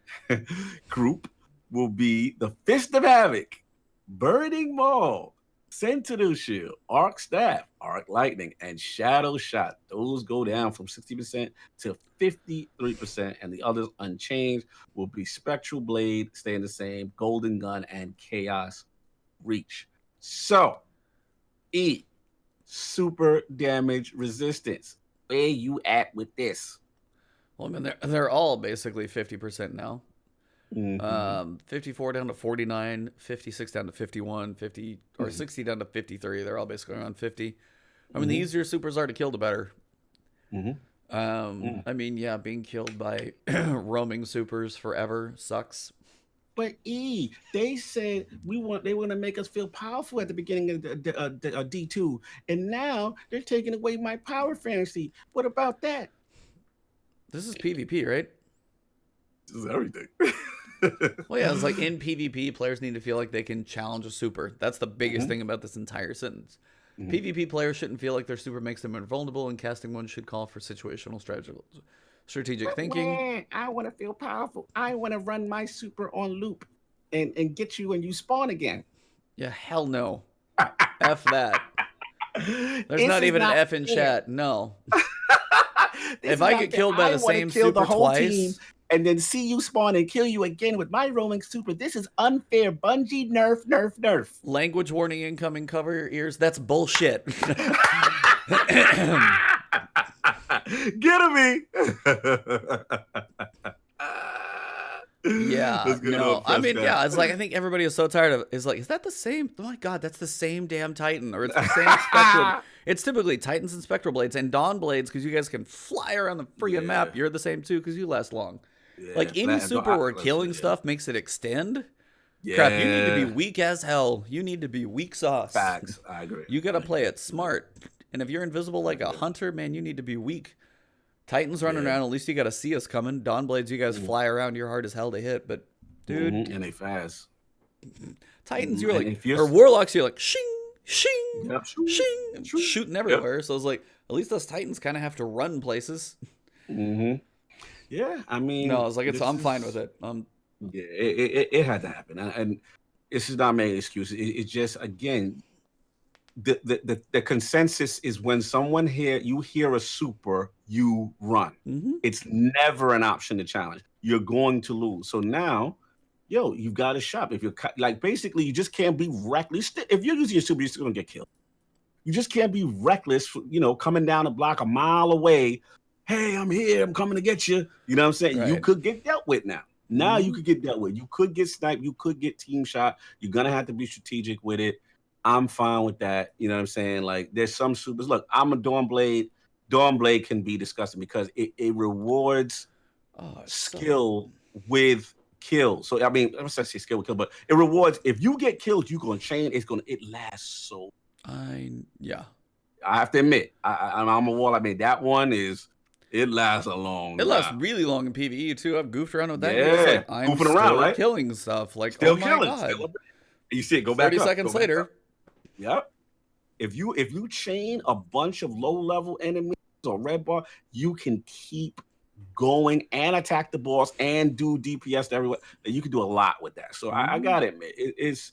group will be the Fist of Havoc, Burning Maul, Sentinel Shield, Arc Staff, Arc Lightning, and Shadow Shot. Those go down from 60% to 53%, and the others unchanged will be Spectral Blade, staying the same, Golden Gun, and Chaos Reach. So, super damage resistance. Where you at with this? Well, I mean, they're all basically 50% now. 54 down to 49, 56 down to 51, 50 or 60 down to 53. They're all basically around 50. I mean, the easier supers are to kill, the better. I mean, yeah, being killed by roaming supers forever sucks. But they said they want to make us feel powerful at the beginning of the D2, and now they're taking away my power fantasy. What about that? This is PvP, right? This is everything. Well, yeah, it's like in PvP, players need to feel like they can challenge a super. That's the biggest thing about this entire sentence. PvP players shouldn't feel like their super makes them invulnerable, and casting one should call for situational strategic thinking. Man, I want to feel powerful. I want to run my super on loop and get you when you spawn again. Yeah, hell no. F that. There's not even an F in chat. No. If I get killed by the same super twice, and then see you spawn and kill you again with my roaming super, this is unfair. Bungie, nerf, nerf, nerf. Language warning incoming, cover your ears. That's bullshit. Get me. Yeah, no, I mean, yeah, it's like I think everybody is so tired of. Is like, is that the same? Oh my god, that's the same damn Titan, or it's the same spectral. It's typically Titans and spectral blades and dawn blades because you guys can fly around the freaking map. You're the same too because you last long. Yeah, like any super where killing stuff makes it extend. Yeah. Crap, you need to be weak as hell. You need to be weak sauce. Facts, I agree. You got to play it smart. And if you're invisible like a hunter, man, you need to be weak. Titans running around, at least you got to see us coming. Dawn blades, you guys fly around. You're hard as hell to hit, but dude, and they fast. Titans, you're like, or warlocks, you're like shing, shing, shing, and shooting everywhere. So it's like, at least us Titans kind of have to run places. Yeah, I mean, no, it's like I'm fine with it. Yeah, it had to happen, and this is not making excuses. It's just again. The consensus is when you hear a super, you run. It's never an option to challenge. You're going to lose. So now, you've got to shop. If you're like, basically, you just can't be reckless. If you're using your super, you're still gonna get killed. You just can't be reckless. Coming down a block a mile away. Hey, I'm here. I'm coming to get you. You know what I'm saying? Right. You could get dealt with now. Now you could get dealt with. You could get sniped. You could get team shot. You're gonna have to be strategic with it. I'm fine with that. You know what I'm saying? Like, there's some supers. Look, I'm a Dawnblade. Dawnblade can be disgusting because it rewards skill with kill. So, I mean, I'm not saying skill with kill, but it rewards. If you get killed, you're going to chain. It lasts so. Yeah. I have to admit, I'm a wall. I mean, that one it lasts a long time. It lasts really long in PvE, too. I've goofed around with that. Yeah, like, I'm goofing around, right? Killing stuff. Like, still oh my killing. God. You see it, go back 30 seconds later. Yep. If you chain a bunch of low-level enemies or red bar, you can keep going and attack the boss and do DPS everywhere. You can do a lot with that. So I gotta admit, it's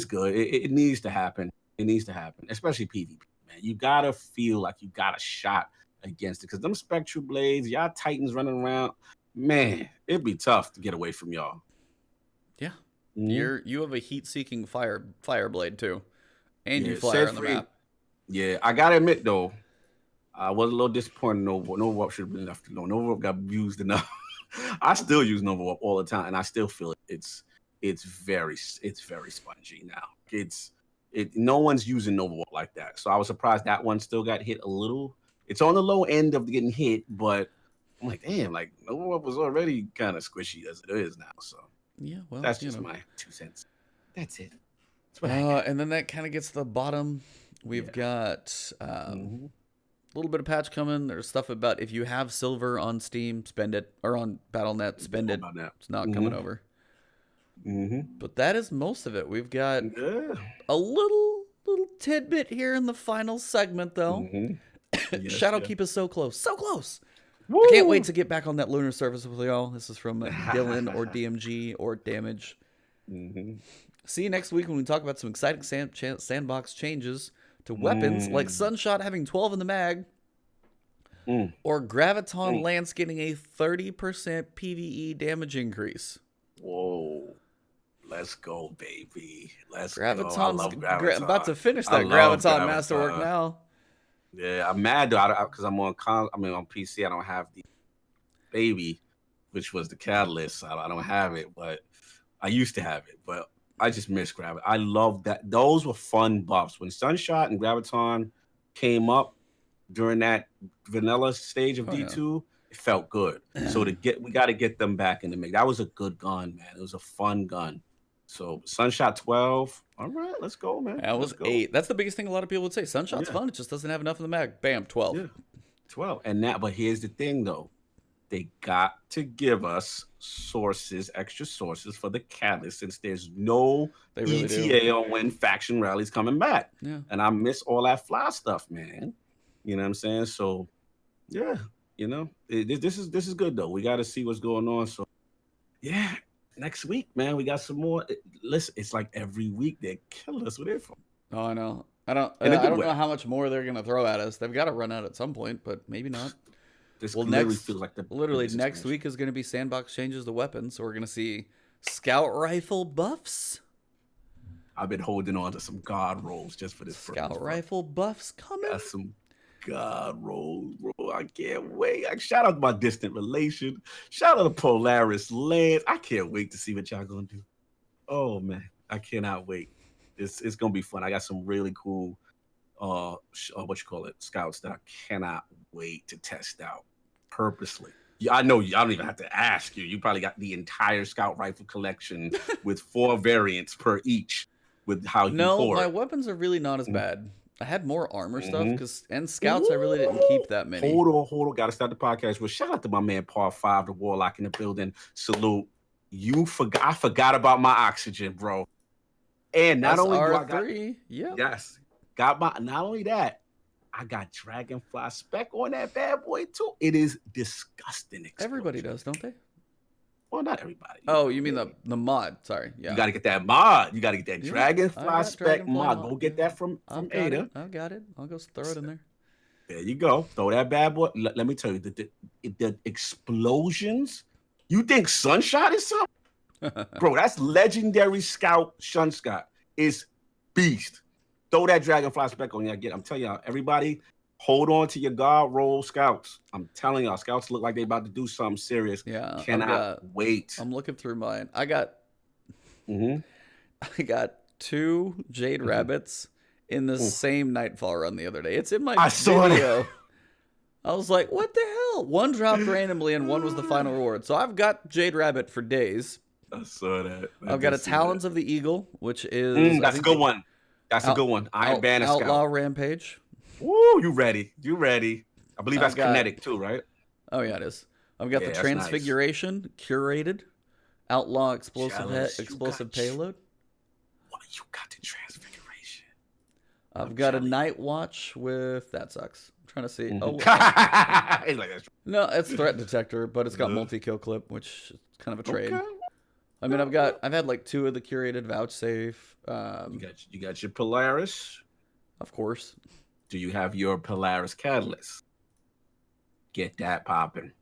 good. It needs to happen. It needs to happen, especially PvP, man. You gotta feel like you got a shot against it because them spectral blades, y'all Titans running around, man, it'd be tough to get away from y'all. Yeah. You have a heat-seeking fire blade too. And you fly around the map. Yeah, I gotta admit though, I was a little disappointed. Nova Warp should have been left alone. Nova Warp got used enough. I still use Nova Warp all the time, and I still feel it's very spongy now. No one's using Nova Warp like that. So I was surprised that one still got hit a little. It's on the low end of getting hit, but I'm like, damn, like Nova Warp was already kind of squishy as it is now. So yeah, well, that's just my 2 cents. That's it. And then that kind of gets to the bottom. We've got a little bit of patch coming. There's stuff about if you have silver on Steam, spend it, or on Battle.net, spend it. It's not coming over. But that is most of it. We've got a little tidbit here in the final segment, though. Shadowkeep is so close. So close. Woo! I can't wait to get back on that lunar surface with y'all. This is from Dylan or DMG or Damage. See you next week when we talk about some exciting sandbox changes to weapons like Sunshot having 12 in the mag or Graviton Lance getting a 30% PvE damage increase. Whoa. Let's go, baby. Let's go. I love Graviton. About to finish that Graviton masterwork now. Yeah, I'm mad though because I'm on PC. I don't have the baby which was the catalyst. I don't have it, but I used to have it. But I just miss Graviton. I love that. Those were fun buffs. When Sunshot and Graviton came up during that vanilla stage of D2, it felt good. So we got to get them back in the mix. That was a good gun, man. It was a fun gun. So Sunshot 12. All right, let's go, man. That was 8. That's the biggest thing a lot of people would say. Sunshot's fun. It just doesn't have enough in the mag. Bam, 12. Yeah, 12. But here's the thing, though. They got to give us extra sources for the catalyst, since there's no ETA on when faction rallies coming back. Yeah. And I miss all that fly stuff, man. You know what I'm saying? So, yeah, this is good, though. We got to see what's going on. So, yeah, next week, man, we got some more. Listen, it's like every week they're killing us with info. Oh, I know. I don't know how much more they're going to throw at us. They've got to run out at some point, but maybe not. This literally feels like next week is going to be Sandbox changes the weapons, so we're going to see scout rifle buffs. I've been holding on to some god rolls just for this. Scout rifle buffs coming. Got some god rolls, bro. I can't wait. Shout out to my distant relation. Shout out to Polaris Lance. I can't wait to see what y'all gonna do. Oh man, I cannot wait. It's gonna be fun. I got some really cool scouts that I cannot wait to test out purposely. Yeah, I know. I don't even have to ask you. You probably got the entire scout rifle collection with 4 variants per each. With how you my weapons are really not as bad. I had more armor stuff and scouts. I really didn't keep that many. Hold on. Got to start the podcast with shout out to my man Par 5, the Warlock in the building. Salute. I forgot about my oxygen, bro. And not only do I got not only that, I got Dragonfly Spec on that bad boy too. It is disgusting. Everybody does, don't they? Well, not everybody. Oh, you mean the mod? Sorry, yeah. You got to get that mod. You got to get that Dragonfly Spec mod. Go get that from Ada. I got it. I'll go throw it in there. There you go. Throw that bad boy. Let me tell you, the explosions. You think Sunshot is something? Bro, that's legendary scout. Sunshot is beast. Throw that Dragonfly Spec on you. I'm telling y'all, everybody, hold on to your guard roll scouts. I'm telling y'all, scouts look like they about to do something serious. Yeah, cannot wait. I'm looking through mine. I got 2 Jade Rabbits in the same Nightfall run the other day. It's in my video. I was like, what the hell? One dropped randomly and one was the final reward. So I've got Jade Rabbit for days. I saw that. I've got a Talons of the Eagle, which is that's a good one. That's a good one. Iron Banner Scout. Outlaw Rampage. Woo, you ready. I believe that's kinetic too, right? Oh, yeah, it is. I've got the Transfiguration, curated. Outlaw explosive payload. What, you got the Transfiguration? I've got a Night Watch with... That sucks. I'm trying to see. No, it's Threat Detector, but it's got multi-kill clip, which is kind of a trade. Okay. I mean, I've had like 2 of the curated Vouchsafe. You got your Polaris, of course. Do you have your Polaris Catalyst? Get that popping.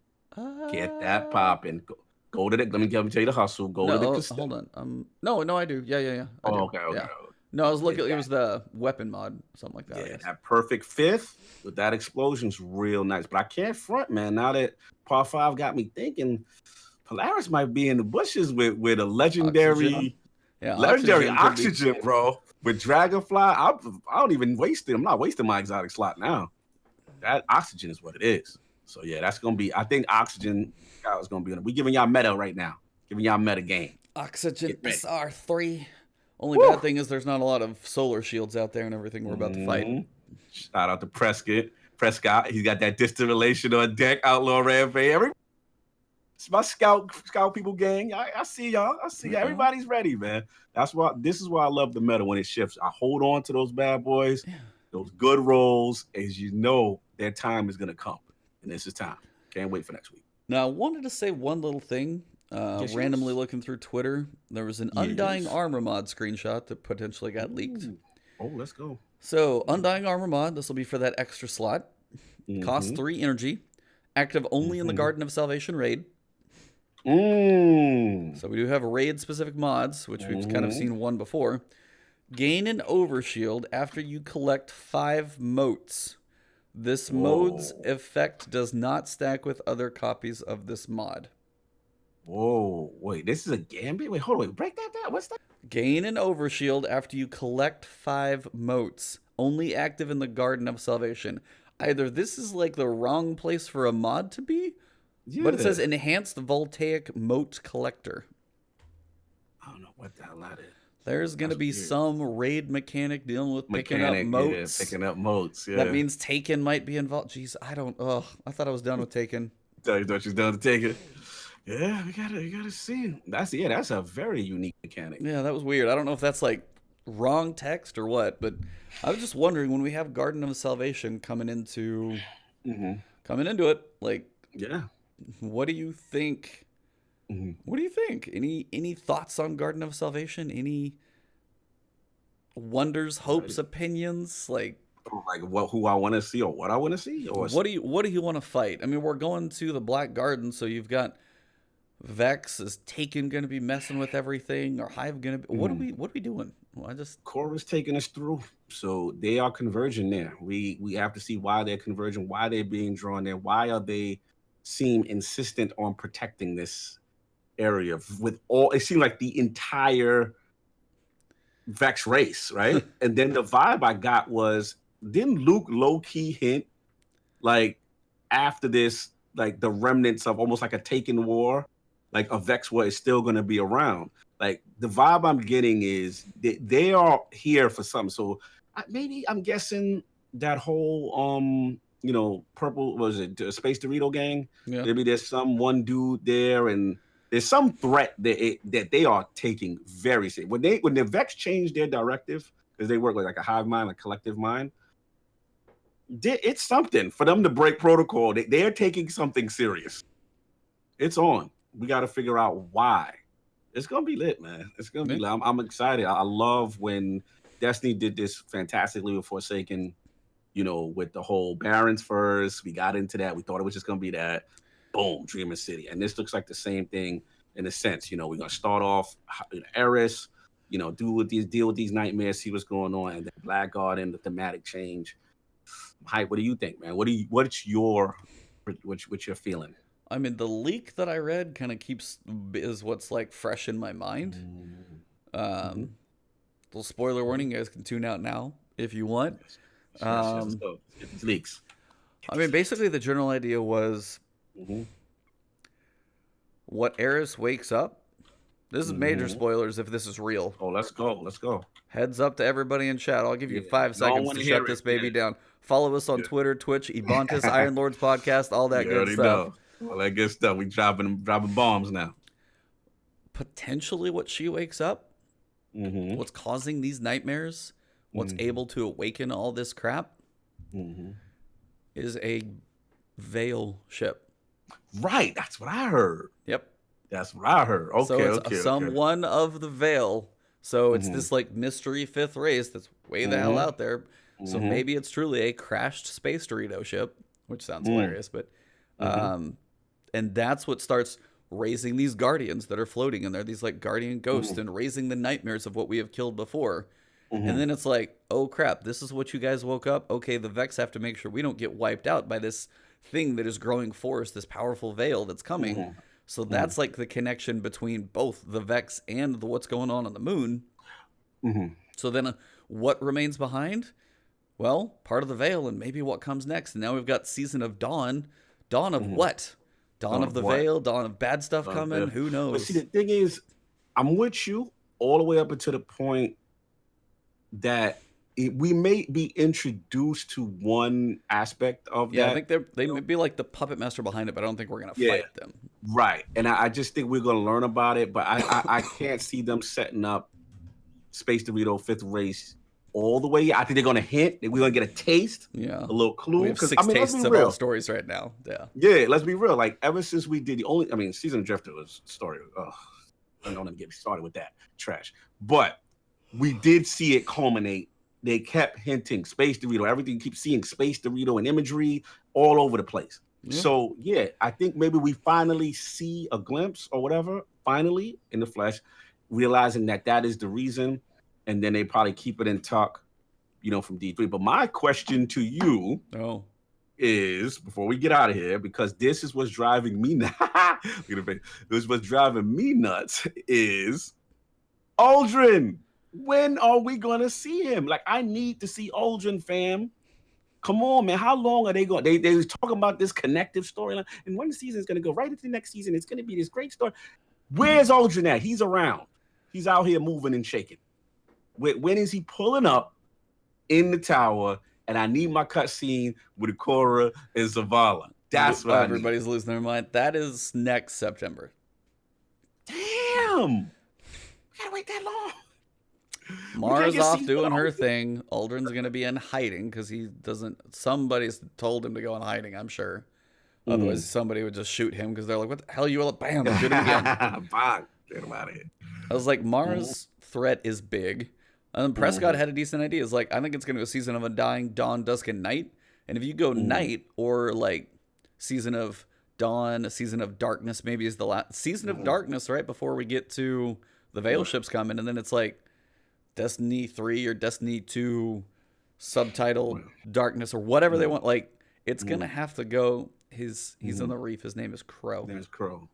Get that popping. Go to the. Let me tell you the hustle. Go to the. Hold on. No, I do. Yeah. Okay. Yeah. No, I was looking. It was the weapon mod, something like that. Yeah, that perfect 5th with that explosion's real nice. But I can't front, man. Now that Par 5 got me thinking, Polaris might be in the bushes with a legendary oxygen, bro. With Dragonfly, I don't even waste it. I'm not wasting my exotic slot now. That oxygen is what it is. So yeah, that's gonna be. I think oxygen is gonna be. We giving y'all meta right now. Giving y'all meta game. Oxygen SR3. Only bad thing is there's not a lot of solar shields out there and everything we're about to fight. Shout out to Prescott. He's got that distant relation on deck. Outlaw Rampage. It's my scout people gang. I see y'all. Everybody's ready, man. This is why I love the meta when it shifts. I hold on to those bad boys, those good rolls, as you know their time is gonna come. And this is time. Can't wait for next week. Now I wanted to say one little thing. Randomly looking through Twitter, there was an Undying Armor mod screenshot that potentially got leaked. Oh, let's go. So Undying Armor mod, this will be for that extra slot. Costs 3 energy. Active only in the Garden of Salvation raid. So we do have raid-specific mods, which we've kind of seen one before. Gain an overshield after you collect 5 motes. This mode's effect does not stack with other copies of this mod. Whoa, wait, this is a gambit? Wait, hold on, wait, break that down. What's that? Gain an overshield after you collect 5 motes. Only active in the Garden of Salvation. Either this is like the wrong place for a mod to be, but it says Yeah. enhanced voltaic mote collector. I don't know what the hell that is. There's going to That's be weird. some raid mechanic dealing with picking up Mechanic, yeah, motes. picking up motes, yeah. That means Taken might be involved. Jeez, I thought I was done with Taken. Tell you what she's done to take it. Yeah, we gotta see. That's a very unique mechanic. Yeah, that was weird. I don't know if that's like wrong text or what, but I was just wondering when we have Garden of Salvation coming into it, like, Yeah. what do you think? What do you think? Any thoughts on Garden of Salvation? Any wonders, hopes, opinions? Like who I want to see or what I want to see, or what do you want to fight? I mean, we're going to the Black Garden, so you've got Vex is Taken going to be messing with everything, or Hive going to be? What are we doing? Well, Cora's taking us through, so they are converging there. We have to see why they're converging, why they're being drawn there, why are they seem insistent on protecting this area with all. It seemed like the entire Vex race, right? And then the vibe I got was, didn't Luke low key hint like after this, like the remnants of almost like a Taken war, like a Vex war is still going to be around. Like the vibe I'm getting is they are here for something. So maybe I'm guessing that whole purple, was it Space Dorito gang? Yeah. Maybe there's some one dude there, and there's some threat that they are taking very seriously. When the Vex changed their directive, because they work with like a hive mind, a collective mind, it's something for them to break protocol. They're taking something serious. It's on. We got to figure out why. It's gonna be lit, man. It's gonna be lit. I'm excited. I love when Destiny did this fantastically with Forsaken. With the whole Barons first, we got into that. We thought it was just gonna be that. Boom, Dreamer City, and this looks like the same thing in a sense. We're gonna start off Eris, deal with these nightmares, see what's going on, and then Black Garden, the thematic change. Hype. What do you think, man? What's your feeling? I mean, the leak that I read kind of is what's like fresh in my mind. Little spoiler warning: you guys can tune out now if you want. Let's go. Get these leaks. I mean, basically, the general idea was what Eris wakes up. This is major spoilers if this is real. Oh, let's go. Heads up to everybody in chat. I'll give you 5 seconds to shut this baby down. Follow us on Twitter, Twitch, Ebontis, Iron Lords Podcast, all that good stuff. All that good stuff. We dropping bombs now. Potentially what she wakes up, what's causing these nightmares, what's able to awaken all this crap, is a Veil ship. Right, that's what I heard. Yep. That's what I heard. Okay, so it's someone of the Veil. So it's this like mystery 5th race that's way the hell out there. So maybe it's truly a crashed Space Dorito ship, which sounds hilarious, but and that's what starts raising these guardians that are floating in there, these like guardian ghosts, and raising the nightmares of what we have killed before. And then it's like, oh crap, this is what you guys woke up. Okay, the Vex have to make sure we don't get wiped out by this thing that is growing force, this powerful veil that's coming. So that's like the connection between both the Vex and what's going on the moon. So then what remains behind? Well, part of the Veil and maybe what comes next. And now we've got Season of Dawn. Dawn of what? Dawn of the Veil? Dawn of bad stuff coming? Who knows? But see, the thing is, I'm with you all the way up until the point that we may be introduced to one aspect of that. Yeah, I think they may be like the puppet master behind it, but I don't think we're going to fight them. Right. And I just think we're going to learn about it, but I can't see them setting up Space Dorito 5th race all the way. I think they're going to hint. We're going to get a taste, a little clue. We have 6 tastes of all stories right now. Yeah, let's be real. Like, ever since we did Season of Drifter was story. I don't even get started with that trash. But we did see it culminate. They kept hinting Space Dorito. Everything keeps seeing Space Dorito and imagery all over the place. So, I think maybe we finally see a glimpse or whatever, finally, in the flesh, realizing that is the reason. And then they probably keep it in tuck, from D3. But my question to you is, before we get out of here, because this is what's driving me nuts. Look at the face. This is what's driving me nuts is Aldrin. When are we gonna see him? Like, I need to see Aldrin, fam. Come on, man. How long are they going? They was talking about this connective storyline, and when the season is gonna go right into the next season, it's gonna be this great story. Where's Aldrin at? He's around. He's out here moving and shaking. When is he pulling up in the tower? And I need my cutscene with Korra and Zavala. That's what everybody's losing their mind. That is next September. Damn. We gotta wait that long. Mara's off doing her thing. Aldrin's gonna be in hiding because he doesn't. Somebody's told him to go in hiding, I'm sure. Otherwise, somebody would just shoot him because they're like, "What the hell? You all bam, shoot him again." Bang, get him out of here. I was like, Mara's threat is big. And Prescott had a decent idea. It's like, I think it's going to go Season of Undying, Dawn, Dusk, and Night. And if you go Night or like Season of Dawn, Season of Darkness, maybe is the last Season of Darkness, right before we get to the Veil ships coming. And then it's like Destiny 3 or Destiny 2 subtitle Darkness or whatever they want. Like, it's going to have to go. He's on the reef. His name is Crow. There's Crow.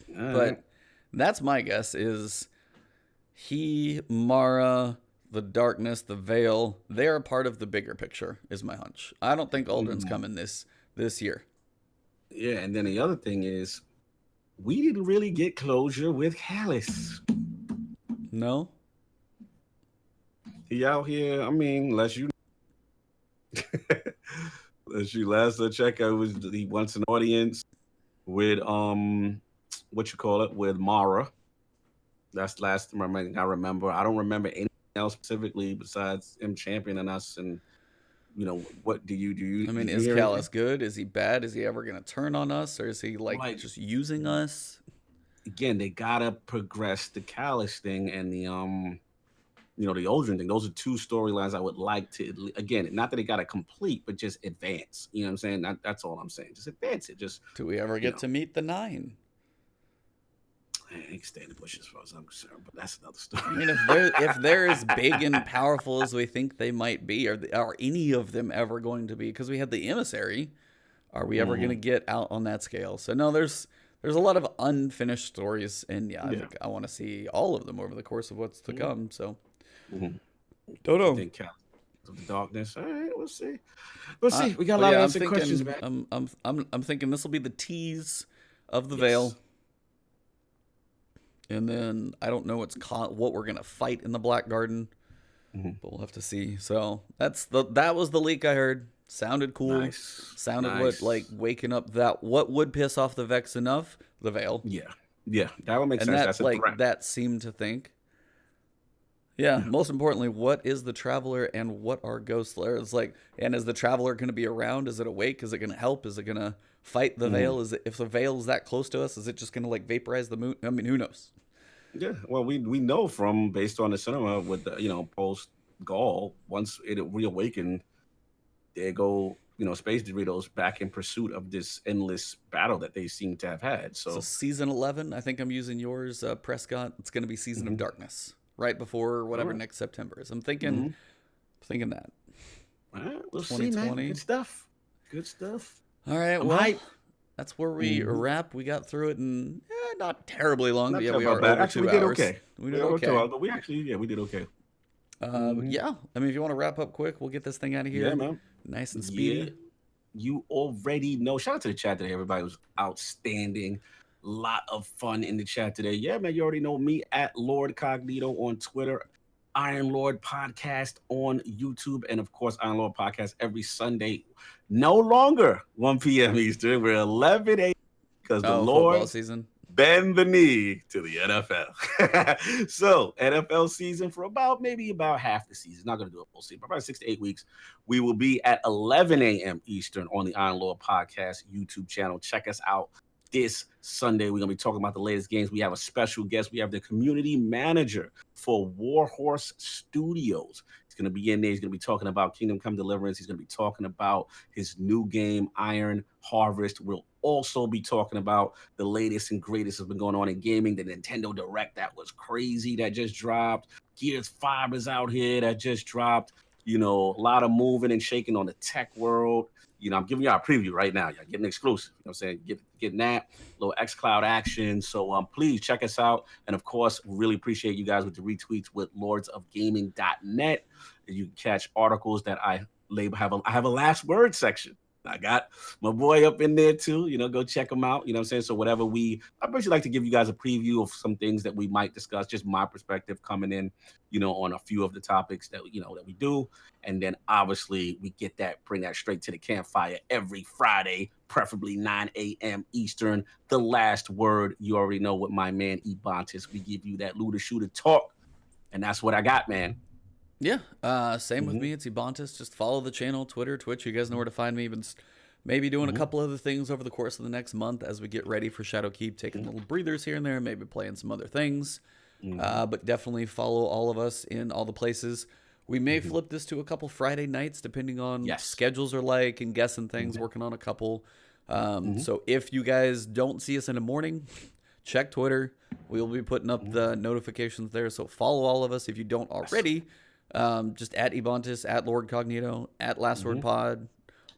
But that's my guess is... He, Mara, the Darkness, the Veil, they are part of the bigger picture, is my hunch. I don't think Aldrin's coming this year. Yeah, and then the other thing is, we didn't really get closure with Callus. No? He out here, I mean, unless you last I check, he wants an audience with with Mara. That's last time I remember. I don't remember anything else specifically besides him championing us. And what do you? I mean, is Callus good? Is he bad? Is he ever going to turn on us, or is he like just using us? Again, they gotta progress the Callus thing and the the Aldrin thing. Those are two storylines I would like to. Again, not that they gotta complete, but just advance. You know what I'm saying? That's all I'm saying. Just advance it. Just. Do we ever get to meet the 9? I ain't stay in the bushes as far as I'm concerned, but that's another story. I mean, if they're as big and powerful as we think they might be, are any of them ever going to be? Because we had the emissary. Are we ever going to get out on that scale? So no, there's a lot of unfinished stories, and I think I want to see all of them over the course of what's to come. So don't know. I think of the Darkness. All right, we'll see. We'll see. We got a lot of answered questions back. I'm thinking this will be the tease of the Veil. And then I don't know what we're gonna fight in the Black Garden, but we'll have to see. So that was the leak I heard. Sounded cool. Nice. Sounded like waking up that what would piss off the Vex enough? The Veil. Yeah, that would make sense. That's a threat. That seemed to think. Yeah. Most importantly, what is the Traveler and what are Ghost Slayers? And is the Traveler going to be around? Is it awake? Is it going to help? Is it going to fight the Veil? If the Veil is that close to us, is it just going to vaporize the moon? I mean, who knows? Yeah, well, we know based on the cinema with the post Gaul, once it reawakened, there go Space Doritos back in pursuit of this endless battle that they seem to have had. So season 11, I think I'm using yours, Prescott. It's going to be Season of Darkness, right before whatever next September is. I'm thinking that. All right, we'll see, man. Good stuff. All right, that's where we wrap. We got through it in not terribly long. But we are over 2 hours. We did okay. But we did okay. Yeah. I mean, if you want to wrap up quick, we'll get this thing out of here. Yeah, man. Nice and speedy. Yeah. You already know. Shout out to the chat today. Everybody was outstanding. Lot of fun in the chat today. Yeah, man. You already know me at LordCognito on Twitter. Iron Lord Podcast on YouTube, and of course Iron Lord Podcast every Sunday. No longer 1 p.m. Eastern. We're 11 a.m. because the Lord season bend the knee to the NFL. So NFL season for maybe about half the season. Not going to do a full season, but about 6 to 8 weeks. We will be at 11 a.m. Eastern on the Iron Lord Podcast YouTube channel. Check us out. This Sunday, we're going to be talking about the latest games. We have a special guest. We have the community manager for Warhorse Studios. He's going to be in there. He's going to be talking about Kingdom Come Deliverance. He's going to be talking about his new game, Iron Harvest. We'll also be talking about the latest and greatest that's been going on in gaming. The Nintendo Direct that was crazy that just dropped. Gears 5 is out here that just dropped. A lot of moving and shaking on the tech world. I'm giving y'all a preview right now. Y'all getting exclusive. You know what I'm saying? Getting that little xCloud action. So please check us out. And of course, we really appreciate you guys with the retweets with lordsofgaming.net. You can catch articles that I label. I have a last word section. I got my boy up in there too. Go check him out. You know what I'm saying? So whatever I basically like to give you guys a preview of some things that we might discuss, just my perspective coming in, on a few of the topics that we do. And then obviously we bring that straight to the campfire every Friday, preferably 9 a.m. Eastern. The last word, you already know, with my man Ebontis. We give you that looter shooter talk. And that's what I got, man. Yeah, same with me. It's Ebontis. Just follow the channel, Twitter, Twitch. You guys know where to find me. Been maybe doing a couple other things over the course of the next month as we get ready for Shadowkeep, taking little breathers here and there, maybe playing some other things. But definitely follow all of us in all the places. We may flip this to a couple Friday nights, depending on schedules are like and guessing things, working on a couple. So if you guys don't see us in the morning, check Twitter. We'll be putting up the notifications there. So follow all of us if you don't already. Just at Ebontis, at LordCognito, at Last Word Pod.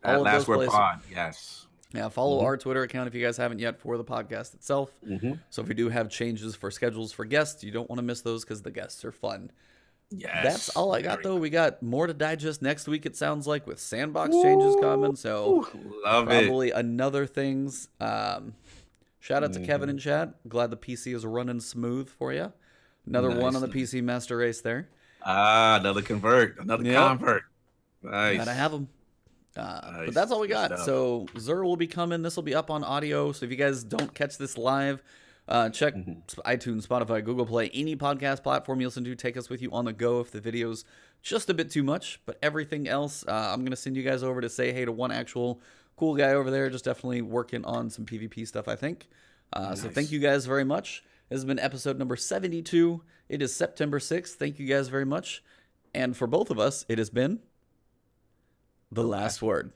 All of those Last Word places. Pod, yes. Yeah, follow our Twitter account if you guys haven't yet for the podcast itself. So if we do have changes for schedules for guests, you don't want to miss those because the guests are fun. Yes. That's all I got, though. We got more to digest next week, it sounds like, with Sandbox changes coming. So probably another things. Shout out to Kevin in chat. Glad the PC is running smooth for you. Another one on the PC Master Race there. Another convert. Convert. Nice. Gotta have them. But that's all we got. So Zur will be coming. This will be up on audio. So if you guys don't catch this live, check iTunes, Spotify, Google Play, any podcast platform you listen to. Take us with you on the go if the video's just a bit too much. But everything else, I'm going to send you guys over to say hey to one actual cool guy over there. Just definitely working on some PvP stuff, I think. So thank you guys very much. This has been episode number 72. It is September 6th. Thank you guys very much. And for both of us, it has been the last word.